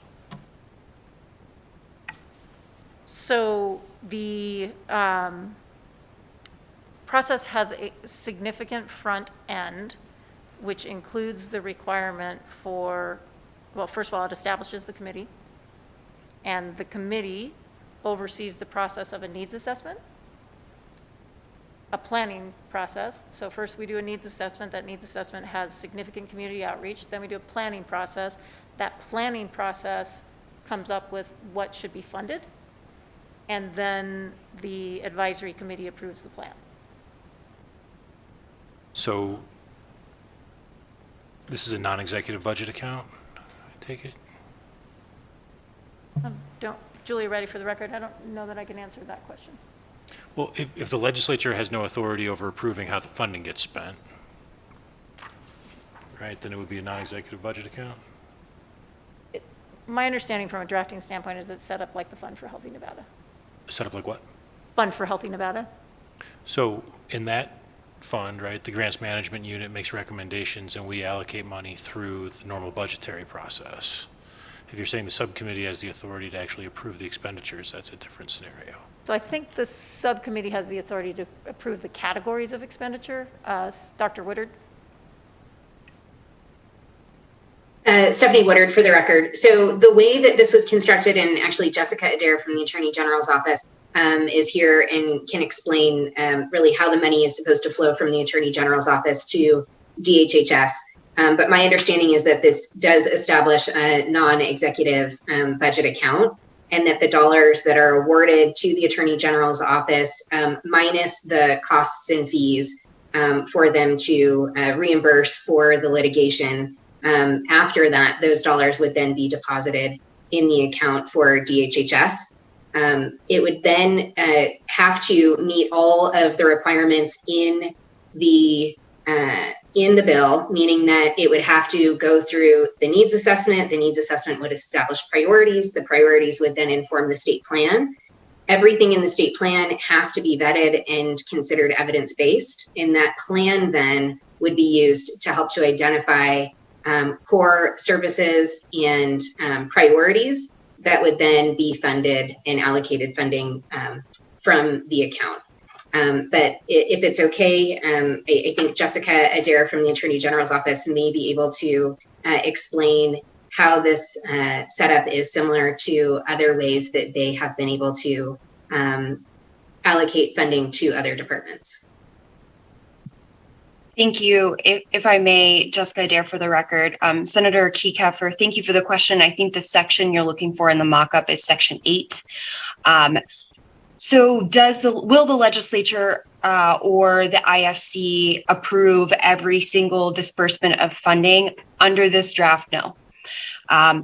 So the process has a significant front end, which includes the requirement for, well, first of all, it establishes the committee, and the committee oversees the process of a needs assessment, a planning process. So first we do a needs assessment. That needs assessment has significant community outreach. Then we do a planning process. That planning process comes up with what should be funded, and then the advisory committee approves the plan. So this is a non-executive budget account, I take it? Julia Reddy, for the record, I don't know that I can answer that question. Well, if the legislature has no authority over approving how the funding gets spent, right, then it would be a non-executive budget account? My understanding from a drafting standpoint is it's set up like the Fund for Healthy Nevada. Set up like what? Fund for Healthy Nevada. So in that fund, right, the grants management unit makes recommendations and we allocate money through the normal budgetary process. If you're saying the subcommittee has the authority to actually approve the expenditures, that's a different scenario. So I think the subcommittee has the authority to approve the categories of expenditure. Dr. Woodard. Stephanie Woodard, for the record. So the way that this was constructed, and actually Jessica Adair from the Attorney General's office is here and can explain really how the money is supposed to flow from the Attorney General's office to DHHS. But my understanding is that this does establish a non-executive budget account, and that the dollars that are awarded to the Attorney General's office, minus the costs and fees for them to reimburse for the litigation, after that, those dollars would then be deposited in the account for DHHS. It would then have to meet all of the requirements in the bill, meaning that it would have to go through the needs assessment. The needs assessment would establish priorities. The priorities would then inform the state plan. Everything in the state plan has to be vetted and considered evidence-based. And that plan then would be used to help to identify core services and priorities that would then be funded and allocated funding from the account. But if it's okay, I think Jessica Adair from the Attorney General's office may be able to explain how this setup is similar to other ways that they have been able to allocate funding to other departments. Thank you. If I may, Jessica Adair for the record. Senator Keycaffer, thank you for the question. I think the section you're looking for in the mock-up is section 8. So will the legislature or the IFC approve every single disbursement of funding? Under this draft, no.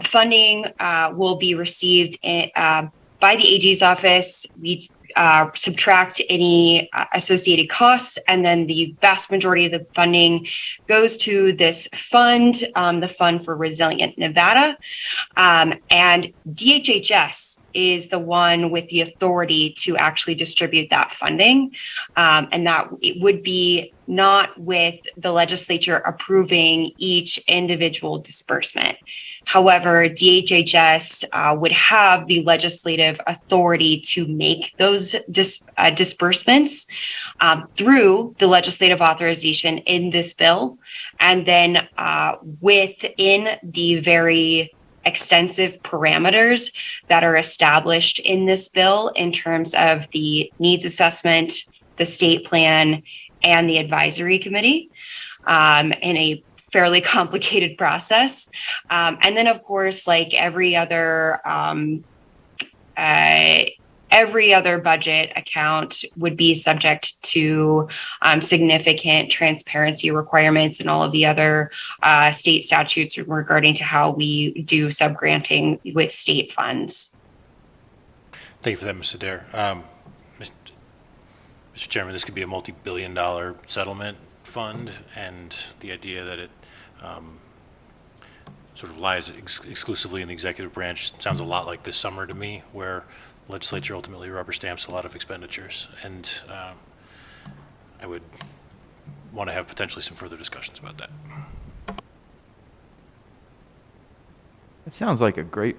Funding will be received by the AG's office. We subtract any associated costs, and then the vast majority of the funding goes to this fund, the Fund for Resilient Nevada. And DHHS is the one with the authority to actually distribute that funding, and that it would be not with the legislature approving each individual disbursement. However, DHHS would have the legislative authority to make those disbursements through the legislative authorization in this bill, and then within the very extensive parameters that are established in this bill in terms of the needs assessment, the state plan, and the advisory committee in a fairly complicated process. And then, of course, like every other budget account would be subject to significant transparency requirements and all of the other state statutes regarding to how we do subgranting with state funds. Thank you for that, Ms. Adair. Mr. Chairman, this could be a multi-billion-dollar settlement fund, and the idea that it sort of lies exclusively in the executive branch sounds a lot like this summer to me, where legislature ultimately rubber stamps a lot of expenditures, and I would want to have potentially some further discussions about that. It sounds like a great,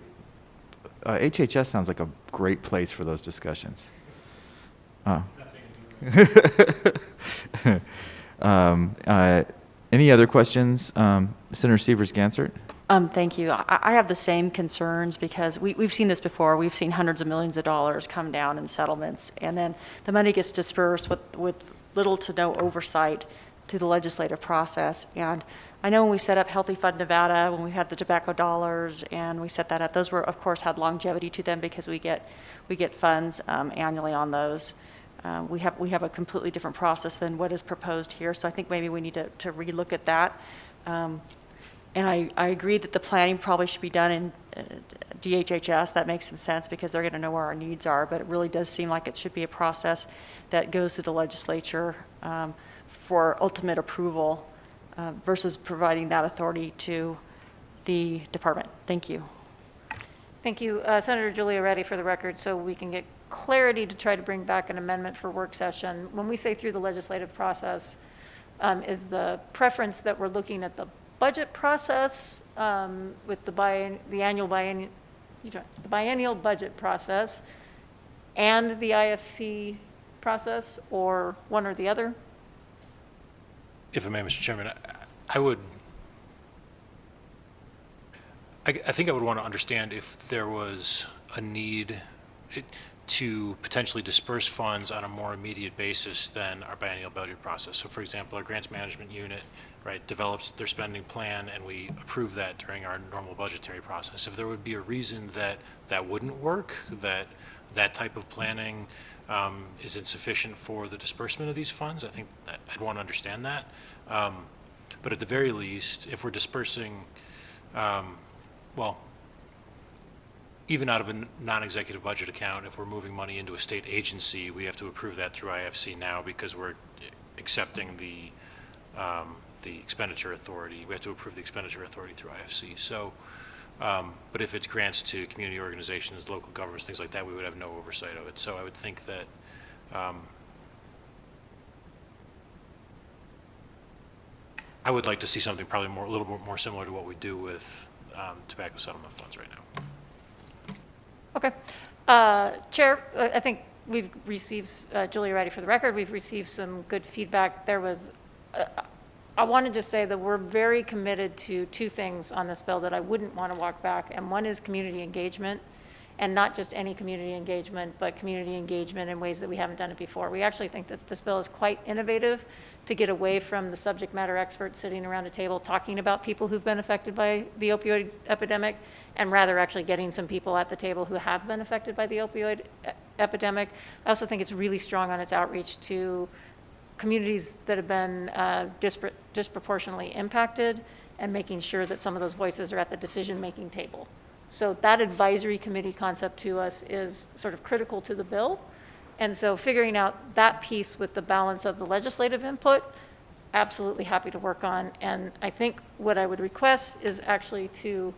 HHS sounds like a great place for those discussions. Oh. Any other questions? Senator Sievers-Gansert? Thank you. I have the same concerns because we've seen this before. We've seen hundreds of millions of dollars come down in settlements, and then the money gets dispersed with little to no oversight through the legislative process. And I know when we set up Healthy Fund Nevada, when we had the tobacco dollars and we set that up, those were, of course, had longevity to them because we get funds annually on those. We have a completely different process than what is proposed here, so I think maybe we need to relook at that. And I agree that the planning probably should be done in DHHS. That makes some sense because they're going to know where our needs are, but it really does seem like it should be a process that goes through the legislature for ultimate approval versus providing that authority to the department. Thank you. Thank you. Senator Julia Reddy, for the record, so we can get clarity to try to bring back an amendment for work session. When we say through the legislative process, is the preference that we're looking at the budget process with the biennial budget process and the IFC process, or one or the other? If I may, Mr. Chairman, I think I would want to understand if there was a need to potentially disperse funds on a more immediate basis than our biennial budget process. So, for example, our grants management unit, right, develops their spending plan, and we approve that during our normal budgetary process. If there would be a reason that that wouldn't work, that type of planning is insufficient for the disbursement of these funds, I think I'd want to understand that. But at the very least, if we're dispersing, even out of a non-executive budget account, if we're moving money into a state agency, we have to approve that through IFC now because we're accepting the expenditure authority. We have to approve the expenditure authority through IFC. So, but if it's grants to community organizations, local governments, things like that, we would have no oversight of it. So I would think that I would like to see something probably a little bit more similar to what we do with tobacco settlement funds right now. Okay. Chair, I think we've received, Julia Reddy, for the record, we've received some good feedback. There was I want to just say that we're very committed to two things on this bill that I wouldn't want to walk back. And one is community engagement, and not just any community engagement, but community engagement in ways that we haven't done it before. We actually think that this bill is quite innovative to get away from the subject matter experts sitting around a table talking about people who've been affected by the opioid epidemic, and rather actually getting some people at the table who have been affected by the opioid epidemic. I also think it's really strong on its outreach to communities that have been disproportionately impacted, and making sure that some of those voices are at the decision-making table. So that advisory committee concept to us is sort of critical to the bill. And so figuring out that piece with the balance of the legislative input, absolutely happy to work on. And I think what I would request is actually to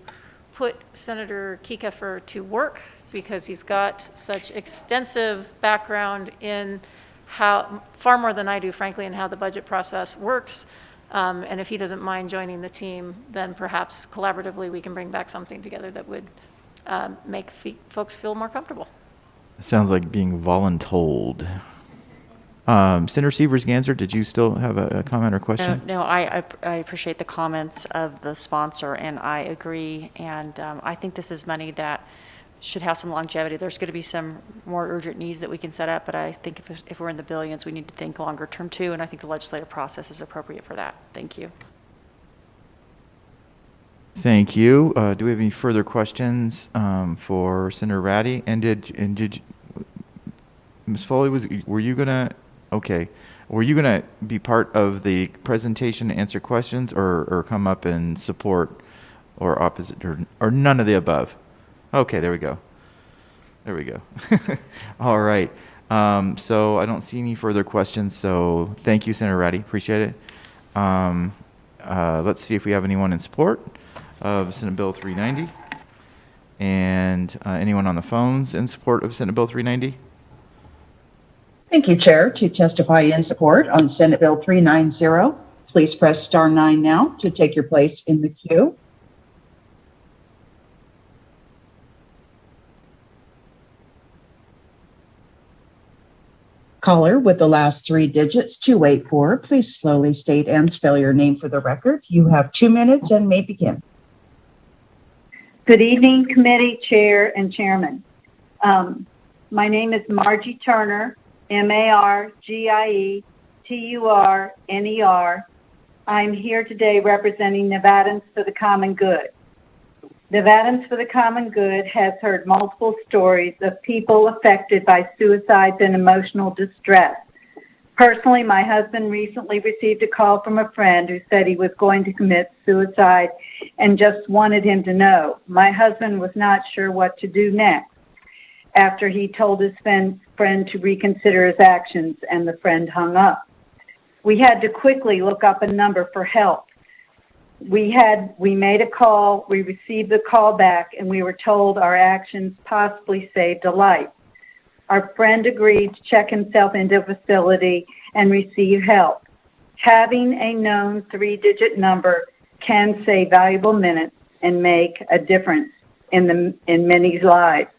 put Senator Kiefer to work, because he's got such extensive background in how, far more than I do, frankly, in how the budget process works. And if he doesn't mind joining the team, then perhaps collaboratively we can bring back something together that would make folks feel more comfortable. Sounds like being voluntold. Senator Sievers-Ganser, did you still have a comment or question? No, I appreciate the comments of the sponsor, and I agree. And I think this is money that should have some longevity. There's going to be some more urgent needs that we can set up, but I think if we're in the billions, we need to think longer term too, and I think the legislative process is appropriate for that. Thank you. Thank you. Do we have any further questions for Senator Ratty? And did Ms. Foley, were you gonna be part of the presentation to answer questions, or come up and support or opposite, or none of the above? Okay, there we go. All right. So I don't see any further questions. So thank you, Senator Ratty. Appreciate it. Let's see if we have anyone in support of Senate Bill 390. And anyone on the phones in support of Senate Bill 390? Thank you, Chair. To testify in support on Senate Bill 390, please press *9 now to take your place in the queue. Caller with the last three digits, 284, please slowly state and spell your name for the record. You have 2 minutes and may begin. Good evening, committee chair and chairman. My name is Margie Turner, MargieTurner. I'm here today representing Nevadans for the Common Good. Nevadans for the Common Good has heard multiple stories of people affected by suicides and emotional distress. Personally, my husband recently received a call from a friend who said he was going to commit suicide and just wanted him to know. My husband was not sure what to do next after he told his friend to reconsider his actions, and the friend hung up. We had to quickly look up a number for help. We made a call, we received the call back, and we were told our actions possibly saved a life. Our friend agreed to check himself into a facility and receive help. Having a known 3-digit number can save valuable minutes and make a difference in many lives.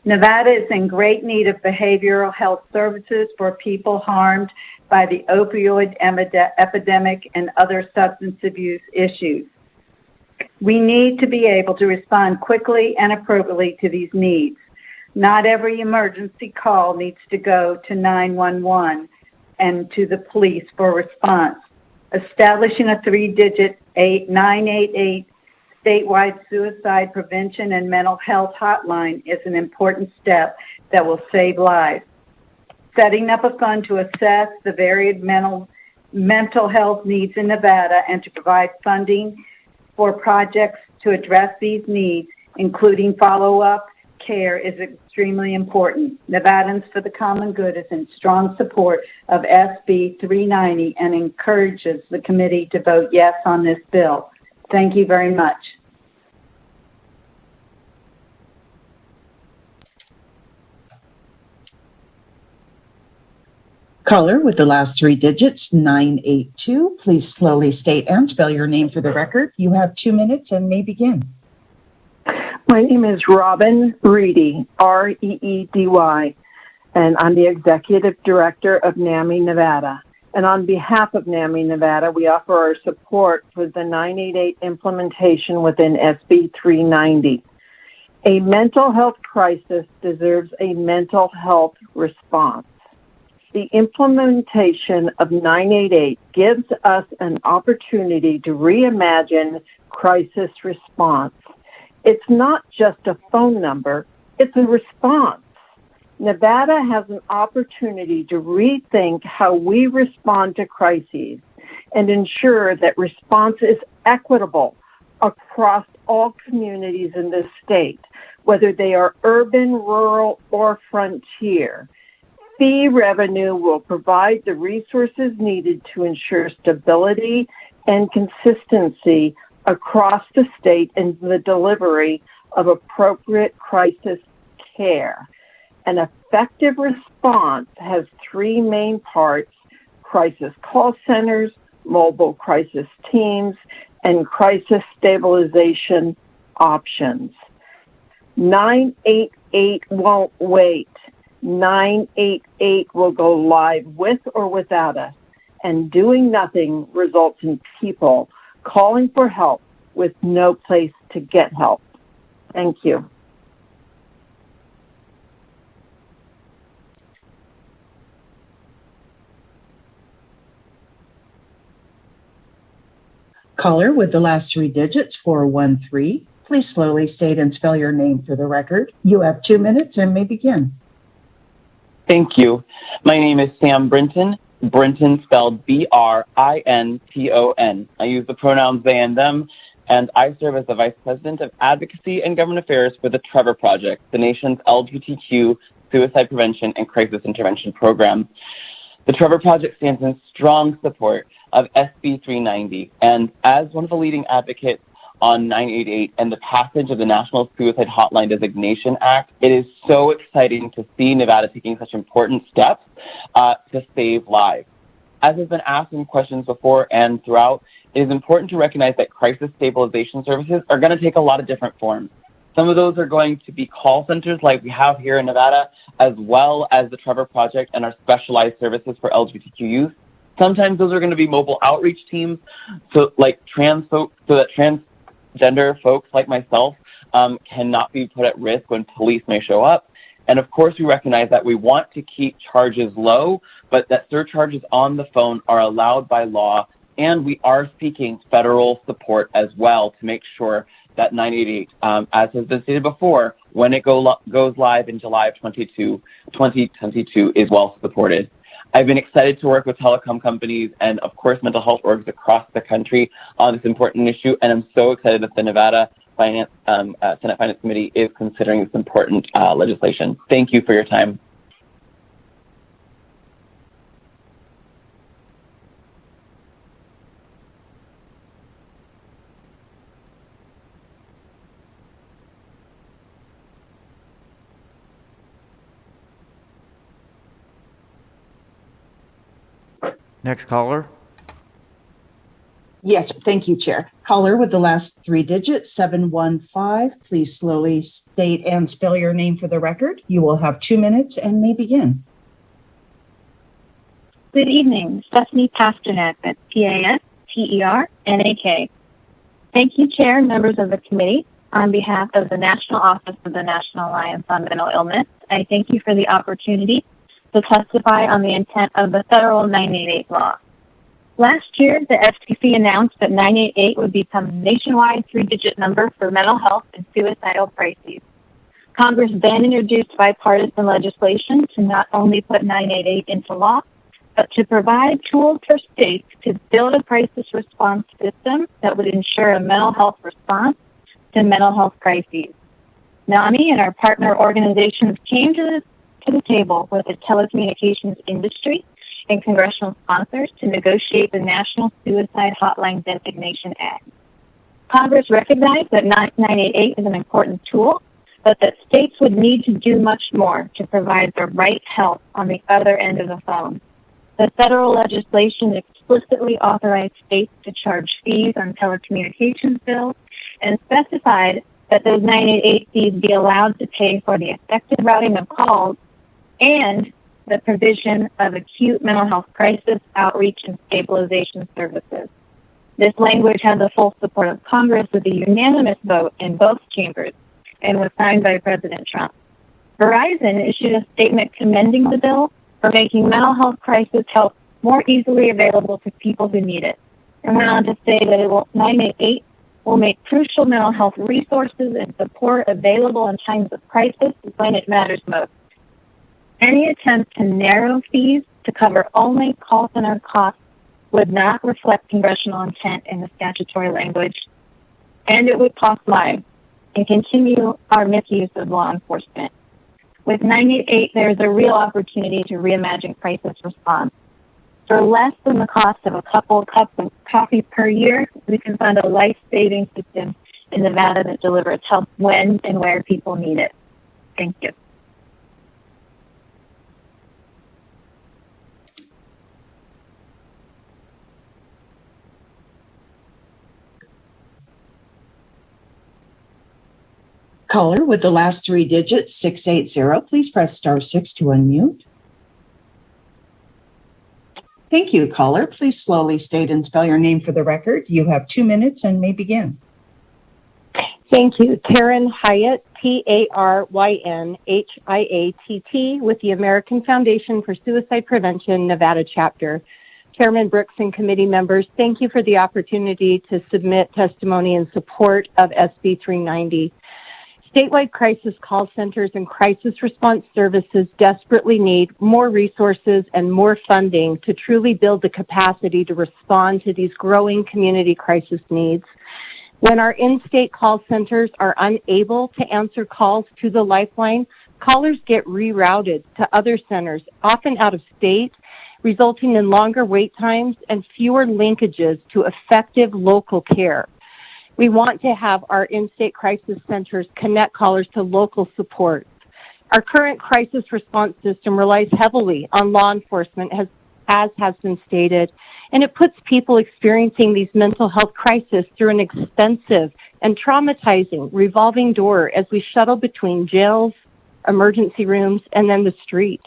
Nevada is in great need of behavioral health services for people harmed by the opioid epidemic and other substance abuse issues. We need to be able to respond quickly and appropriately to these needs. Not every emergency call needs to go to 911 and to the police for response. Establishing a 3-digit 988 statewide suicide prevention and mental health hotline is an important step that will save lives. Setting up a fund to assess the varied mental health needs in Nevada and to provide funding for projects to address these needs, including follow-up care, is extremely important. Nevadans for the Common Good is in strong support of SB 390 and encourages the committee to vote yes on this bill. Thank you very much. Caller with the last 3 digits, 982, please slowly state and spell your name for the record. You have 2 minutes and may begin. My name is Robin Reedy, Reedy, and I'm the Executive Director of NAMI Nevada. And on behalf of NAMI Nevada, we offer our support for the 988 implementation within SB 390. A mental health crisis deserves a mental health response. The implementation of 988 gives us an opportunity to reimagine crisis response. It's not just a phone number, it's a response. Nevada has an opportunity to rethink how we respond to crises and ensure that response is equitable across all communities in this state, whether they are urban, rural, or frontier. Fee revenue will provide the resources needed to ensure stability and consistency across the state in the delivery of appropriate crisis care. An effective response has three main parts: crisis call centers, mobile crisis teams, and crisis stabilization options. 988 won't wait. 988 will go live with or without us, and doing nothing results in people calling for help with no place to get help. Thank you. Caller with the last three digits, 413. Please slowly state and spell your name for the record. You have 2 minutes and may begin. Thank you. My name is Sam Brinton. Brinton spelled Brinton. I use the pronouns they and them, and I serve as the Vice President of Advocacy and Government Affairs for the Trevor Project, the nation's LGBTQ suicide prevention and crisis intervention program. The Trevor Project stands in strong support of SB 390, and as one of the leading advocates on 988 and the passage of the National Suicide Hotline Designation Act, it is so exciting to see Nevada taking such important steps to save lives. As has been asked in questions before and throughout, it is important to recognize that crisis stabilization services are going to take a lot of different forms. Some of those are going to be call centers like we have here in Nevada, as well as the Trevor Project and our specialized services for LGBTQ youth. Sometimes those are going to be mobile outreach teams, so that transgender folks like myself cannot be put at risk when police may show up. And of course, we recognize that we want to keep charges low, but that surcharges on the phone are allowed by law, and we are seeking federal support as well to make sure that 988, as has been stated before, when it goes live in July of 2022, is well supported. I've been excited to work with telecom companies and, of course, mental health orgs across the country on this important issue, and I'm so excited that the Nevada Senate Finance Committee is considering this important legislation. Thank you for your time. Next caller. Yes, thank you, Chair. Caller with the last three digits, 715. Please slowly state and spell your name for the record. You will have 2 minutes and may begin. Good evening, Stephanie Pasternak, that's Pasternak. Thank you, Chair and members of the committee. On behalf of the National Office of the National Alliance on Mental Illness, I thank you for the opportunity to testify on the intent of the federal 988 law. Last year, the FCC announced that 988 would become a nationwide three-digit number for mental health and suicidal crises. Congress then introduced bipartisan legislation to not only put 988 into law, but to provide tools for states to build a crisis response system that would ensure a mental health response to mental health crises. NAMI and our partner organizations came to the table with the telecommunications industry and congressional sponsors to negotiate the National Suicide Hotline Designation Act. Congress recognized that 988 is an important tool, but that states would need to do much more to provide the right help on the other end of the phone. The federal legislation explicitly authorized states to charge fees on telecommunications bills and specified that those 988 fees be allowed to pay for the effective routing of calls and the provision of acute mental health crisis outreach and stabilization services. This language had the full support of Congress with a unanimous vote in both chambers and was signed by President Trump. Verizon issued a statement commending the bill for making mental health crisis help more easily available to people who need it, and went on to say that 988 will make crucial mental health resources and support available in times of crisis when it matters most. Any attempt to narrow fees to cover only call center costs would not reflect congressional intent in the statutory language, and it would cost lives and continue our misuse of law enforcement. With 988, there's a real opportunity to reimagine crisis response. For less than the cost of a couple of cups of coffee per year, we can find a life-saving system in Nevada that delivers help when and where people need it. Thank you. Caller with the last three digits, 680, please press *6 to unmute. Thank you, caller. Please slowly state and spell your name for the record. You have 2 minutes and may begin. Thank you. Taryn Hyatt, TarynHiatt, with the American Foundation for Suicide Prevention, Nevada chapter. Chairman Brooks and committee members, thank you for the opportunity to submit testimony in support of SB 390. Statewide crisis call centers and crisis response services desperately need more resources and more funding to truly build the capacity to respond to these growing community crisis needs. When our in-state call centers are unable to answer calls to the Lifeline, callers get rerouted to other centers, often out of state, resulting in longer wait times and fewer linkages to effective local care. We want to have our in-state crisis centers connect callers to local support. Our current crisis response system relies heavily on law enforcement, as has been stated, and it puts people experiencing these mental health crises through an expensive and traumatizing revolving door as we shuttle between jails, emergency rooms, and then the street.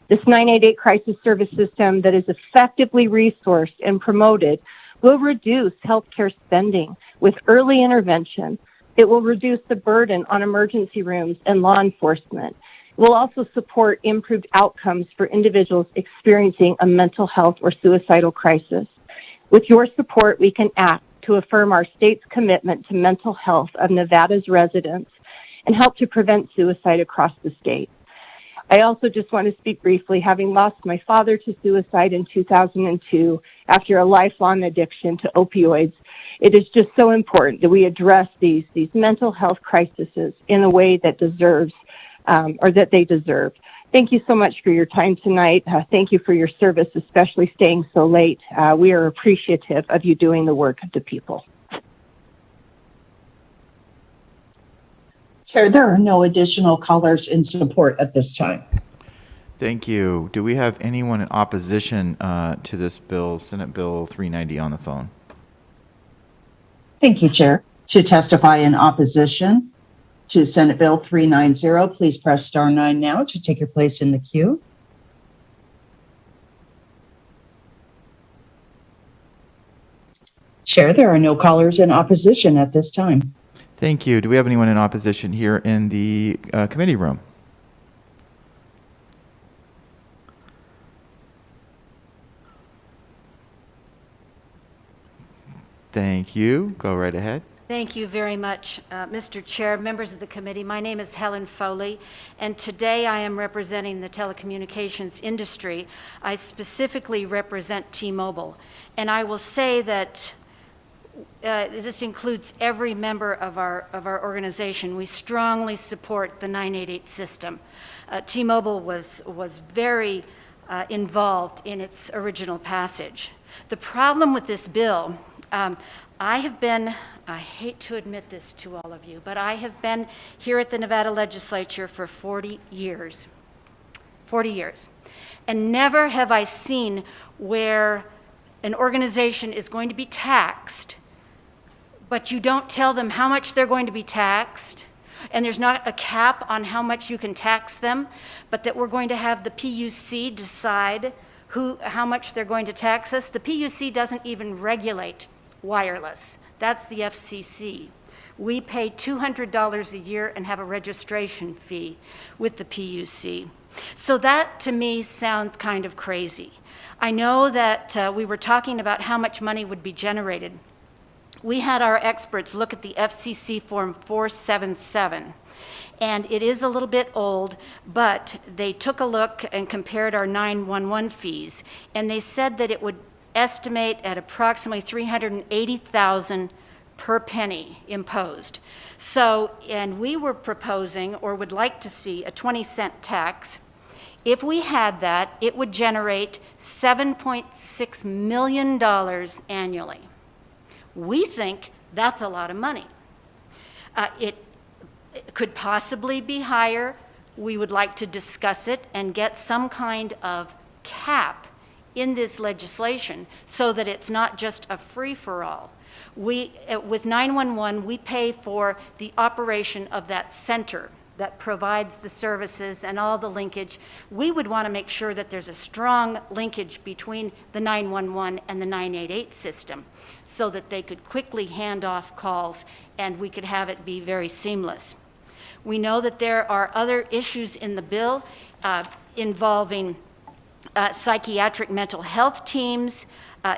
This 988 crisis service system that is effectively resourced and promoted will reduce healthcare spending with early intervention. It will reduce the burden on emergency rooms and law enforcement. It will also support improved outcomes for individuals experiencing a mental health or suicidal crisis. With your support, we can act to affirm our state's commitment to mental health of Nevada's residents and help to prevent suicide across the state. I also just want to speak briefly, having lost my father to suicide in 2002 after a lifelong addiction to opioids. It is just so important that we address these mental health crises in a way that deserves, or that they deserve. Thank you so much for your time tonight. Thank you for your service, especially staying so late. We are appreciative of you doing the work of the people. Chair, there are no additional callers in support at this time. Thank you. Do we have anyone in opposition to this bill, Senate Bill 390, on the phone? Thank you, Chair. To testify in opposition to Senate Bill 390, please press *9 now to take your place in the queue. Chair, there are no callers in opposition at this time. Thank you. Do we have anyone in opposition here in the committee room? Thank you. Go right ahead. Thank you very much, Mr. Chair, members of the committee. My name is Helen Foley, and today I am representing the telecommunications industry. I specifically represent T-Mobile, and I will say that this includes every member of our organization. We strongly support the 988 system. T-Mobile was very involved in its original passage. The problem with this bill, I hate to admit this to all of you, but I have been here at the Nevada Legislature for 40 years. 40 years. And never have I seen where an organization is going to be taxed, but you don't tell them how much they're going to be taxed. and there's not a cap on how much you can tax them, but that we're going to have the PUC decide how much they're going to tax us. The PUC doesn't even regulate wireless. That's the FCC. We pay $200 a year and have a registration fee with the PUC. So that, to me, sounds kind of crazy. I know that we were talking about how much money would be generated. We had our experts look at the FCC Form 477, and it is a little bit old, but they took a look and compared our 911 fees, and they said that it would estimate at approximately $380,000 per penny imposed. So, and we were proposing, or would like to see, a 20-cent tax. If we had that, it would generate $7.6 million annually. We think that's a lot of money. It could possibly be higher. We would like to discuss it and get some kind of cap in this legislation so that it's not just a free-for-all. With 911, we pay for the operation of that center that provides the services and all the linkage. We would want to make sure that there's a strong linkage between the 911 and the 988 system so that they could quickly hand off calls and we could have it be very seamless. We know that there are other issues in the bill involving psychiatric mental health teams,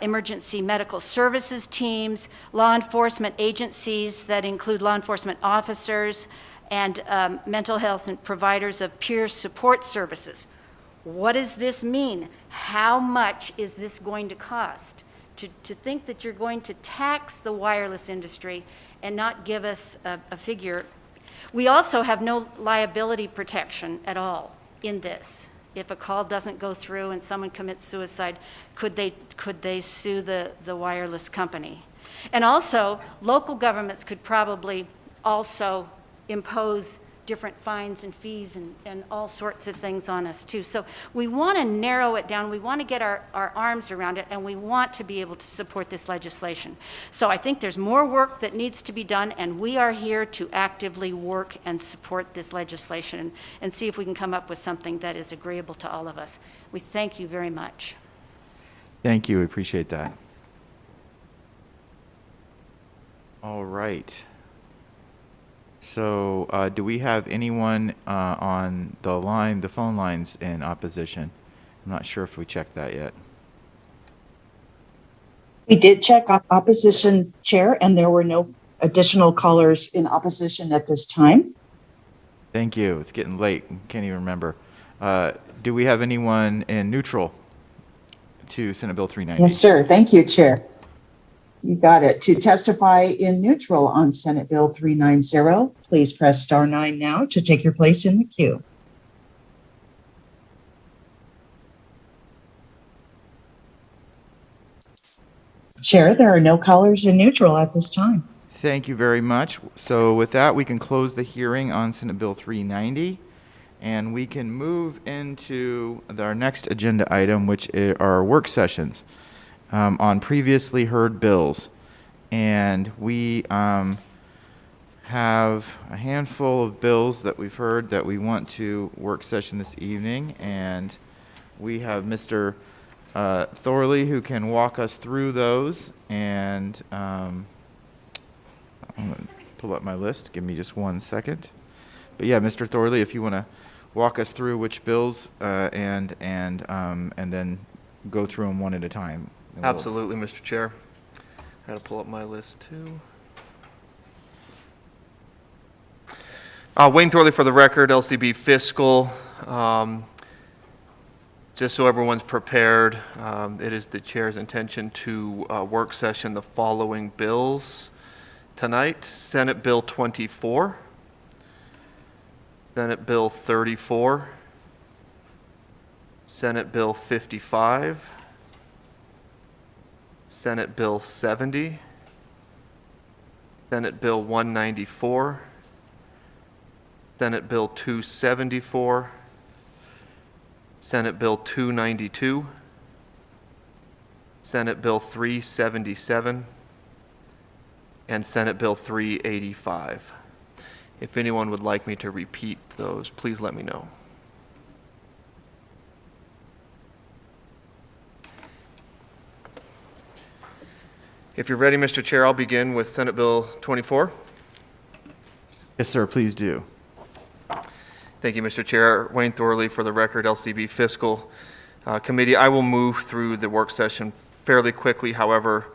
emergency medical services teams, law enforcement agencies that include law enforcement officers, and mental health and providers of peer support services. What does this mean? How much is this going to cost? To think that you're going to tax the wireless industry and not give us a figure. We also have no liability protection at all in this. If a call doesn't go through and someone commits suicide, could they sue the wireless company? And also, local governments could probably also impose different fines and fees and all sorts of things on us too. So we want to narrow it down. We want to get our arms around it, and we want to be able to support this legislation. So I think there's more work that needs to be done, and we are here to actively work and support this legislation and see if we can come up with something that is agreeable to all of us. We thank you very much. Thank you. We appreciate that. All right. So do we have anyone on the phone lines in opposition? I'm not sure if we checked that yet. We did check opposition, Chair, and there were no additional callers in opposition at this time. Thank you. It's getting late. Can't even remember. Do we have anyone in neutral to Senate Bill 390? Yes, sir. Thank you, Chair. You got it. To testify in neutral on Senate Bill 390, please press *9 now to take your place in the queue. Chair, there are no callers in neutral at this time. Thank you very much. So with that, we can close the hearing on Senate Bill 390, and we can move into our next agenda item, which are work sessions on previously heard bills. And we have a handful of bills that we've heard that we want to work session this evening. And we have Mr. Thorley, who can walk us through those. And I'm going to pull up my list. Give me just 1 second. But yeah, Mr. Thorley, if you want to walk us through which bills and then go through them one at a time. Absolutely, Mr. Chair. I got to pull up my list too. Wayne Thorley for the record, LCB Fiscal. Just so everyone's prepared, it is the chair's intention to work session the following bills tonight: Senate Bill 24, Senate Bill 34, Senate Bill 55, Senate Bill 70, Senate Bill 194, Senate Bill 274, Senate Bill 292, Senate Bill 377, and Senate Bill 385. If anyone would like me to repeat those, please let me know. If you're ready, Mr. Chair, I'll begin with Senate Bill 24. Yes, sir, please do. Thank you, Mr. Chair. Wayne Thorley for the record, LCB Fiscal Committee. I will move through the work session fairly quickly. However,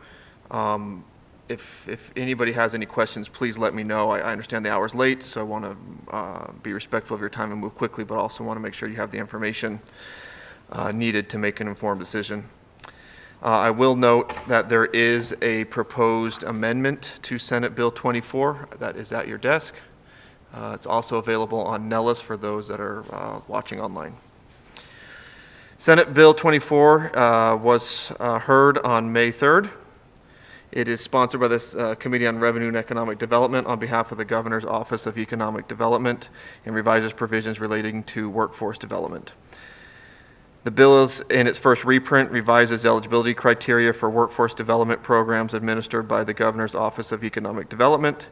if anybody has any questions, please let me know. I understand the hour's late, so I want to be respectful of your time and move quickly, but also want to make sure you have the information needed to make an informed decision. I will note that there is a proposed amendment to Senate Bill 24 that is at your desk. It's also available on Nellis for those that are watching online. Senate Bill 24 was heard on May 3rd. It is sponsored by this Committee on Revenue and Economic Development on behalf of the Governor's Office of Economic Development and revises provisions relating to workforce development. The bill is, in its first reprint, revises eligibility criteria for workforce development programs administered by the Governor's Office of Economic Development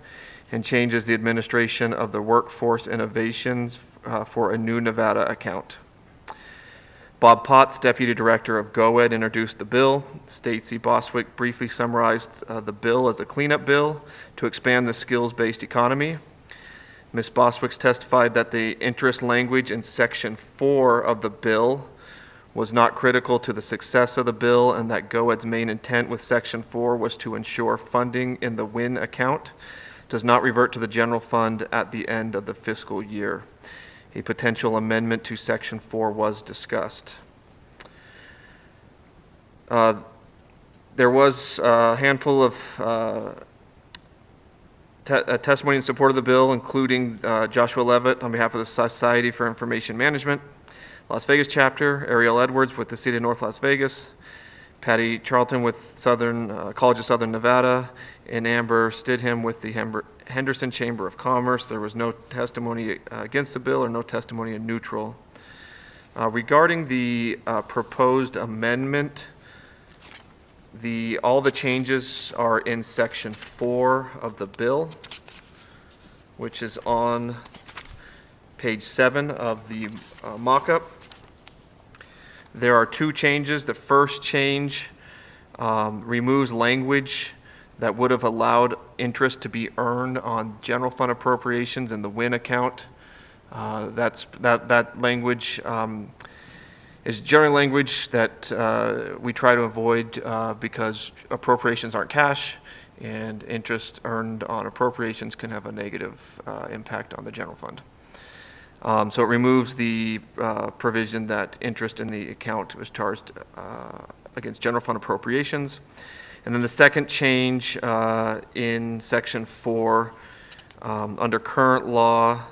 and changes the administration of the workforce innovations for a new Nevada account. Bob Potts, Deputy Director of GOED, introduced the bill. Stacy Boswick briefly summarized the bill as a cleanup bill to expand the skills-based economy. Ms. Boswick testified that the interest language in Section 4 of the bill was not critical to the success of the bill and that GOED's main intent with Section 4 was to ensure funding in the WIN account does not revert to the general fund at the end of the fiscal year. A potential amendment to Section 4 was discussed. There was a handful of testimony in support of the bill, including Joshua Levitt on behalf of the Society for Information Management, Las Vegas chapter, Ariel Edwards with the City of North Las Vegas, Patty Charlton with College of Southern Nevada, and Amber Stidham with the Henderson Chamber of Commerce. There was no testimony against the bill or no testimony in neutral. Regarding the proposed amendment, all the changes are in Section 4 of the bill, which is on page 7 of the mock-up. There are two changes. The first change removes language that would have allowed interest to be earned on general fund appropriations in the WIN account. That language is general language that we try to avoid because appropriations aren't cash and interest earned on appropriations can have a negative impact on the general fund. So it removes the provision that interest in the account was charged against general fund appropriations. And then the second change in Section 4, under current law,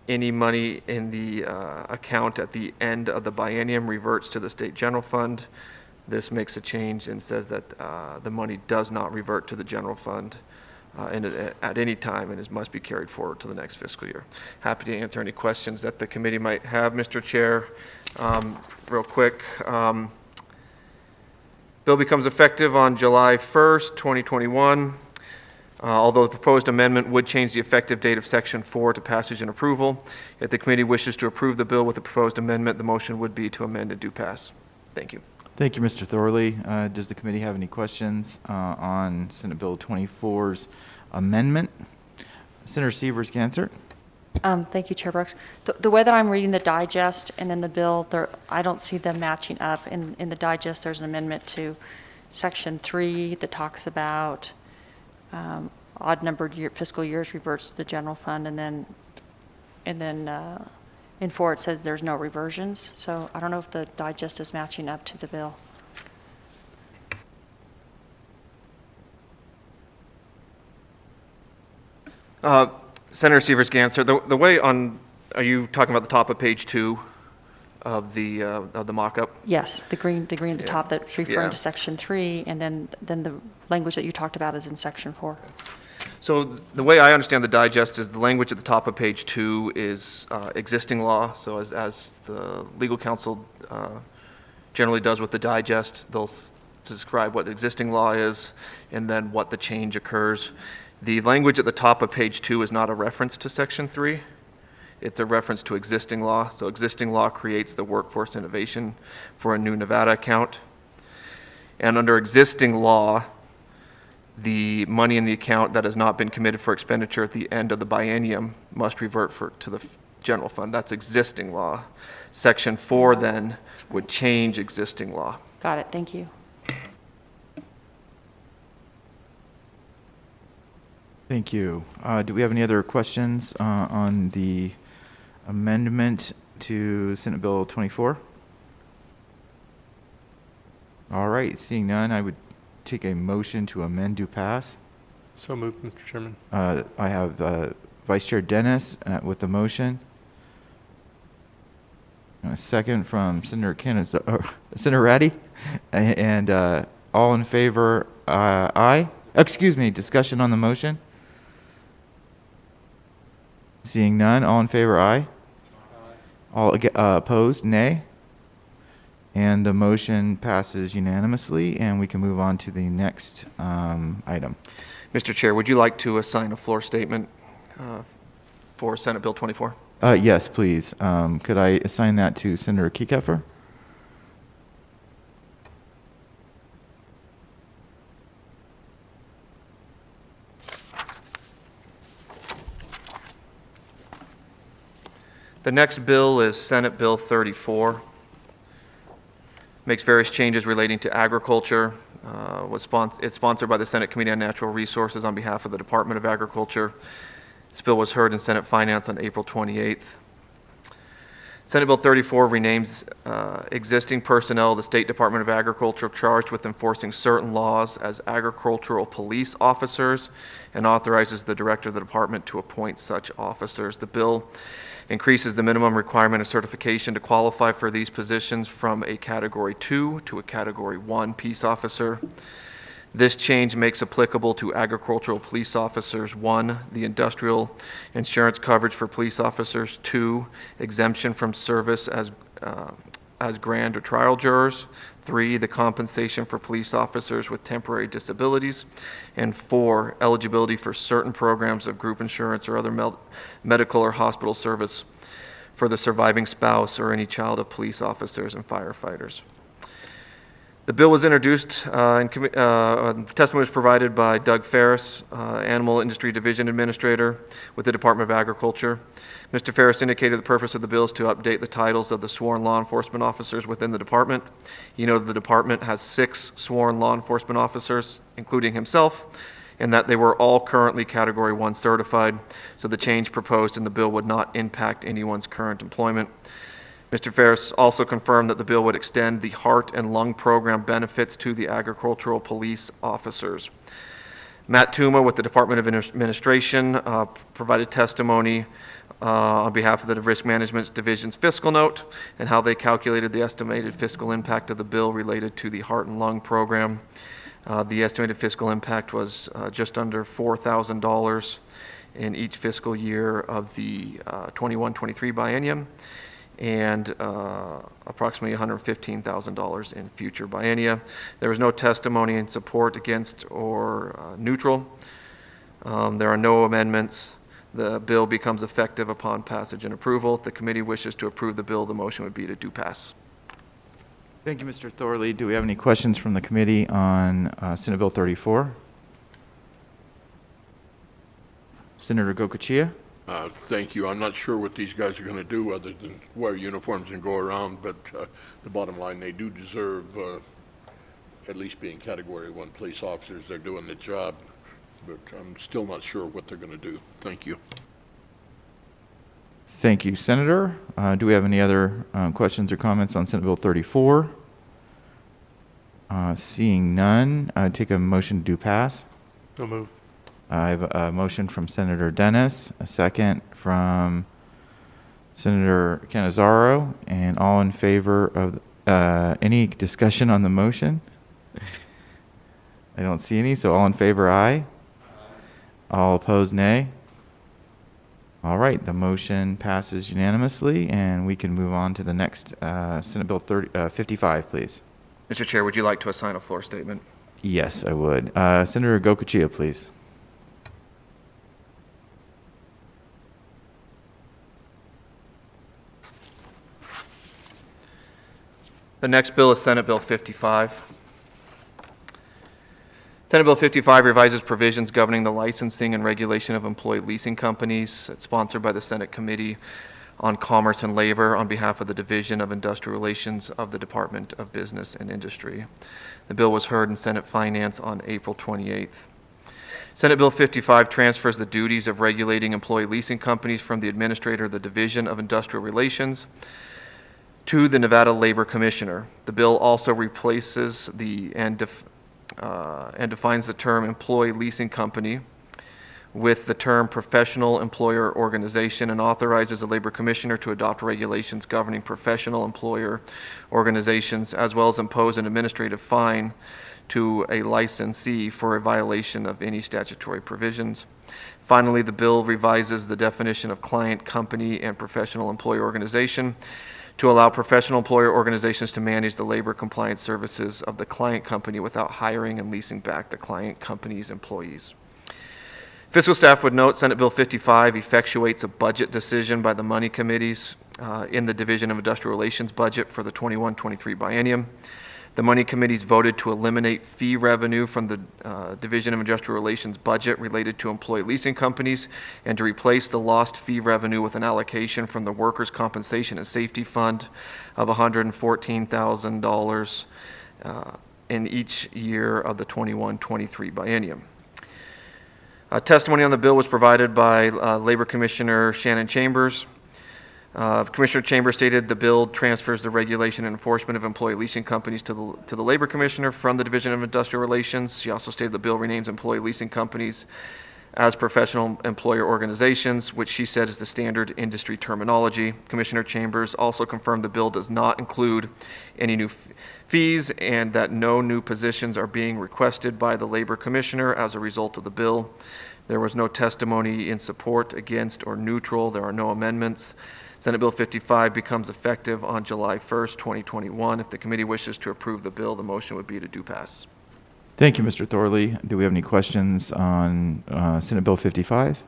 any money in the account at the end of the biennium reverts to the state general fund. This makes a change and says that the money does not revert to the general fund at any time and must be carried forward to the next fiscal year. Happy to answer any questions that the committee might have, Mr. Chair. Real quick. Bill becomes effective on July 1st, 2021. Although the proposed amendment would change the effective date of Section 4 to passage and approval, if the committee wishes to approve the bill with the proposed amendment, the motion would be to amend and do pass. Thank you. Thank you, Mr. Thorley. Does the committee have any questions on Senate Bill 24's amendment? Senator Severs-Gansert. Thank you, Chair Brooks. The way that I'm reading the digest and then the bill, I don't see them matching up. In the digest, there's an amendment to Section 3 that talks about odd-numbered fiscal years reverts to the general fund, and then in 4 it says there's no reversions. So I don't know if the digest is matching up to the bill. Senator Severs-Gansert, the way are you talking about the top of page 2 of the mock-up? Yes, the green at the top that's referring to Section 3, and then the language that you talked about is in Section 4. So the way I understand the digest is the language at the top of page 2 is existing law. So as the legal counsel generally does with the digest, they'll describe what the existing law is and then what the change occurs. The language at the top of page 2 is not a reference to section 3. It's a reference to existing law. So existing law creates the workforce innovation for a new Nevada account. And under existing law, the money in the account that has not been committed for expenditure at the end of the biennium must revert to the general fund. That's existing law. Section 4 then would change existing law. Got it, thank you. Thank you. Do we have any other questions on the amendment to Senate Bill 24? All right, seeing none, I would take a motion to amend do pass. So moved, Mr. Chairman. I have Vice Chair Dennis with the motion. And a second from Senator Senator Ratty. And all in favor, aye. Excuse me, discussion on the motion. Seeing none, all in favor, aye. All opposed, nay. And the motion passes unanimously, and we can move on to the next item. Mr. Chair, would you like to assign a floor statement for Senate Bill 24? Yes, please. Could I assign that to Senator Kiekefer? The next bill is Senate Bill 34. Makes various changes relating to agriculture. It's sponsored by the Senate Committee on Natural Resources on behalf of the Department of Agriculture. This bill was heard in Senate Finance on April 28th. Senate Bill 34 renames existing personnel of the State Department of Agriculture charged with enforcing certain laws as agricultural police officers and authorizes the director of the department to appoint such officers. The bill increases the minimum requirement of certification to qualify for these positions from a Category 2 to a Category 1 peace officer. This change makes applicable to agricultural police officers: 1, the industrial insurance coverage for police officers; 2, exemption from service as grand or trial jurors; 3, the compensation for police officers with temporary disabilities; and 4, eligibility for certain programs of group insurance or other medical or hospital service for the surviving spouse or any child of police officers and firefighters. The bill was introduced, testimony was provided by Doug Ferris, Animal Industry Division Administrator with the Department of Agriculture. Mr. Ferris indicated the purpose of the bill is to update the titles of the sworn law enforcement officers within the department. You know, the department has 6 sworn law enforcement officers, including himself, and that they were all currently Category 1 certified, so the change proposed in the bill would not impact anyone's current employment. Mr. Ferris also confirmed that the bill would extend the heart and lung program benefits to the agricultural police officers. Matt Tuma with the Department of Administration provided testimony on behalf of the Risk Management Division's fiscal note and how they calculated the estimated fiscal impact of the bill related to the heart and lung program. The estimated fiscal impact was just under $4,000 in each fiscal year of the 21-23 biennium, and approximately $115,000 in future biennia. There was no testimony in support, against, or neutral. There are no amendments. The bill becomes effective upon passage and approval. If the committee wishes to approve the bill, the motion would be to do pass. Thank you, Mr. Thorley. Do we have any questions from the committee on Senate Bill 34? Senator Gocochea? Thank you. I'm not sure what these guys are going to do other than wear uniforms and go around, but the bottom line, they do deserve at least being Category 1 police officers. They're doing the job, but I'm still not sure what they're going to do. Thank you. Thank you, Senator. Do we have any other questions or comments on Senate Bill 34? Seeing none, I'd take a motion to do pass. So move. I have a motion from Senator Dennis, a second from Senator Cannizzaro, and all in favor of any discussion on the motion? I don't see any, so all in favor, aye. All opposed, nay. All right, the motion passes unanimously, and we can move on to the next Senate Bill 55, please. Mr. Chair, would you like to assign a floor statement? Yes, I would. Senator Gocochea, please. The next bill is Senate Bill 55. Senate Bill 55 revises provisions governing the licensing and regulation of employee leasing companies. It's sponsored by the Senate Committee on Commerce and Labor on behalf of the Division of Industrial Relations of the Department of Business and Industry. The bill was heard in Senate Finance on April 28th. Senate Bill 55 transfers the duties of regulating employee leasing companies from the administrator of the Division of Industrial Relations to the Nevada Labor Commissioner. The bill also replaces and defines the term employee leasing company with the term professional employer organization, and authorizes the Labor Commissioner to adopt regulations governing professional employer organizations, as well as impose an administrative fine to a licensee for a violation of any statutory provisions. Finally, the bill revises the definition of client company and professional employer organization to allow professional employer organizations to manage the labor compliance services of the client company without hiring and leasing back the client company's employees. Fiscal staff would note Senate Bill 55 effectuates a budget decision by the money committees in the Division of Industrial Relations budget for the 21-23 biennium. The money committees voted to eliminate fee revenue from the Division of Industrial Relations budget related to employee leasing companies, and to replace the lost fee revenue with an allocation from the Workers' Compensation and Safety Fund of $114,000 in each year of the 21-23 biennium. Testimony on the bill was provided by Labor Commissioner Shannon Chambers. Commissioner Chambers stated the bill transfers the regulation and enforcement of employee leasing companies to the Labor Commissioner from the Division of Industrial Relations. She also stated the bill renames employee leasing companies as professional employer organizations, which she said is the standard industry terminology. Commissioner Chambers also confirmed the bill does not include any new fees, and that no new positions are being requested by the Labor Commissioner as a result of the bill. There was no testimony in support, against, or neutral. There are no amendments. Senate Bill 55 becomes effective on July 1st, 2021. If the committee wishes to approve the bill, the motion would be to do pass. Thank you, Mr. Thorley. Do we have any questions on Senate Bill 55?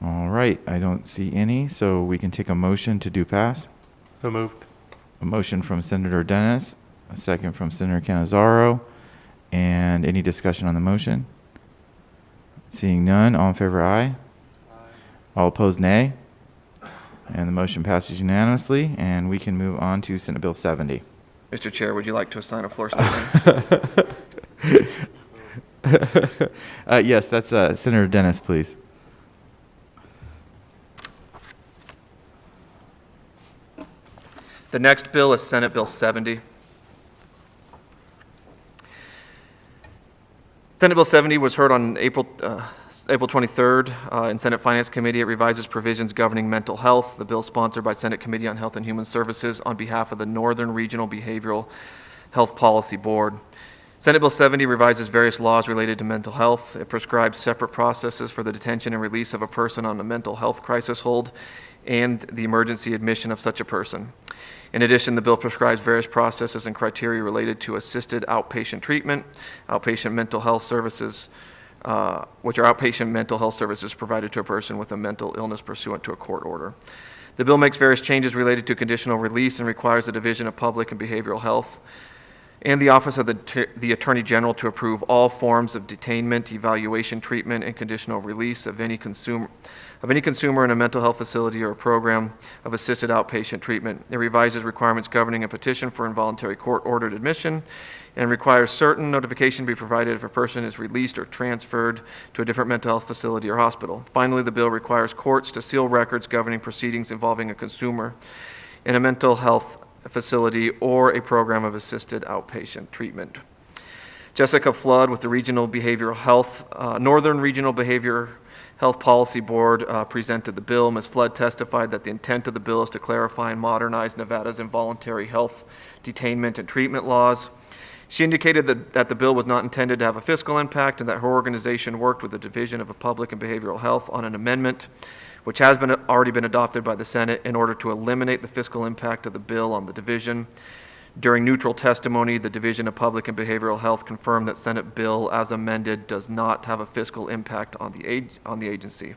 All right, I don't see any, so we can take a motion to do pass. So moved. A motion from Senator Dennis, a second from Senator Cannizzaro, and any discussion on the motion? Seeing none, all in favor, aye. All opposed, nay. And the motion passes unanimously, and we can move on to Senate Bill 70. Mr. Chair, would you like to assign a floor statement? Yes, that's Senator Dennis, please. The next bill is Senate Bill 70. Senate Bill 70 was heard on April 23rd in Senate Finance Committee. It revises provisions governing mental health. The bill is sponsored by Senate Committee on Health and Human Services on behalf of the Northern Regional Behavioral Health Policy Board. Senate Bill 70 revises various laws related to mental health. It prescribes separate processes for the detention and release of a person on a mental health crisis hold and the emergency admission of such a person. In addition, the bill prescribes various processes and criteria related to assisted outpatient treatment, outpatient mental health services, which are outpatient mental health services provided to a person with a mental illness pursuant to a court order. The bill makes various changes related to conditional release and requires the Division of Public and Behavioral Health and the Office of the Attorney General to approve all forms of detainment, evaluation, treatment, and conditional release of any consumer in a mental health facility or a program of assisted outpatient treatment. It revises requirements governing a petition for involuntary court-ordered admission and requires certain notification to be provided if a person is released or transferred to a different mental health facility or hospital. Finally, the bill requires courts to seal records governing proceedings involving a consumer in a mental health facility or a program of assisted outpatient treatment. Jessica Flood with the Regional Behavioral Health, Northern Regional Behavior Health Policy Board presented the bill. Ms. Flood testified that the intent of the bill is to clarify and modernize Nevada's involuntary health detainment and treatment laws. She indicated that the bill was not intended to have a fiscal impact and that her organization worked with the Division of Public and Behavioral Health on an amendment which has already been adopted by the Senate in order to eliminate the fiscal impact of the bill on the division. During neutral testimony, the Division of Public and Behavioral Health confirmed that Senate bill as amended does not have a fiscal impact on the agency.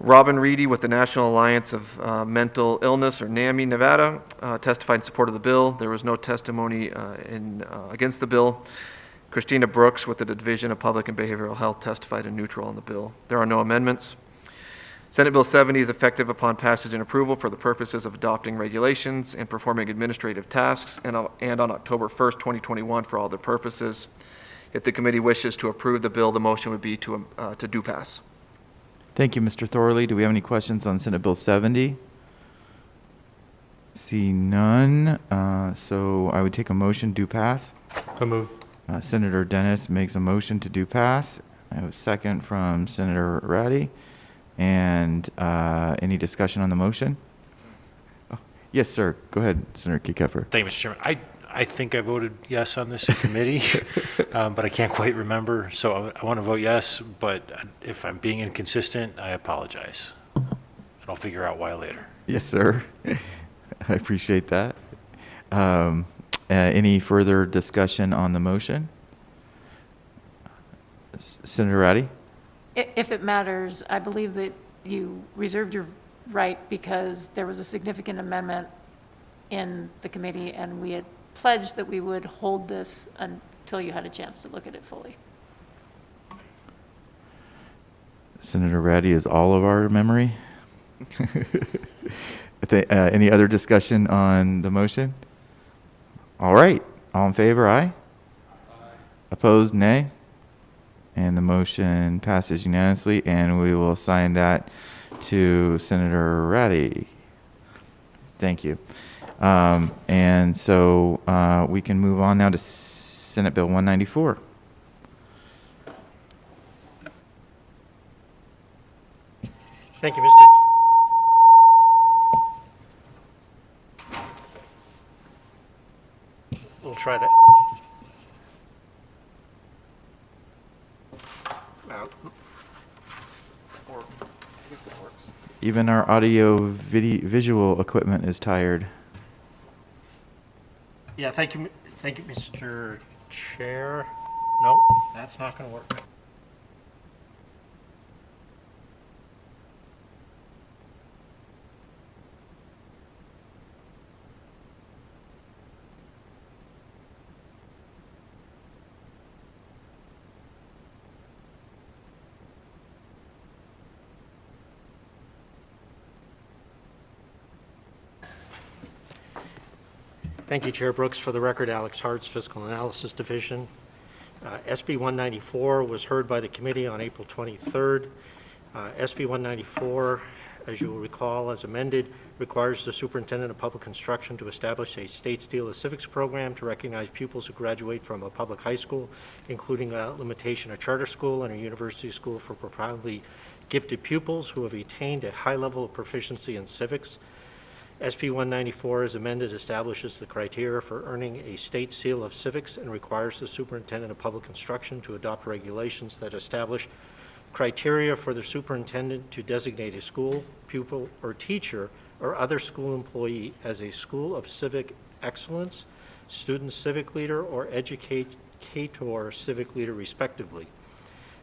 Robin Reedy with the National Alliance of Mental Illness, or NAMI, Nevada, testified in support of the bill. There was no testimony against the bill. Christina Brooks with the Division of Public and Behavioral Health testified in neutral on the bill. There are no amendments. Senate Bill 70 is effective upon passage and approval for the purposes of adopting regulations and performing administrative tasks, and on October 1st, 2021 for all other purposes. If the committee wishes to approve the bill, the motion would be to do pass. Thank you, Mr. Thorley. Do we have any questions on Senate Bill 70? See none. So I would take a motion, do pass. So moved. Senator Dennis makes a motion to do pass. I have a second from Senator Ratty. And any discussion on the motion? Oh, yes, sir. Go ahead, Senator Kekeffer. Thank you, Mr. Chairman. I think I voted yes on this in committee, but I can't quite remember. So I want to vote yes, but if I'm being inconsistent, I apologize. And I'll figure out why later. Yes, sir. I appreciate that. Any further discussion on the motion? Senator Ratty? If it matters, I believe that you reserved your right because there was a significant amendment in the committee, and we had pledged that we would hold this until you had a chance to look at it fully. Senator Ratty is all of our memory. Any other discussion on the motion? All right. All in favor, aye? Opposed, nay? And the motion passes unanimously, and we will assign that to Senator Ratty. Thank you. And so we can move on now to Senate Bill 194. Thank you, Mr. We'll try that. Even our audio visual equipment is tired. Yeah, thank you, Mr. Chair. Nope, that's not going to work. Thank you, Chair Brooks. For the record, Alex Hartz, Fiscal Analysis Division. SB 194 was heard by the committee on April 23rd. SB 194, as you will recall, as amended, requires the Superintendent of Public Instruction to establish a state seal of civics program to recognize pupils who graduate from a public high school, including a limitation of charter school and a university school for profoundly gifted pupils who have attained a high level of proficiency in civics. SB 194, as amended, establishes the criteria for earning a state seal of civics and requires the Superintendent of Public Instruction to adopt regulations that establish criteria for the superintendent to designate a school, pupil, or teacher or other school employee as a school of civic excellence, student civic leader, or educator civic leader, respectively.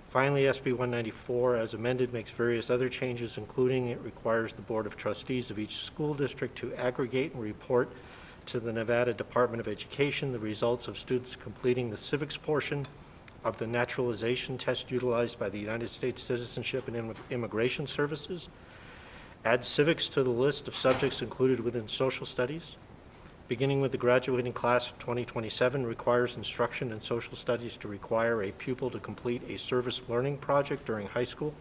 Finally, SB 194, as amended, makes various other changes, including it requires the Board of Trustees of each school district to aggregate and report to the Nevada Department of Education the results of students completing the civics portion of the naturalization test utilized by the United States Citizenship and Immigration Services, add civics to the list of subjects included within social studies, beginning with the graduating class of 2027, requires instruction in social studies to require a pupil to complete a service learning project during high school,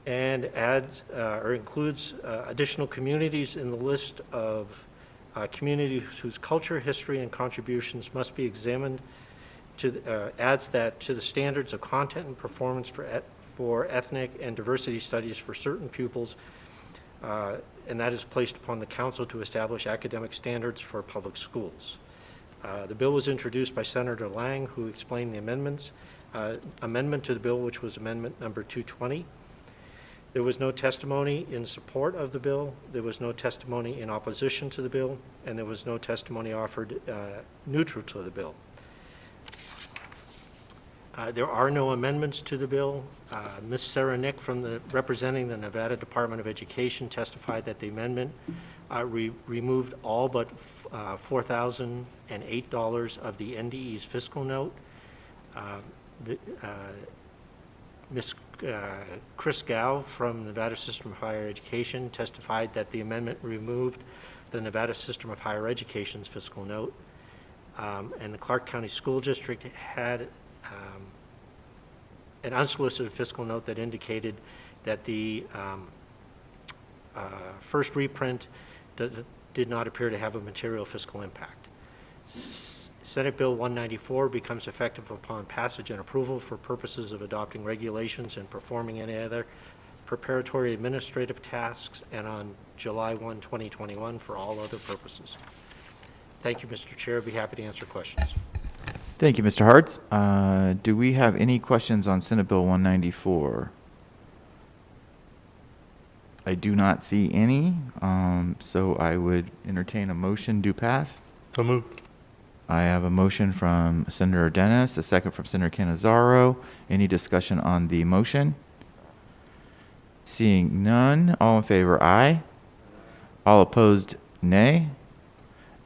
and adds or includes additional communities in the list of communities whose culture, history, and contributions must be examined, adds that to the standards of content and performance for ethnic and diversity studies for certain pupils, and that is placed upon the council to establish academic standards for public schools. The bill was introduced by Senator Lang, who explained the amendments. Amendment to the bill, which was amendment number 220. There was no testimony in support of the bill. There was no testimony in opposition to the bill, and there was no testimony offered neutral to the bill. There are no amendments to the bill. Ms. Sarah Nick, representing the Nevada Department of Education, testified that the amendment removed all but $4,008 of the NDE's fiscal note. Ms. Chris Gow from Nevada System of Higher Education testified that the amendment removed the Nevada System of Higher Education's fiscal note. And the Clark County School District had an unsolicited fiscal note that indicated that the first reprint did not appear to have a material fiscal impact. Senate Bill 194 becomes effective upon passage and approval for purposes of adopting regulations and performing any other preparatory administrative tasks, and on July 1, 2021 for all other purposes. Thank you, Mr. Chair. I'd be happy to answer questions. Thank you, Mr. Hartz. Do we have any questions on Senate Bill 194? I do not see any, so I would entertain a motion to pass. So moved. I have a motion from Senator Dennis, a second from Senator Cannizzaro. Any discussion on the motion? Seeing none, all in favor, aye. All opposed, nay.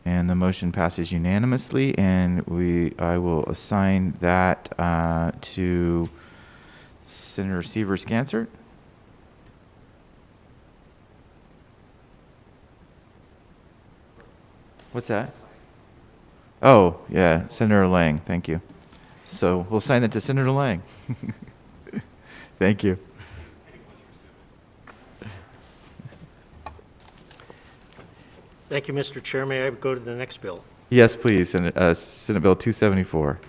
And the motion passes unanimously, and I will assign that to Senator Sievers-Gansert. What's that? Oh, yeah, Senator Lang, thank you. So we'll assign that to Senator Lang. Thank you. Thank you, Mr. Chair. May I go to the next bill? Yes, please, Senate Bill 274.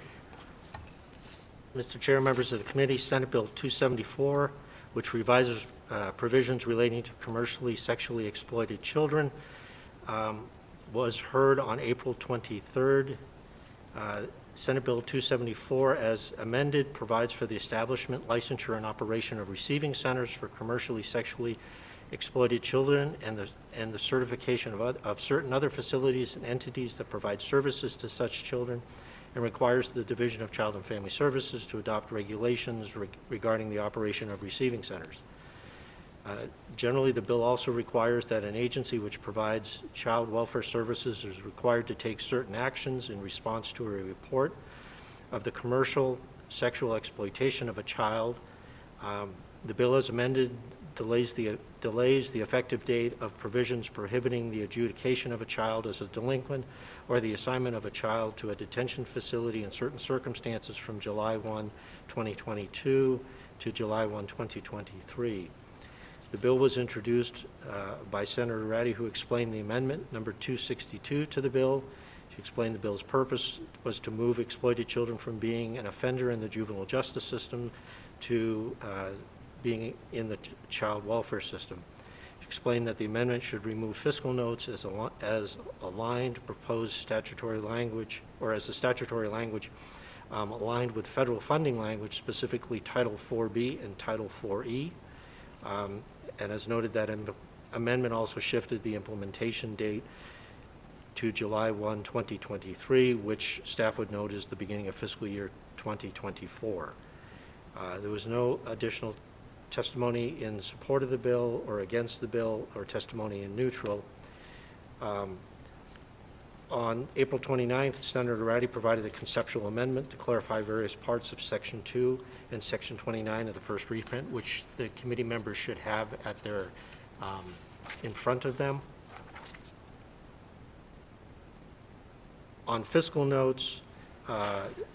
Mr. Chair, members of the committee, Senate Bill 274, which revises provisions relating to commercially sexually exploited children, was heard on April 23rd. Senate Bill 274, as amended, provides for the establishment, licensure, and operation of receiving centers for commercially sexually exploited children and the certification of certain other facilities and entities that provide services to such children, and requires the Division of Child and Family Services to adopt regulations regarding the operation of receiving centers. Generally, the bill also requires that an agency which provides child welfare services is required to take certain actions in response to a report of the commercial sexual exploitation of a child. The bill as amended delays the effective date of provisions prohibiting the adjudication of a child as a delinquent or the assignment of a child to a detention facility in certain circumstances from July 1, 2022 to July 1, 2023. The bill was introduced by Senator Ratty, who explained the amendment number 262 to the bill. She explained the bill's purpose was to move exploited children from being an offender in the juvenile justice system to being in the child welfare system. She explained that the amendment should remove fiscal notes as aligned proposed statutory language, or as the statutory language aligned with federal funding language, specifically Title 4B and Title 4E. And as noted, that amendment also shifted the implementation date to July 1, 2023, which staff would note is the beginning of fiscal year 2024. There was no additional testimony in support of the bill or against the bill, or testimony in neutral. On April 29th, Senator Ratty provided a conceptual amendment to clarify various parts of Section 2 and Section 29 of the first reprint, which the committee members should have at their in front of them. On fiscal notes,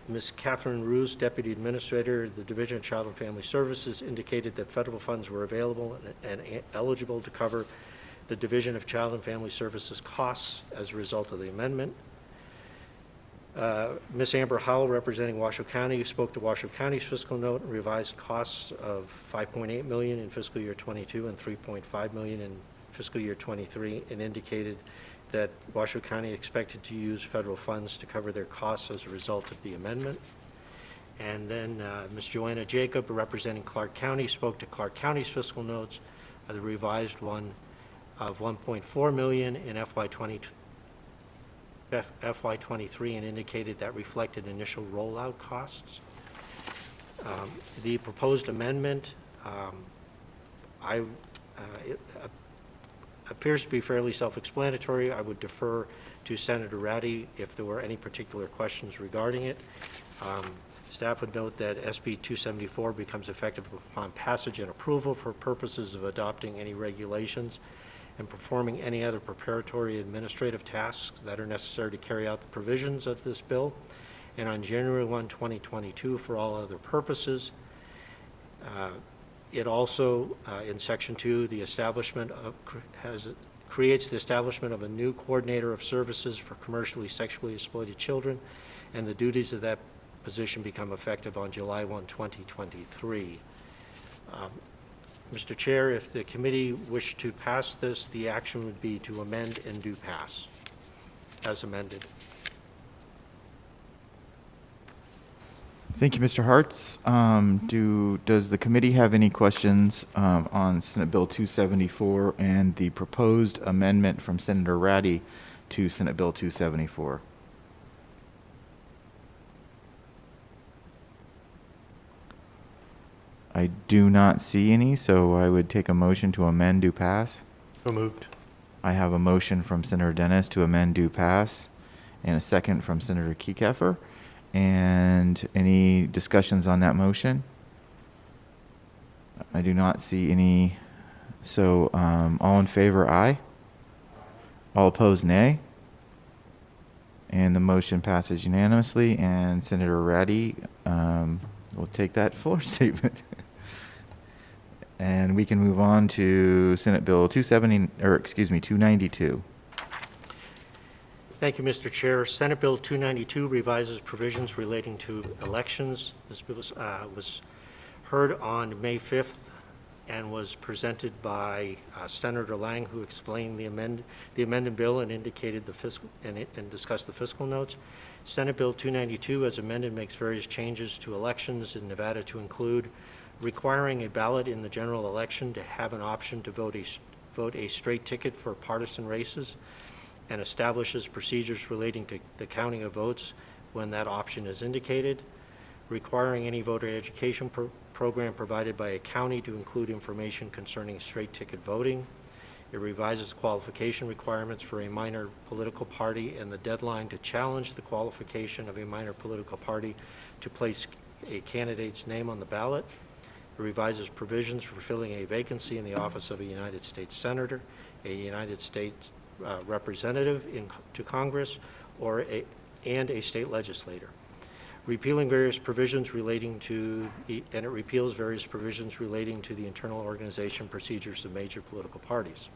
Ms. Catherine Roos, Deputy Administrator, the Division of Child and Family Services, indicated that federal funds were available and eligible to cover the Division of Child and Family Services costs as a result of the amendment. Ms. Amber Howell, representing Washoe County, spoke to Washoe County's fiscal note and revised costs of $5.8 million in fiscal year 22 and $3.5 million in fiscal year 23, and indicated that Washoe County expected to use federal funds to cover their costs as a result of the amendment. And then Ms. Joanna Jacob, representing Clark County, spoke to Clark County's fiscal notes, the revised one of $1.4 million in FY23, and indicated that reflected initial rollout costs. The proposed amendment it appears to be fairly self-explanatory. I would defer to Senator Ratty if there were any particular questions regarding it. Staff would note that SB 274 becomes effective upon passage and approval for purposes of adopting any regulations and performing any other preparatory administrative tasks that are necessary to carry out the provisions of this bill. And on January 1, 2022, for all other purposes. It also, in Section 2, the establishment of, creates the establishment of a new coordinator of services for commercially sexually exploited children, and the duties of that position become effective on July 1, 2023. Mr. Chair, if the committee wished to pass this, the action would be to amend and do pass as amended. Thank you, Mr. Hartz. Does the committee have any questions on Senate Bill 274 and the proposed amendment from Senator Ratty to Senate Bill 274? I do not see any, so I would take a motion to amend, do pass. So moved. I have a motion from Senator Dennis to amend, do pass, and a second from Senator Kieckeffer. And any discussions on that motion? I do not see any. So all in favor, aye. All opposed, nay. And the motion passes unanimously. And Senator Ratty will take that floor statement. And we can move on to Senate Bill 292. Thank you, Mr. Chair. Senate Bill 292 revises provisions relating to elections. This bill was heard on May 5th and was presented by Senator Lang, who explained the amended bill and indicated the fiscal and discussed the fiscal notes. Senate Bill 292, as amended, makes various changes to elections in Nevada to include requiring a ballot in the general election to have an option to vote a straight ticket for partisan races, and establishes procedures relating to the counting of votes when that option is indicated, requiring any voter education program provided by a county to include information concerning straight ticket voting. It revises qualification requirements for a minor political party and the deadline to challenge the qualification of a minor political party to place a candidate's name on the ballot. It revises provisions for filling a vacancy in the office of a United States Senator, a United States representative to Congress, and a state legislator. Repealing various provisions relating to, and it repeals various provisions relating to the internal organization procedures of major political parties.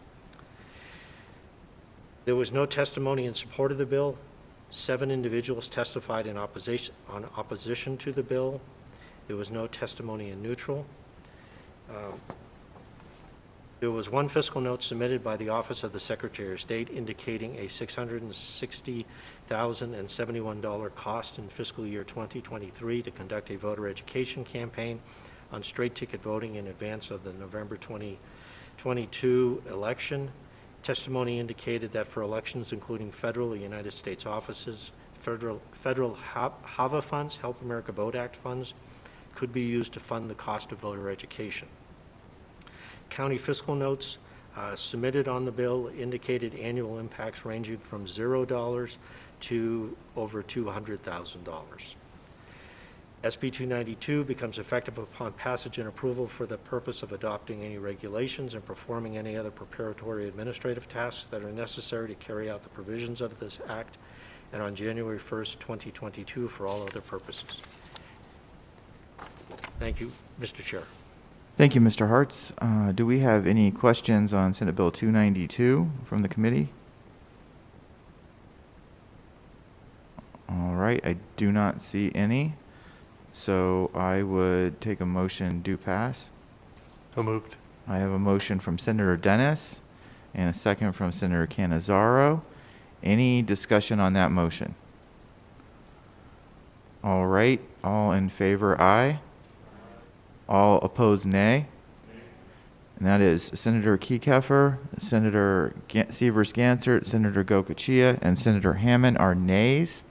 There was no testimony in support of the bill. 7 individuals testified in opposition to the bill. There was no testimony in neutral. There was one fiscal note submitted by the Office of the Secretary of State indicating a $660,071 cost in fiscal year 2023 to conduct a voter education campaign on straight ticket voting in advance of the November 2022 election. Testimony indicated that for elections including federal or United States offices, federal HAVA funds, Help America Vote Act funds, could be used to fund the cost of voter education. County fiscal notes submitted on the bill indicated annual impacts ranging from $0 to over $200,000. SB 292 becomes effective upon passage and approval for the purpose of adopting any regulations and performing any other preparatory administrative tasks that are necessary to carry out the provisions of this act, and on January 1st, 2022 for all other purposes. Thank you, Mr. Chair. Thank you, Mr. Hartz. Do we have any questions on Senate Bill 292 from the committee? All right, I do not see any. So I would take a motion, do pass. So moved. I have a motion from Senator Dennis and a second from Senator Cannizzaro. Any discussion on that motion? All right, all in favor, aye. All opposed, nay. And that is Senator Kieckeffer, Senator Sievers-Gansert, Senator Gokachia, and Senator Hammond are nays.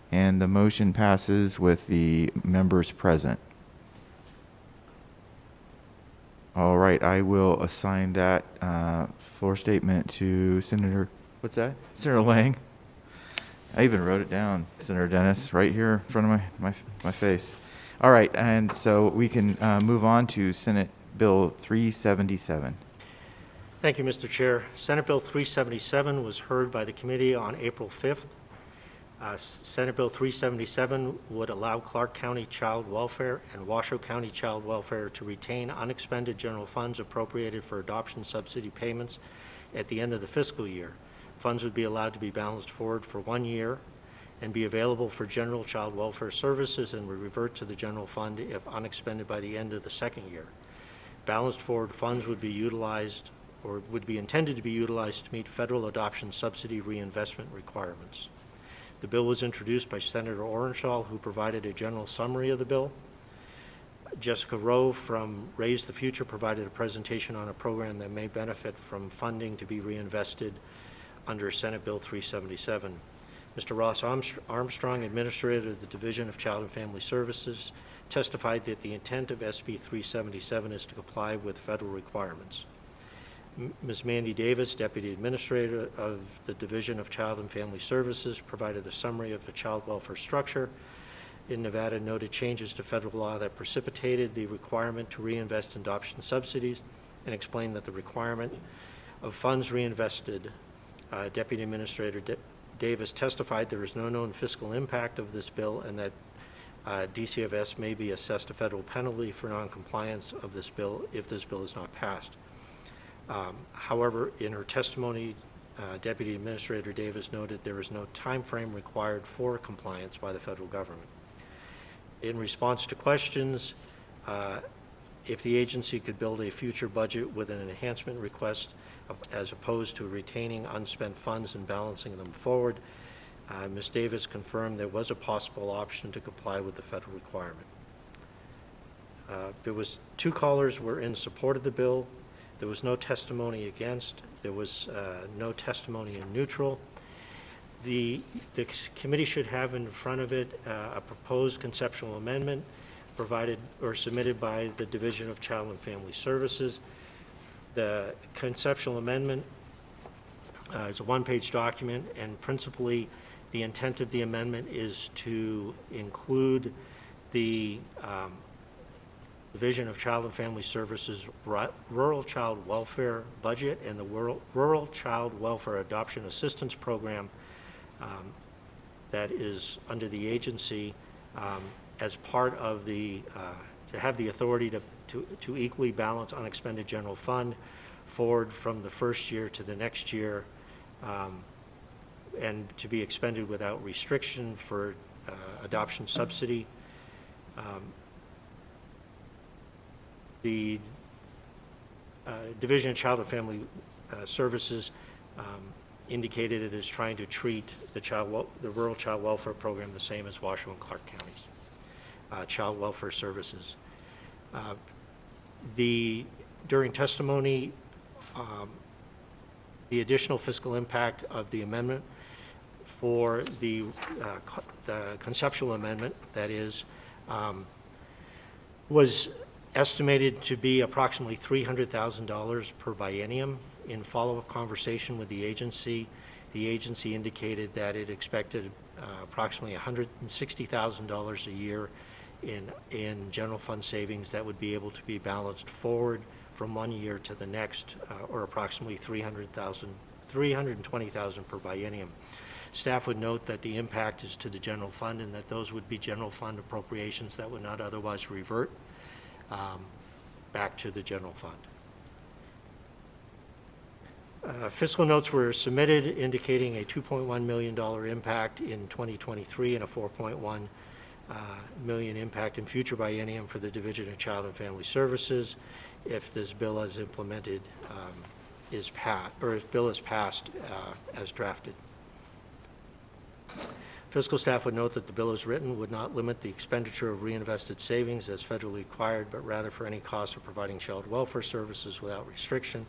And the motion passes with the members present. All right, I will assign that floor statement to Senator, what's that? Senator Lang. I even wrote it down, Senator Dennis, right here in front of my face. All right, and so we can move on to Senate Bill 377. Thank you, Mr. Chair. Senate Bill 377 was heard by the committee on April 5th. Senate Bill 377 would allow Clark County Child Welfare and Washoe County Child Welfare to retain unexpended general funds appropriated for adoption subsidy payments at the end of the fiscal year. Funds would be allowed to be balanced forward for 1 year and be available for general child welfare services and would revert to the general fund if unexpended by the end of the second year. Balanced forward funds would be utilized or would be intended to be utilized to meet federal adoption subsidy reinvestment requirements. The bill was introduced by Senator Orenshaw, who provided a general summary of the bill. Jessica Rowe from Raise the Future provided a presentation on a program that may benefit from funding to be reinvested under Senate Bill 377. Mr. Ross Armstrong, Administrator of the Division of Child and Family Services, testified that the intent of SB 377 is to comply with federal requirements. Ms. Mandy Davis, Deputy Administrator of the Division of Child and Family Services, provided a summary of the child welfare structure in Nevada, noted changes to federal law that precipitated the requirement to reinvest in adoption subsidies, and explained that the requirement of funds reinvested. Deputy Administrator Davis testified there is no known fiscal impact of this bill and that DCFS may be assessed a federal penalty for noncompliance of this bill if this bill is not passed. However, in her testimony, Deputy Administrator Davis noted there is no time frame required for compliance by the federal government. In response to questions, if the agency could build a future budget with an enhancement request as opposed to retaining unspent funds and balancing them forward, Ms. Davis confirmed there was a possible option to comply with the federal requirement. There was 2 callers were in support of the bill. There was no testimony against. There was no testimony in neutral. The committee should have in front of it a proposed conceptual amendment provided or submitted by the Division of Child and Family Services. The conceptual amendment is a 1-page document, and principally the intent of the amendment is to include the Division of Child and Family Services Rural Child Welfare Budget and the Rural Child Welfare Adoption Assistance Program that is under the agency as part of the, to have the authority to equally balance unexpended general fund forward from the first year to the next year and to be expended without restriction for adoption subsidy. The Division of Child and Family Services indicated it is trying to treat the Rural Child Welfare Program the same as Washoe and Clark Counties Child Welfare Services. During testimony, the additional fiscal impact of the amendment for the conceptual amendment, that is, was estimated to be approximately $300,000 per biennium. In follow-up conversation with the agency indicated that it expected approximately $160,000 a year in general fund savings that would be able to be balanced forward from 1 year to the next, or approximately $320,000 per biennium. Staff would note that the impact is to the general fund and that those would be general fund appropriations that would not otherwise revert back to the general fund. Fiscal notes were submitted indicating a $2.1 million impact in 2023 and a $4.1 million impact in future biennium for the Division of Child and Family Services if this bill as implemented is passed, or if bill is passed as drafted. Fiscal staff would note that the bill as written would not limit the expenditure of reinvested savings as federally required, but rather for any cost of providing child welfare services without restriction.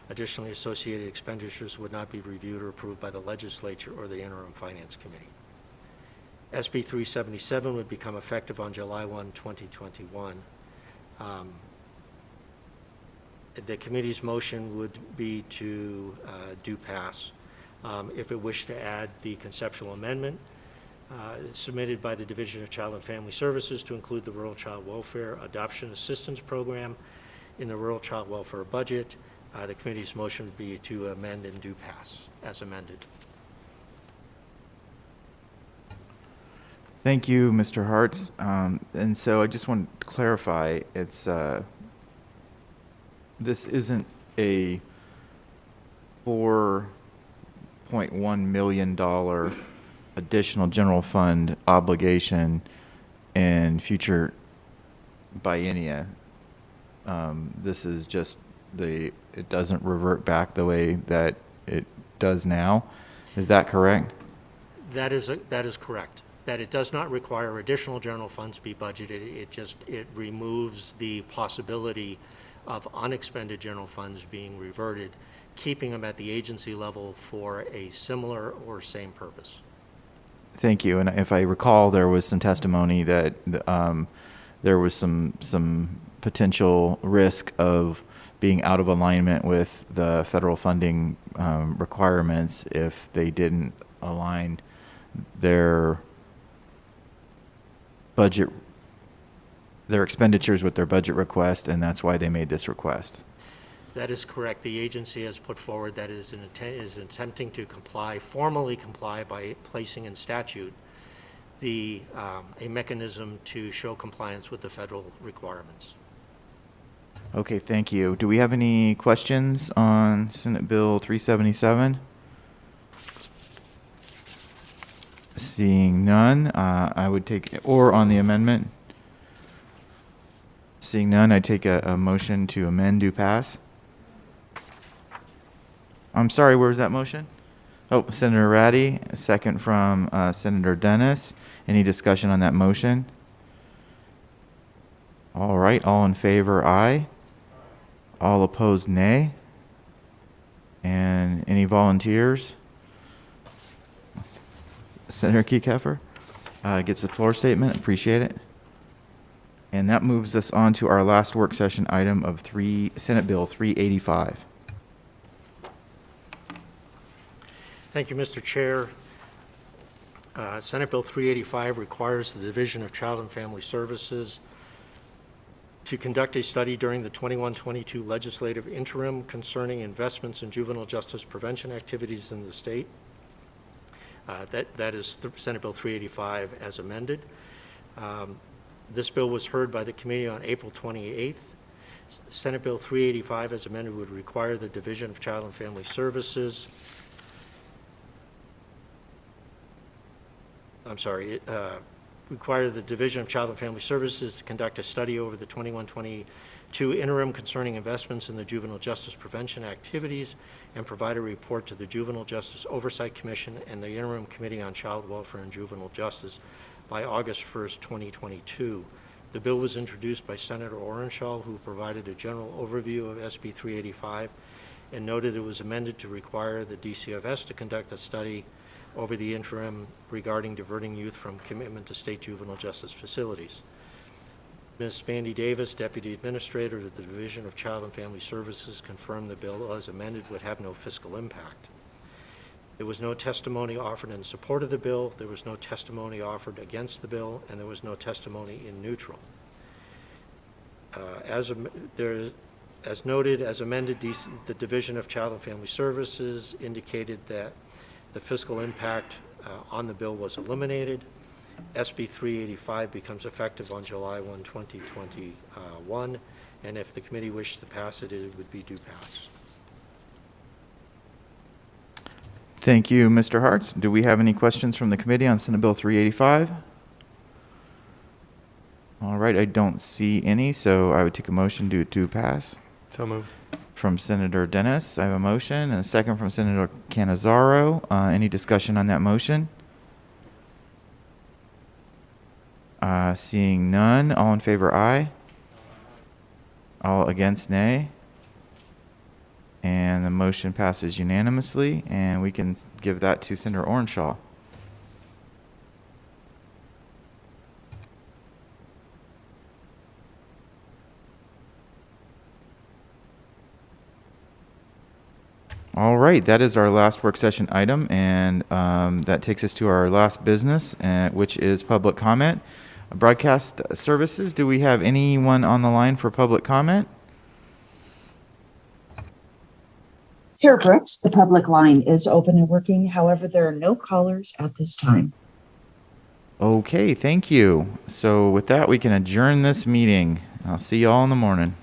Additionally, associated expenditures would not be reviewed or approved by the legislature or the interim finance committee. SB 377 would become effective on July 1, 2021. The committee's motion would be to do pass. If it wished to add the conceptual amendment submitted by the Division of Child and Family Services to include the Rural Child Welfare Adoption Assistance Program in the Rural Child Welfare budget, the committee's motion would be to amend and do pass as amended. Thank you, Mr. Hartz. And so I just want to clarify, it's this isn't a $4.1 million additional general fund obligation in future biennia. This is just it doesn't revert back the way that it does now. Is that correct? That is correct. That it does not require additional general funds to be budgeted. It removes the possibility of unexpended general funds being reverted, keeping them at the agency level for a similar or same purpose. Thank you. And if I recall, there was some testimony that there was some potential risk of being out of alignment with the federal funding requirements if they didn't align their budget, their expenditures with their budget request, and that's why they made this request. That is correct. The agency has put forward that is attempting to formally comply by placing in statute a mechanism to show compliance with the federal requirements. Okay, thank you. Do we have any questions on Senate Bill 377? Seeing none, I would take, or on the amendment? Seeing none, I take a motion to amend, do pass. I'm sorry, where was that motion? Oh, Senator Ratty, a second from Senator Dennis. Any discussion on that motion? All right, all in favor, aye. All opposed, nay. And any volunteers? Senator Kekeffer gets the floor statement. Appreciate it. And that moves us on to our last work session item of Senate Bill 385. Thank you, Mr. Chair. Senate Bill 385 requires the Division of Child and Family Services to conduct a study during the 21-22 legislative interim concerning investments in juvenile justice prevention activities in the state. That is Senate Bill 385 as amended. This bill was heard by the committee on April 28th. Senate Bill 385 as amended would require the Division of Child and Family Services require the Division of Child and Family Services to conduct a study over the 21-22 interim concerning investments in the juvenile justice prevention activities and provide a report to the Juvenile Justice Oversight Commission and the Interim Committee on Child Welfare and Juvenile Justice by August 1st, 2022. The bill was introduced by Senator Orenshaw, who provided a general overview of SB 385 and noted it was amended to require the DCFS to conduct a study over the interim regarding diverting youth from commitment to state juvenile justice facilities. Ms. Vandy Davis, Deputy Administrator of the Division of Child and Family Services, confirmed the bill as amended would have no fiscal impact. There was no testimony offered in support of the bill, there was no testimony offered against the bill, and there was no testimony in neutral. As noted, as amended, the Division of Child and Family Services indicated that the fiscal impact on the bill was eliminated. SB 385 becomes effective on July 1, 2021, and if the committee wished to pass it, it would be due pass. Thank you, Mr. Hartz. Do we have any questions from the committee on Senate Bill 385? All right, I don't see any, so I would take a motion to pass. So moved. From Senator Dennis, I have a motion, and a second from Senator Cannizzaro. Any discussion on that motion? Seeing none, all in favor, aye. All against, nay. And the motion passes unanimously, and we can give that to Senator Orenshaw. All right, that is our last work session item, and that takes us to our last business, which is public comment. Broadcast services, do we have anyone on the line for public comment? Chair Brooks, the public line is open and working. However, there are no callers at this time. Okay, thank you. So with that, we can adjourn this meeting. I'll see you all in the morning.